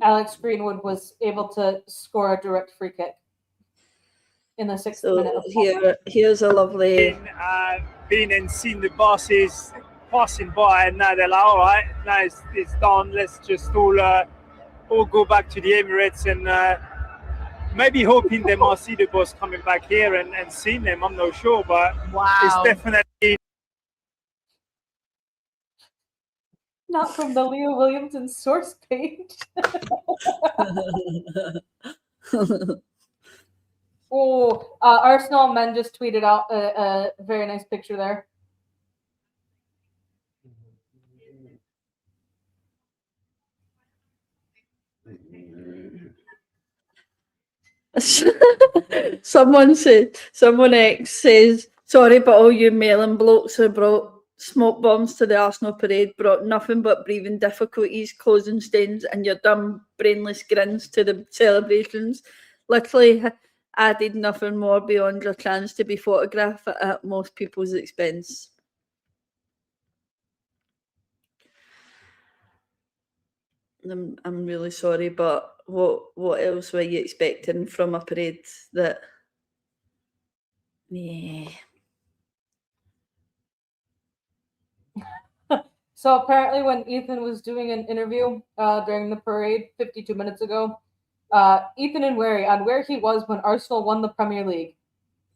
Alex Greenwood was able to score a direct free kick in the 6th minute. So here's a lovely. Been and seen the bosses passing by, and now they're like, all right, now it's done. Let's just all go back to the Emirates, and maybe hoping they might see the boss coming back here and seeing them. I'm not sure, but it's definitely not from the Leo Williamson source page. Oh, Arsenal men just tweeted out a very nice picture there. Someone X says, sorry, but all you Melon blokes who brought smoke bombs to the Arsenal parade brought nothing but breathing difficulties, closing stains, and your dumb, brainless grins to the celebrations. Literally added nothing more beyond your chance to be photographed at most people's expense. I'm really sorry, but what else were you expecting from a parade that? Yeah. So apparently, when Ethan was doing an interview during the parade 52 minutes ago, Ethan and Wary on where he was when Arsenal won the Premier League.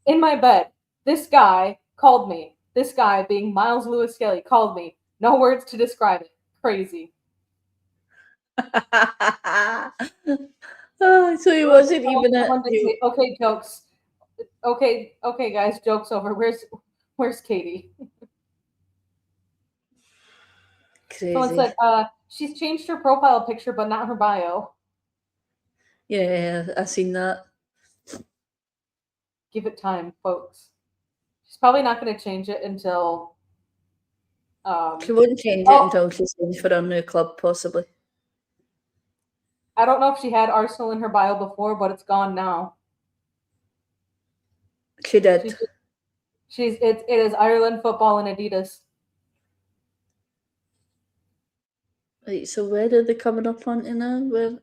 In my bed, this guy called me. This guy, being Miles Lewis Skelly, called me. No words to describe it. Crazy. So he wasn't even okay, jokes. Okay, guys, jokes over. Where's Katie? Crazy. Someone said she's changed her profile picture, but not her bio. Yeah, I seen that. Give it time, folks. She's probably not going to change it until. She wouldn't change it until she signs for a new club, possibly. I don't know if she had Arsenal in her bio before, but it's gone now. She did. It is Ireland football and Adidas. Right, so where are they coming up onto now? Where?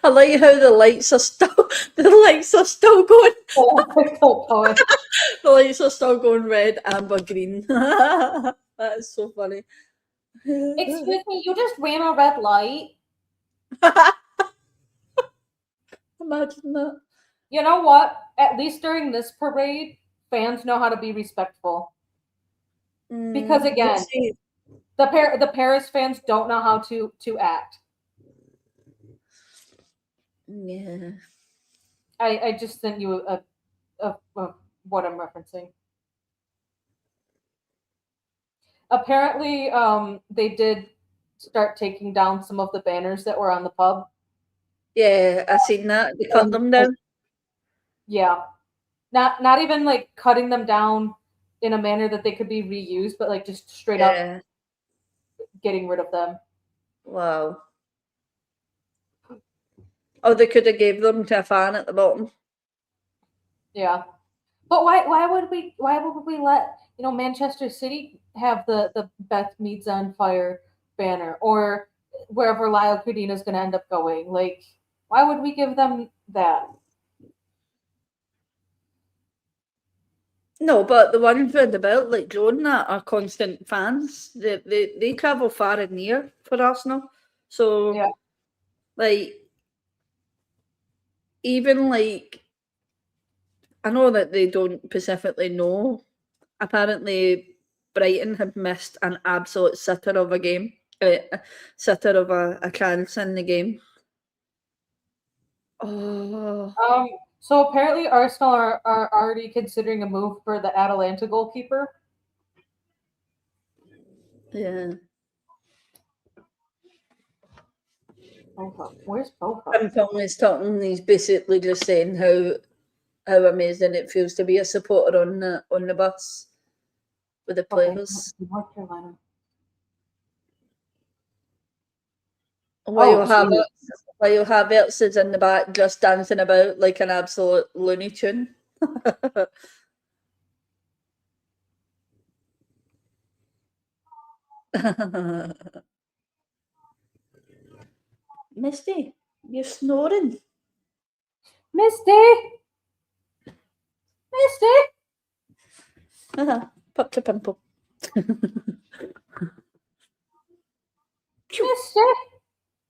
I like how the lights are still going. The lights are still going red, amber, green. That is so funny. Excuse me, you just ran a red light. Imagine that. You know what? At least during this parade, fans know how to be respectful. Because again, the Paris fans don't know how to act. Yeah. I just sent you a what I'm referencing. Apparently, they did start taking down some of the banners that were on the pub. Yeah, I seen that. They cut them down. Yeah. Not even like cutting them down in a manner that they could be reused, but like just straight up getting rid of them. Wow. Oh, they could have gave them to a fan at the bottom. Yeah. But why would we let Manchester City have the Beth Meads on Fire banner, or wherever Lyle Cudina is going to end up going. Like, why would we give them that? No, but the ones round about, like Joan, that are constant fans. They travel far and near for Arsenal. So, Yeah. like, even like, I know that they don't specifically know. Apparently, Brighton had missed an absolute sitter of a game, sitter of a chance in the game. Oh, So apparently Arsenal are already considering a move for the Atalanta goalkeeper. yeah. Bofa. Where's Bofa? Tim Conley is talking. He's basically just saying how amazing it feels to be a supporter on the bus with the players. Okay, North Carolina. While Oh, Havertz is in the back just dancing about like an absolute Looney Tune. Misty, you're snoring. Misty! Popped a pimple. Misty!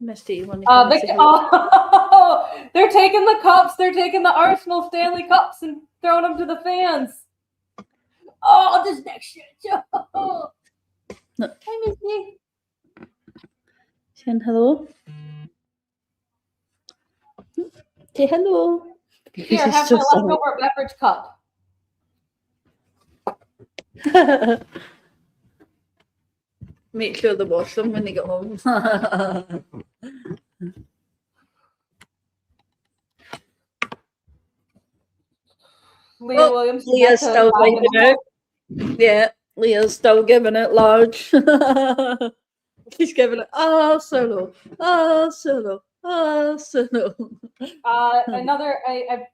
Misty, you want to Victor, they're taking the cups. They're taking the Arsenal Stanley Cups and throwing them to the fans. Oh, this next shit. No. Hi, Misty. Saying hello. Say hello. Here, have my leftover beverage cup. Make sure they wash them when they get home. Leah Williams. Leah's still giving it. Yeah, Leah's still giving it large. She's giving it solo. Another. I've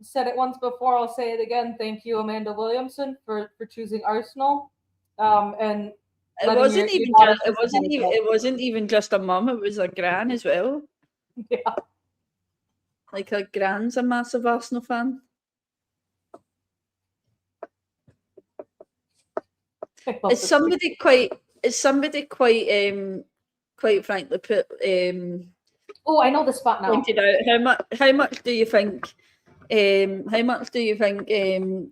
said it once before. I'll say it again. Thank you, Amanda Williamson, for choosing Arsenal. And it wasn't even just a mum. It was a gran as well. Yeah. Like her gran's a massive Arsenal fan. It's somebody quite frankly put oh, I know the spot now. Pointed out how much do you think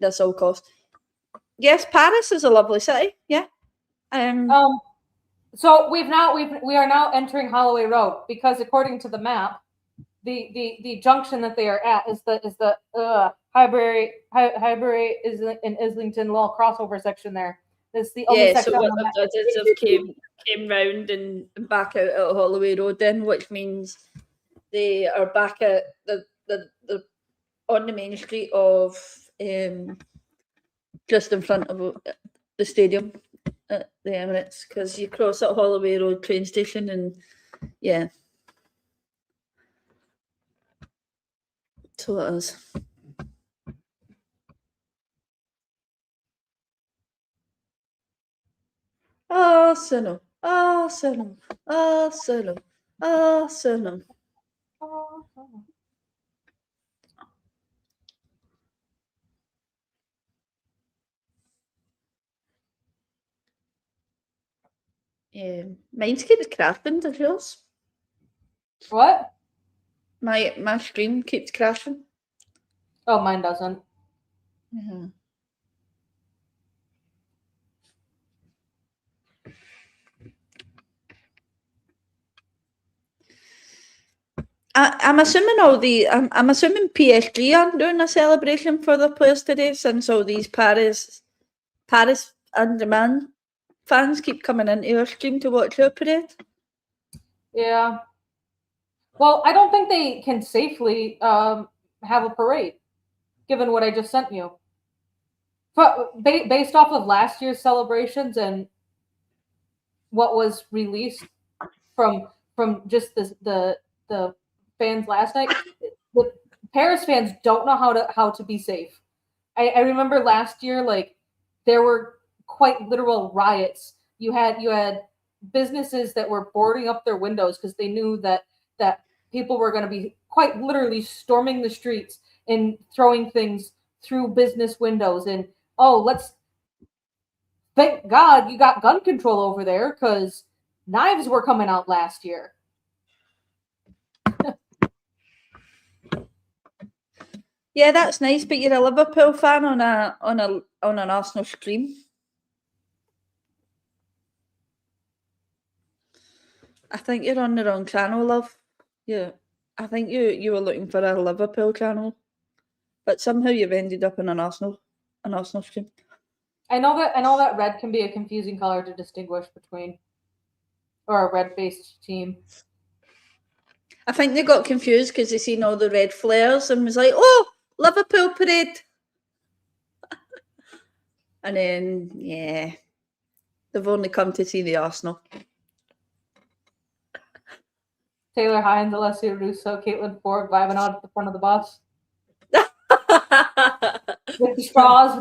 this will cost? Yes, Paris is a lovely city. Yeah. So we are now entering Holloway Road, because according to the map, the junction that they are at is the Highbury is in Islington little crossover section there. It's the only section. So what they've done is came round and back out at Holloway Road then, which means they are back at the on the main street of just in front of the stadium at the Emirates, because you cross at Holloway Road train station and yeah. So it is. Arsenal. Mine's keeps crashing, does yours? What? My stream keeps crashing. Oh, mine doesn't. Yeah. I'm assuming I'm assuming PSG aren't doing a celebration for their players today, since all these Paris on-demand fans keep coming into our stream to watch our parade. Yeah. Well, I don't think they can safely have a parade, given what I just sent you. Based off of last year's celebrations and what was released from just the fans last night, the Paris fans don't know how to be safe. I remember last year, like, there were quite literal riots. You had businesses that were boarding up their windows because they knew that people were going to be quite literally storming the streets and throwing things through business windows. And thank God you got gun control over there, because knives were coming out last year. Yeah, that's nice, but you're a Liverpool fan on an Arsenal stream. I think you're on the wrong channel, love. Yeah, I think you were looking for a Liverpool channel, but somehow you've ended up in an Arsenal stream. I know that red can be a confusing color to distinguish between, or a red-based team. I think they got confused because they seen all the red flares and was like, "Oh, Liverpool parade," and then yeah, they've only come to see the Arsenal. Taylor Hines, Alessia Russo, Caitlin Ford vibing out at the front of the bus. With the straws.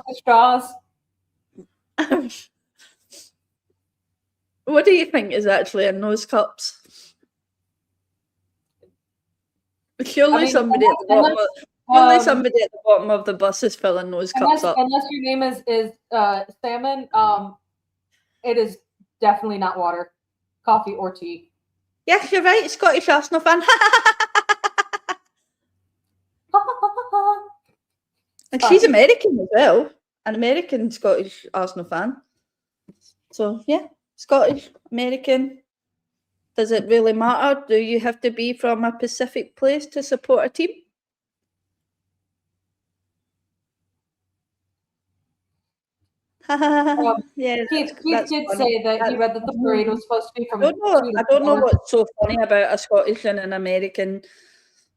What do you think is actually in those cups? Surely somebody at the bottom of the bus is filling those cups up. Unless your name is Salmon, it is definitely not water, coffee, or tea. Yes, you're right. Scottish Arsenal fan. And she's American as well. An American Scottish Arsenal fan. So, yeah, Scottish, American. Does it really matter? Do you have to be from a Pacific place to support a team? Yeah, Keith did say that he read that the parade was supposed to be from. I don't know what's so funny about a Scottish and an American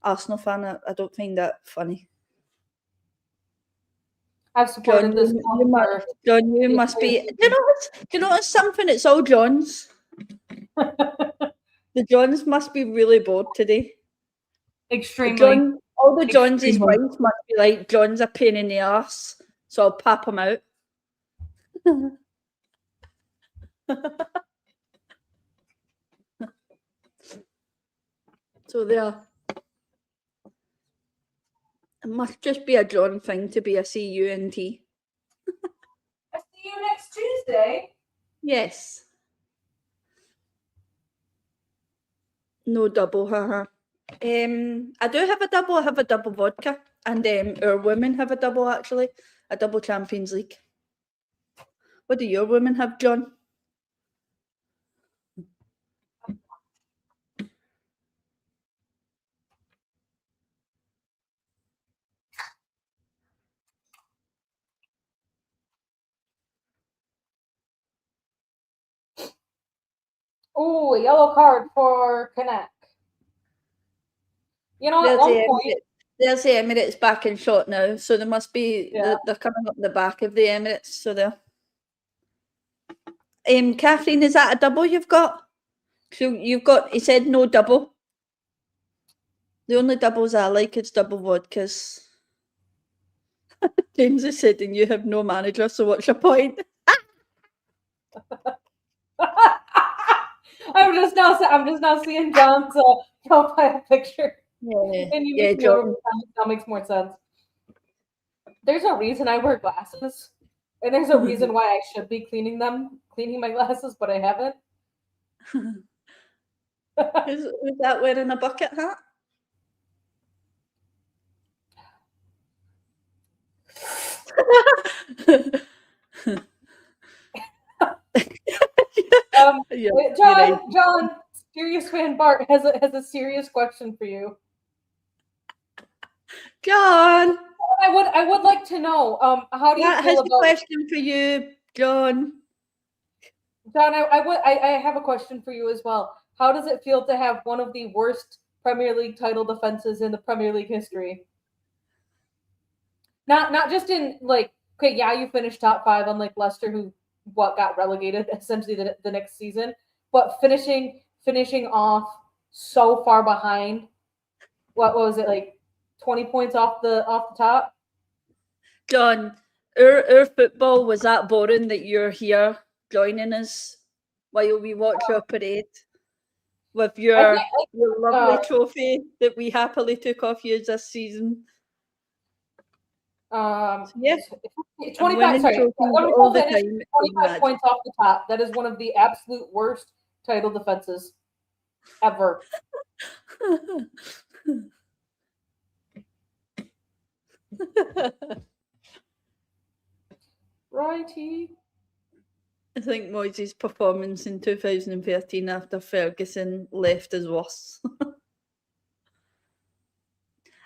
Arsenal fan. I don't find that funny. I've supported this. John, you must be. Do you know what's something? It's all Johns. The Johns must be really bored today. Extremely. All the Johns' wives must be like, John's a pain in the arse, so I'll pap him out. So there. It must just be a John thing to be a CUNT. I see you next Tuesday. Yes. No double, haha. I do have a double. I have a double vodka, and our women have a double actually, a double Champions League. What do your women have, John? Oh, a yellow card for Connect. You know, at one point, there's the Emirates back in shot now, so there must be they're coming up the back of the Emirates. So there. Catherine, is that a double you've got? So you've got. He said no double. The only doubles I like is double vodkas. James is saying you have no manager, so what's your point? I'm just now seeing John's profile picture. Yeah, John. That makes more sense. There's a reason I wear glasses, and there's a reason why I should be cleaning my glasses, but I haven't. Is that wearing a bucket hat? John, serious fan Bart has a serious question for you. John, I would like to know how do you feel about? A question for you, John. John, I have a question for you as well. How does it feel to have one of the worst Premier League title defenses in the Premier League history? Not just in like, okay, yeah, you finished top 5 unlike Leicester, who got relegated essentially the next season, but finishing off so far behind. What was it, like 20 points off the top? John, our football was that boring that you're here joining us while we watch our parade with your lovely trophy that we happily took off you this season. Yeah, 25. Sorry, all the time. 25 points off the top. That is one of the absolute worst title defenses ever. Righty. I think Moyes' performance in 2013 after Ferguson left is worse.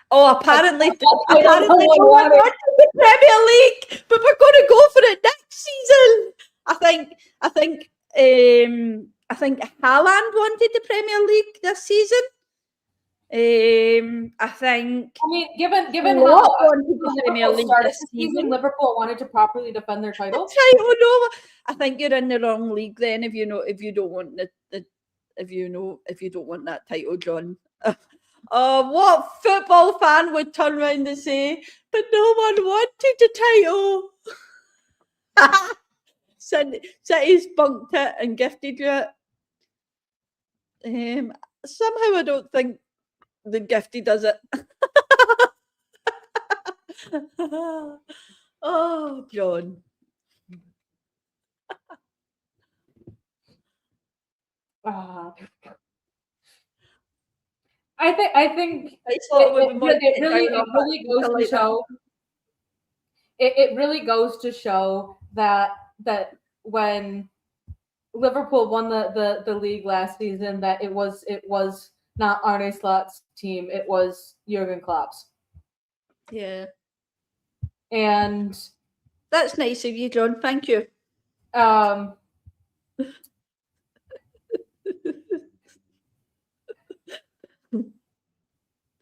Apparently no one wanted the Premier League, but we're going to go for it next season. I think Haaland wanted the Premier League this season. I mean, given how the Premier League this season, Liverpool wanted to properly defend their title. I think you're in the wrong league then if you don't want if you don't want that title, John. What football fan would turn around and say, but no one wanted the title? City's bunked it and gifted you it. Somehow I don't think the gifty does it. Oh, John. I think it really goes to show. It really goes to show that when Liverpool won the league last season, that it was not Arne Slot's team, it was Jurgen Klopp's. Yeah. And that's nice of you, John. Thank you.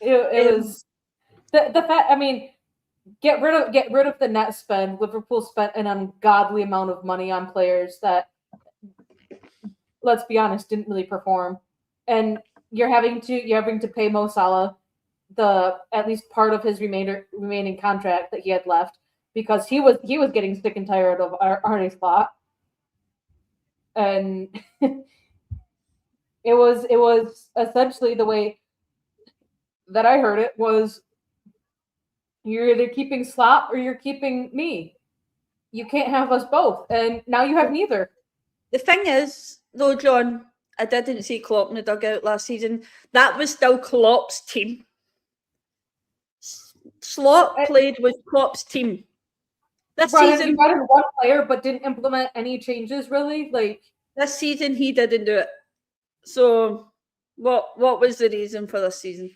It was the fact. I mean, get rid of the net spend. Liverpool spent an ungodly amount of money on players that, let's be honest, didn't really perform, and you're having to pay Mo Salah at least part of his remaining contract that he had left, because he was getting sick and tired of Arne Slot, and it was essentially the way that I heard it was, you're either keeping Slot or you're keeping me. You can't have us both, and now you have neither. The thing is, though, John, I didn't see Klopp in the dugout last season. That was still Klopp's team. Slot played with Klopp's team. This season, he brought in one player but didn't implement any changes, really. Like, this season, he didn't do it. So, what was the reason for this season?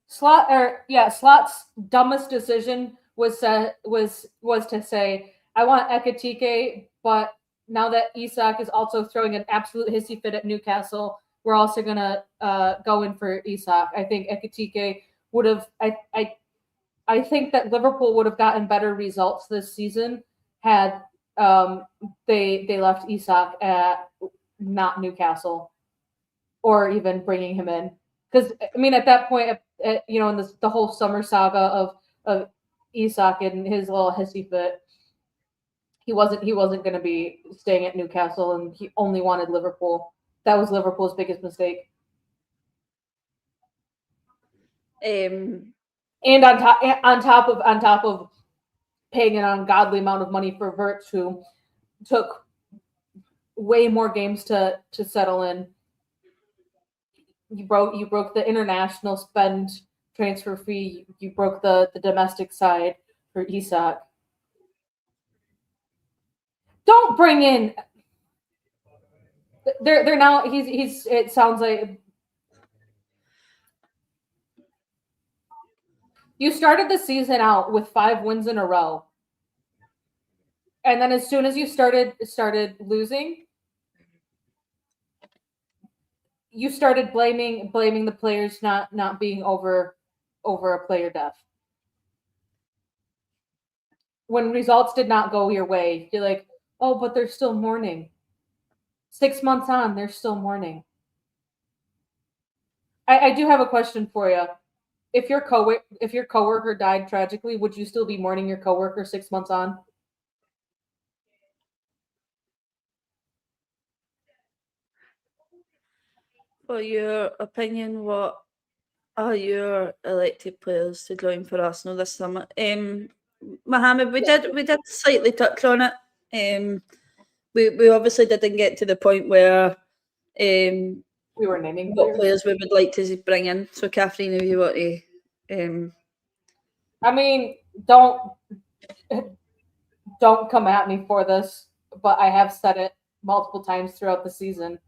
Slot's dumbest decision was to say, I want Ekitike, but now that Isak is also throwing an absolute hissy fit at Newcastle, we're also gonna go in for Isak. I think Ekitike would have. I think that Liverpool would have gotten better results this season had they left Isak at not Newcastle, or even bringing him in. Because I mean, at that point, in the whole summer saga of Isak and his little hissy fit, he wasn't going to be staying at Newcastle, and he only wanted Liverpool. That was Liverpool's biggest mistake. And on top of paying an ungodly amount of money for Wirtz, who took way more games to settle in. You broke the international spend transfer fee. You broke the domestic side for Isak. Don't bring in. They're now. He's. It sounds like you started the season out with 5 wins in a row, and then as soon as you started losing, you started blaming the players not being over a player death. When results did not go your way, you're like, oh, but they're still mourning. 6 months on, they're still mourning. I do have a question for you. if your coworker died tragically, would you still be mourning your coworker 6 months on? For your opinion, what are your elected players to join for Arsenal this summer? Mohammed, we did slightly touch on it. We obviously didn't get to the point where We were naming what players. players we would like to bring in. So, Catherine, if you want to, I mean, don't come at me for this, but I have said it multiple times throughout the season.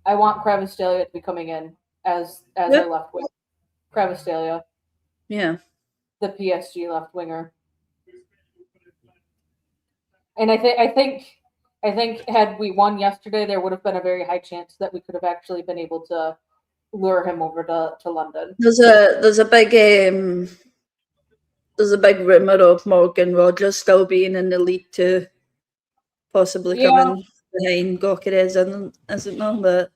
I want Kvaratskhelia to be coming in as our left wing. Kvaratskhelia, yeah, the PSG left winger. And I think had we won yesterday, there would have been a very high chance that we could have actually been able to lure him over to London. there's a big rumor of Morgan Rogers still being in the league to possibly come in behind Gyökeres, isn't there? But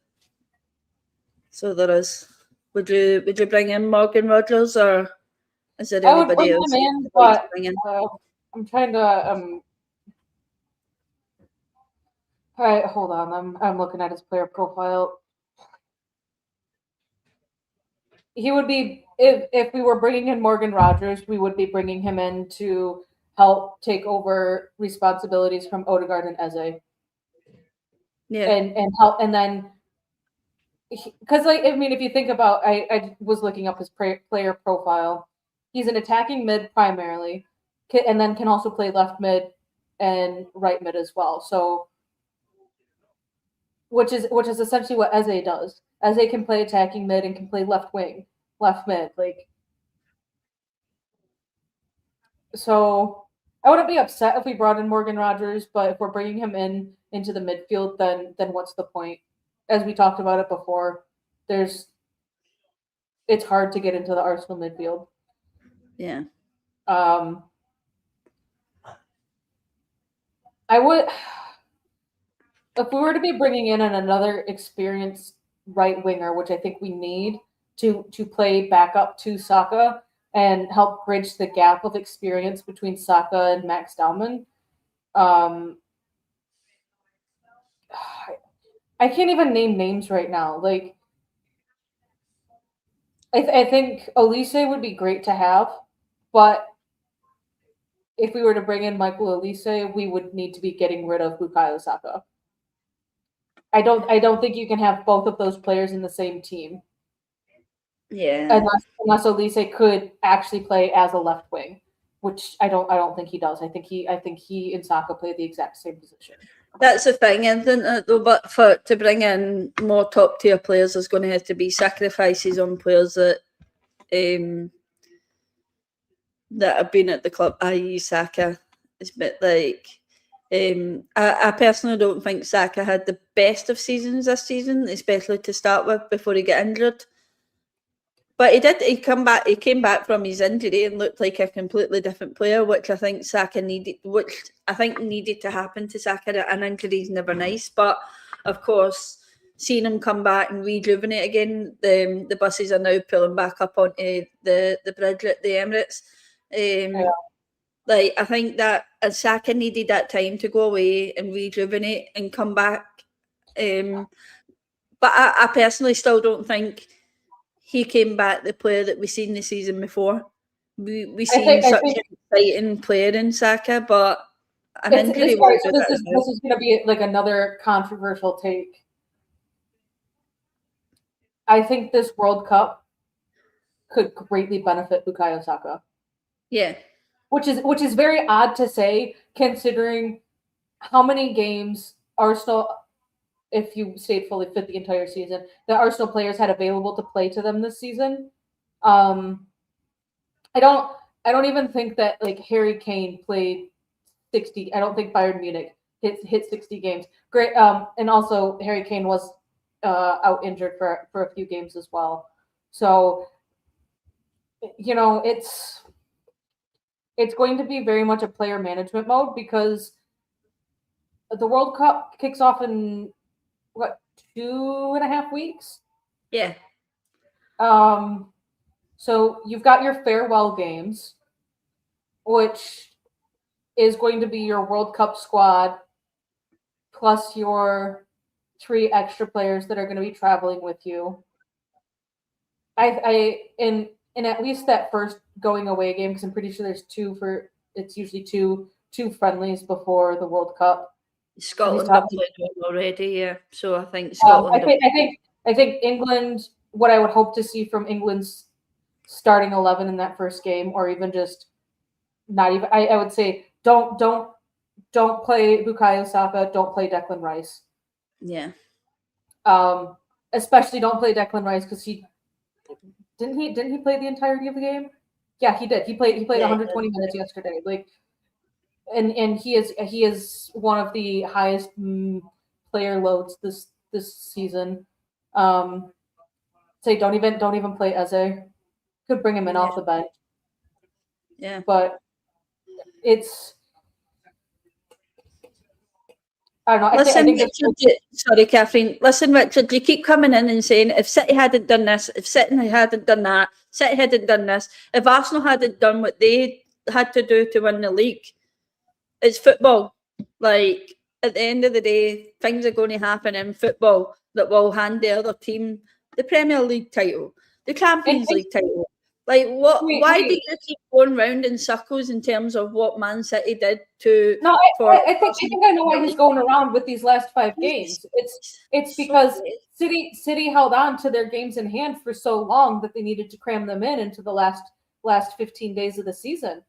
so there is. Would you bring in Morgan Rogers, or is there I would anybody bring else? him in, but I'm trying to. All right, hold on. I'm looking at his player profile. He would be if we were bringing in Morgan Rogers, we would be bringing him in to help take over responsibilities from Odegaard and Eze. Yeah, and help, and then because if you think about, I was looking up his player profile. He's an attacking mid primarily, and then can also play left mid and right mid as well. So, which is essentially what Eze does. Eze can play attacking mid and can play left wing, left mid. So I wouldn't be upset if we brought in Morgan Rogers, but if we're bringing him into the midfield, then what's the point? As we talked about it before, it's hard to get into the Arsenal midfield. yeah. I would, if we were to be bringing in another experienced right winger, which I think we need to play back up to Saka and help bridge the gap of experience between Saka and Max Dowman. I can't even name names right now. I think Elise would be great to have, but if we were to bring in Michael Elise, we would need to be getting rid of Bukayo Saka. I don't think you can have both of those players in the same team. Yeah. Unless Elise could actually play as a left wing, which I don't think he does. I think he and Saka play the exact same position. That's the thing, isn't it, though? But to bring in more top tier players, there's going to have to be sacrifices on players that have been at the club, i.e. Saka. It's a bit like I personally don't think Saka had the best of seasons this season, especially to start with before he got injured. But he did. He came back from his injury and looked like a completely different player, which I think Saka needed. Which I think needed to happen to Saka. An injury is never nice, but of course, seeing him come back and rejuvenate again, the buses are now pulling back up onto the bridge at the Emirates. I think that Saka needed that time to go away and rejuvenate and come back. But I personally still don't think he came back the player that we seen the season before. We seen such an exciting player in Saka, but an injury will do that. This is going to be like another controversial take. I think this World Cup could greatly benefit Bukayo Saka. Yeah. Which is very odd to say, considering how many games Arsenal, if you stayed fully fit the entire season, the Arsenal players had available to play to them this season. I don't even think that Harry Kane played 60. I don't think Bayern Munich hit 60 games. Great, and also Harry Kane was out injured for a few games as well. So it's going to be very much a player management mode, because the World Cup kicks off in 2.5 weeks? Yeah. So you've got your farewell games, which is going to be your World Cup squad plus your 3 extra players that are going to be traveling with you. In at least that first going away game, because I'm pretty sure there's it's usually two friendlies before the World Cup. Scotland have played one already, yeah. So I think Scotland. I think England. What I would hope to see from England's starting 11 in that first game, or even just not even. I would say don't play Bukayo Saka. Don't play Declan Rice. Yeah. Especially don't play Declan Rice because he didn't he play the entirety of the game? Yeah, he did. He played 120 minutes yesterday. Like, and he is one of the highest player loads this season. Say don't even play Eze. Could bring him in off the bench. Yeah, but it's. I don't know. Listen, Richard, sorry, Catherine. Listen, Richard, you keep coming in and saying if City hadn't done this, if City hadn't done that, City hadn't done this, if Arsenal hadn't done what they had to do to win the league, it's football. Like, at the end of the day, things are going to happen in football that will hand the other team the Premier League title, the Champions League title. Like, what? Why do you keep going round in circles in terms of what Man City did to? No, I think I know why he's going around with these last 5 games. It's because City held on to their games in hand for so long that they needed to cram them into the last 15 days of the season.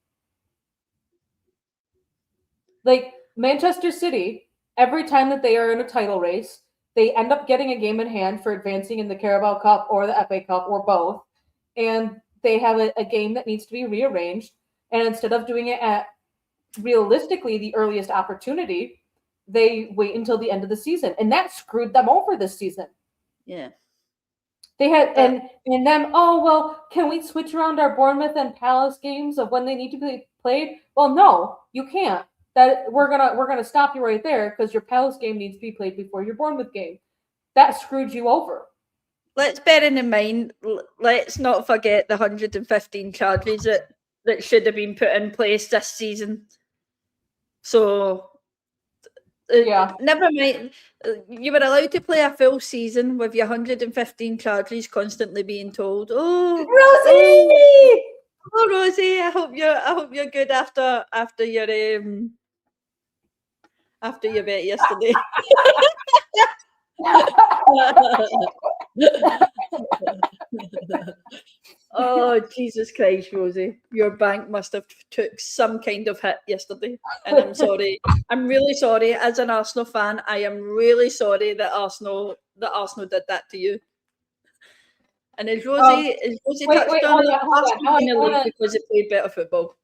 Like Manchester City, every time that they are in a title race, they end up getting a game in hand for advancing in the Carabao Cup or the FA Cup or both, and they have a game that needs to be rearranged. And instead of doing it at realistically the earliest opportunity, they wait until the end of the season. And that screwed them over this season. Yeah. They had and then, oh, well, can we switch around our Bournemouth and Palace games of when they need to be played? Well, no, you can't. That we're gonna stop you right there because your Palace game needs to be played before your Bournemouth game. That screwed you over. Let's bear in mind, let's not forget the 115 charges that should have been put in place this season. So, never mind. You were allowed to play a full season with your 115 charges constantly being told, "Oh, Rosie, oh, Rosie, I hope you're good after your bet yesterday." Oh, Jesus Christ, Rosie. Your bank must have took some kind of hit yesterday. And I'm sorry. I'm really sorry. As an Arsenal fan, I am really sorry that Arsenal did that to you. And as Rosie touched on it, Arsenal won the league because they played better football.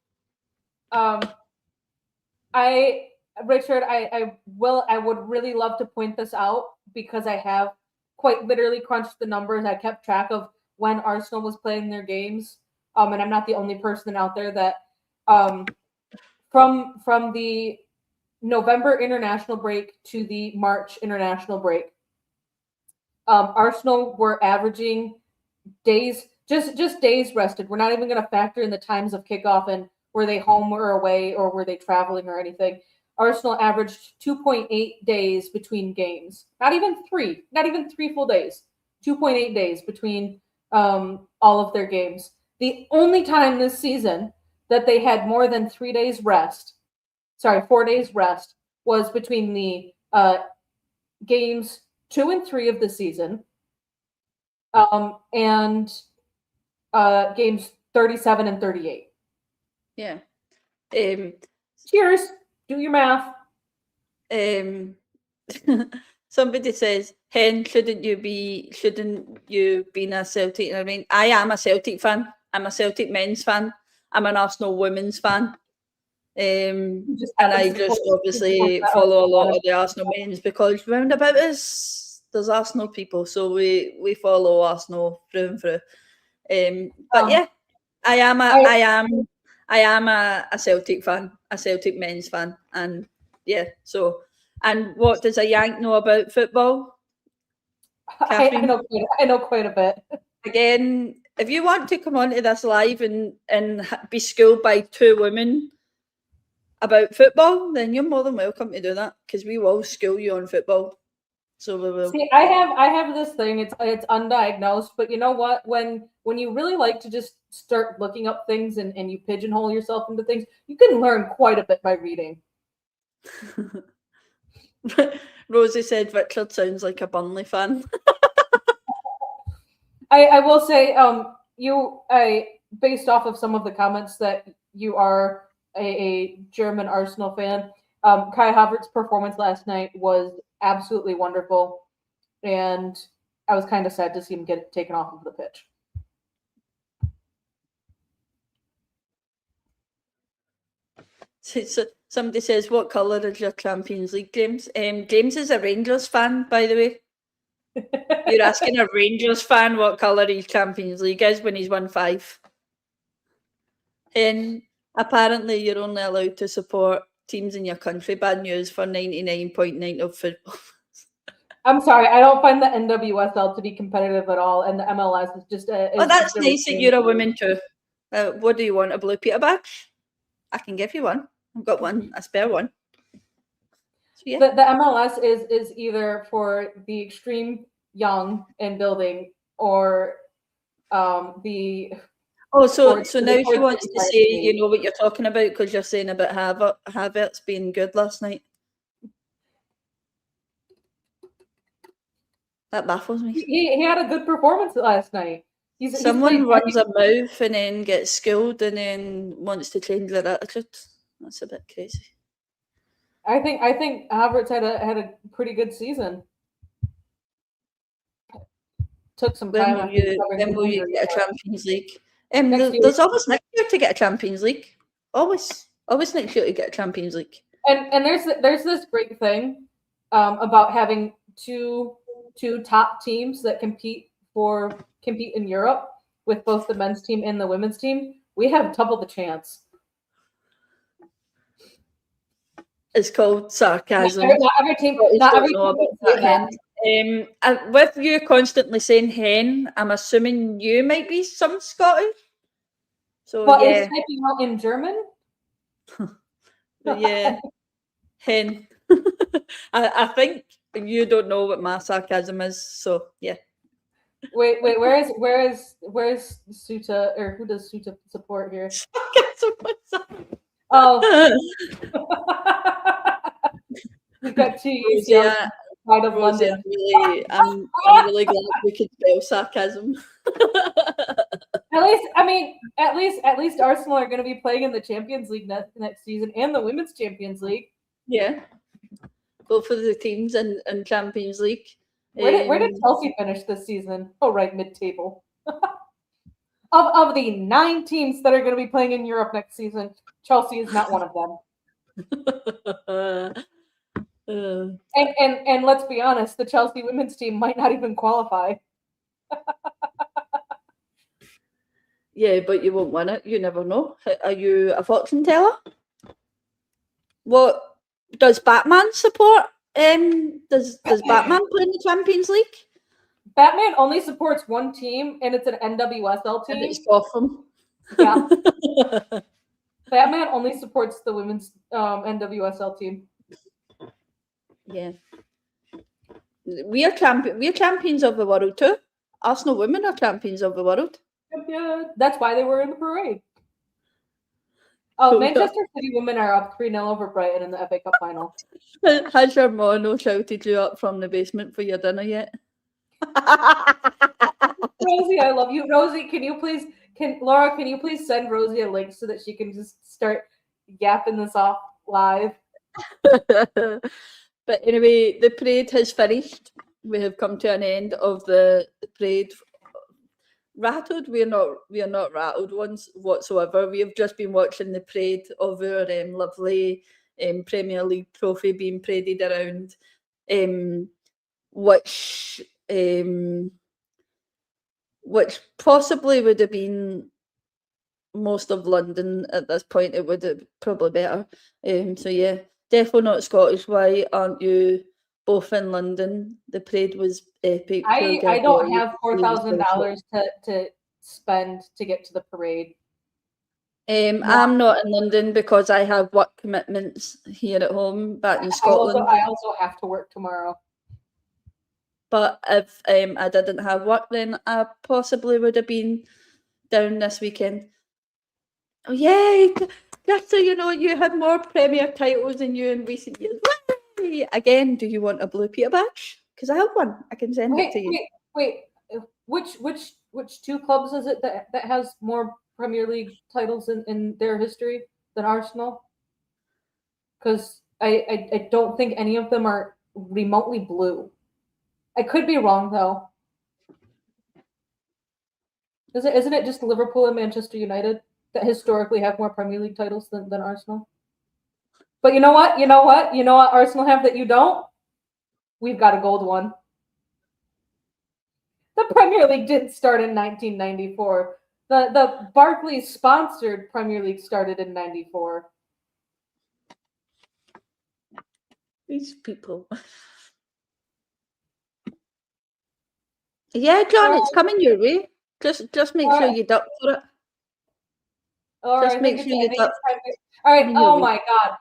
Richard, I would really love to point this out because I have quite literally crunched the numbers. I kept track of when Arsenal was playing their games. And I'm not the only person out there that from the November international break to the March international break, Arsenal were averaging days, just days rested. We're not even going to factor in the times of kickoff and were they home or away or were they traveling or anything. Arsenal averaged 2.8 days between games. Not even 3 full days. 2.8 days between all of their games. The only time this season that they had more than 4 days rest, was between the games 2 and 3 of the season and games 37 and 38. Yeah. Cheers. Do your math. Somebody says, "Hen, shouldn't you be a Celtic?" I mean, I am a Celtic fan. I'm a Celtic men's fan. I'm an Arsenal women's fan. And I just obviously follow a lot of the Arsenal men's because round about us, there's Arsenal people, so we follow Arsenal through and through. But yeah, I am a Celtic fan, a Celtic men's fan, and yeah. So, and what does a Yank know about football? I know quite a bit. Again, if you want to come onto this live and be schooled by two women about football, then you're more than welcome to do that, because we will school you on football. So we will. See, I have this thing. It's undiagnosed, but you know what? When you really like to just start looking up things and you pigeonhole yourself into things, you can learn quite a bit by reading. Rosie said Richard sounds like a Burnley fan. I will say, based off of some of the comments that you are a German Arsenal fan, Kai Havertz's performance last night was absolutely wonderful, and I was kind of sad to see him get taken off of the pitch. So somebody says, what colour is your Champions League, James? James is a Rangers fan, by the way. You're asking a Rangers fan what colour his Champions League is when he's won 5. And apparently you're only allowed to support teams in your country. Bad news for 99.9% of football. I'm sorry, I don't find the NWSL to be competitive at all, and the MLS is just a... Oh, that's nice that you're a woman too. What do you want, a Blue Peter badge? I can give you one. I've got one, a spare one. So, yeah. The MLS is either for the extreme young and building, or the... Oh, so now she wants to say you know what you're talking about because you're saying about Havertz being good last night. That baffles me. He had a good performance last night. Someone runs a mouth and then gets schooled and then wants to change their attitude. That's a bit crazy. I think Havertz had a pretty good season. Took some time. When will you get a Champions League? There's always next year to get a Champions League. Always next year to get a Champions League. And there's this great thing about having two top teams that compete in Europe with both the men's team and the women's team. We have double the chance. It's called sarcasm. Not every team. With you constantly saying hen, I'm assuming you might be some Scottish. So what yeah. is typing out in German? Yeah, hen. I think you don't know what my sarcasm is. So yeah. Wait. Where is Suta, or who does Suta support here? Oh. We've got two UCL out of London. I'm really glad we could spell sarcasm. At least Arsenal are going to be playing in the Champions League next season and the Women's Champions League. Yeah, both of the teams in Champions League. Where did Chelsea finish this season? Oh, right, mid-table. Of the 9 teams that are going to be playing in Europe next season, Chelsea is not one of them. And let's be honest, the Chelsea women's team might not even qualify. Yeah, but you won't win it. You never know. Are you a fortune teller? What does Batman support? Does Batman play in the Champions League? Batman only supports one team, and it's an NWSL team. And it's Gotham. Yeah. Batman only supports the women's NWSL team. Yeah. We are champions of the world too. Arsenal women are champions of the world. Yeah, that's why they were in the parade. Oh, Manchester City women are up 3-0 over Brighton in the FA Cup final. Has your mono shouted you up from the basement for your dinner yet? Rosie, I love you. Rosie, Laura, can you please send Rosie a link so that she can just start yapping this off live? But anyway, the parade has finished. We have come to an end of the parade. Rattled? We are not rattled once whatsoever. We have just been watching the parade of our lovely Premier League trophy being paraded around, which possibly would have been most of London at this point. It would have probably better. So yeah, definitely not Scottish. Why aren't you both in London? The parade was epic. I don't have $4,000 to spend to get to the parade. I'm not in London because I have work commitments here at home back in Scotland. I also have to work tomorrow. But if I didn't have work, then I possibly would have been down this weekend. Oh, yay! Just so you know, you had more Premier titles than you in recent years. Whee! Again, do you want a blue Peter badge? Because I have one. I can send it to you. Wait. Which two clubs is it that has more Premier League titles in their history than Arsenal? Because I don't think any of them are remotely blue. I could be wrong though. Isn't it just Liverpool and Manchester United that historically have more Premier League titles than Arsenal? But you know what? You know what Arsenal have that you don't? We've got a gold one. The Premier League didn't start in 1994. The Barclays sponsored Premier League started in 94. These people. Yeah, John, it's coming your way. Just make sure you duck for it. All Just right, make sure you duck. All right. Oh my God,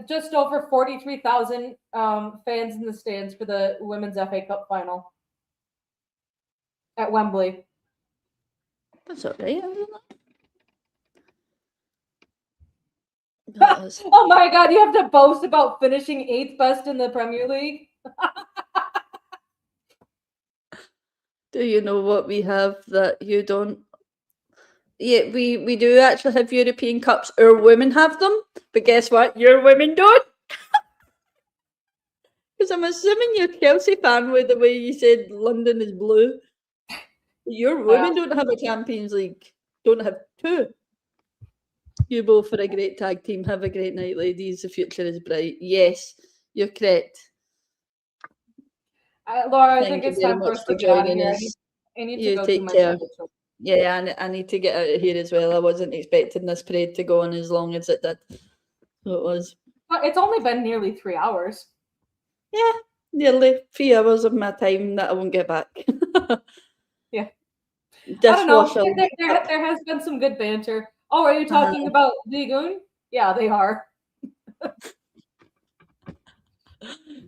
just over 43,000 fans in the stands for the Women's FA Cup final at Wembley. That's all right, isn't it? Oh my God, you have to boast about finishing 8th best in the Premier League. Do you know what we have that you don't? Yeah, we do actually have European Cups. Our women have them, but guess what? Your women don't. Because I'm assuming you're a Chelsea fan with the way you said London is blue. Your women don't have a Champions League. Don't have two. You both are a great tag team. Have a great night, ladies. The future is bright. Yes, you're correct. Laura, I Thank think you it's very time for much us for to get out of joining here. us. I need to You go take do my care. schedule. Yeah, I need to get out of here as well. I wasn't expecting this parade to go on as long as it did. So it was. But it's only been nearly 3 hours. Yeah, nearly 3 hours of my time that I won't get back. Yeah. Dishwasher. I don't know. There has been some good banter. Oh, are you talking about the Goon? Yeah, they are.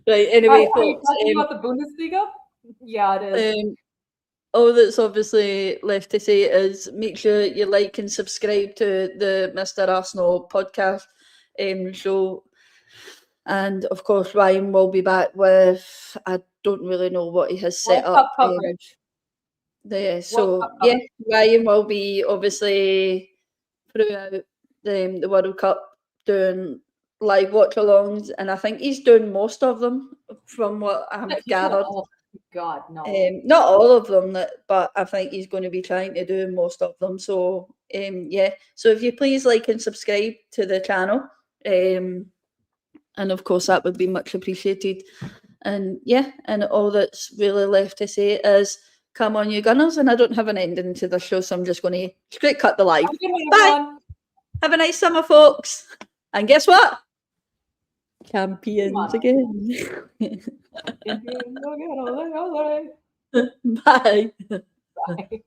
Right, anyway, Are you folks. talking about the Bundesliga? Yeah, it is. All that's obviously left to say is make sure you like and subscribe to the Mr. Arsenal podcast show. And of course, Ryan will be back with, I don't really know what he has set World up. Cup coverage. Ryan will be obviously throughout the World Cup doing live watch-alongs, and I think he's doing most of them from what I've gathered. Oh God, no. Not all of them, but I think he's going to be trying to do most of them. So yeah, so if you please like and subscribe to the channel, and of course that would be much appreciated. And yeah, and all that's really left to say is come on, you Gunners. And I don't have an ending to the show, so I'm just going to straight cut the live. Bye. Have a nice summer, folks. And guess what? Champions again. Bye. Bye.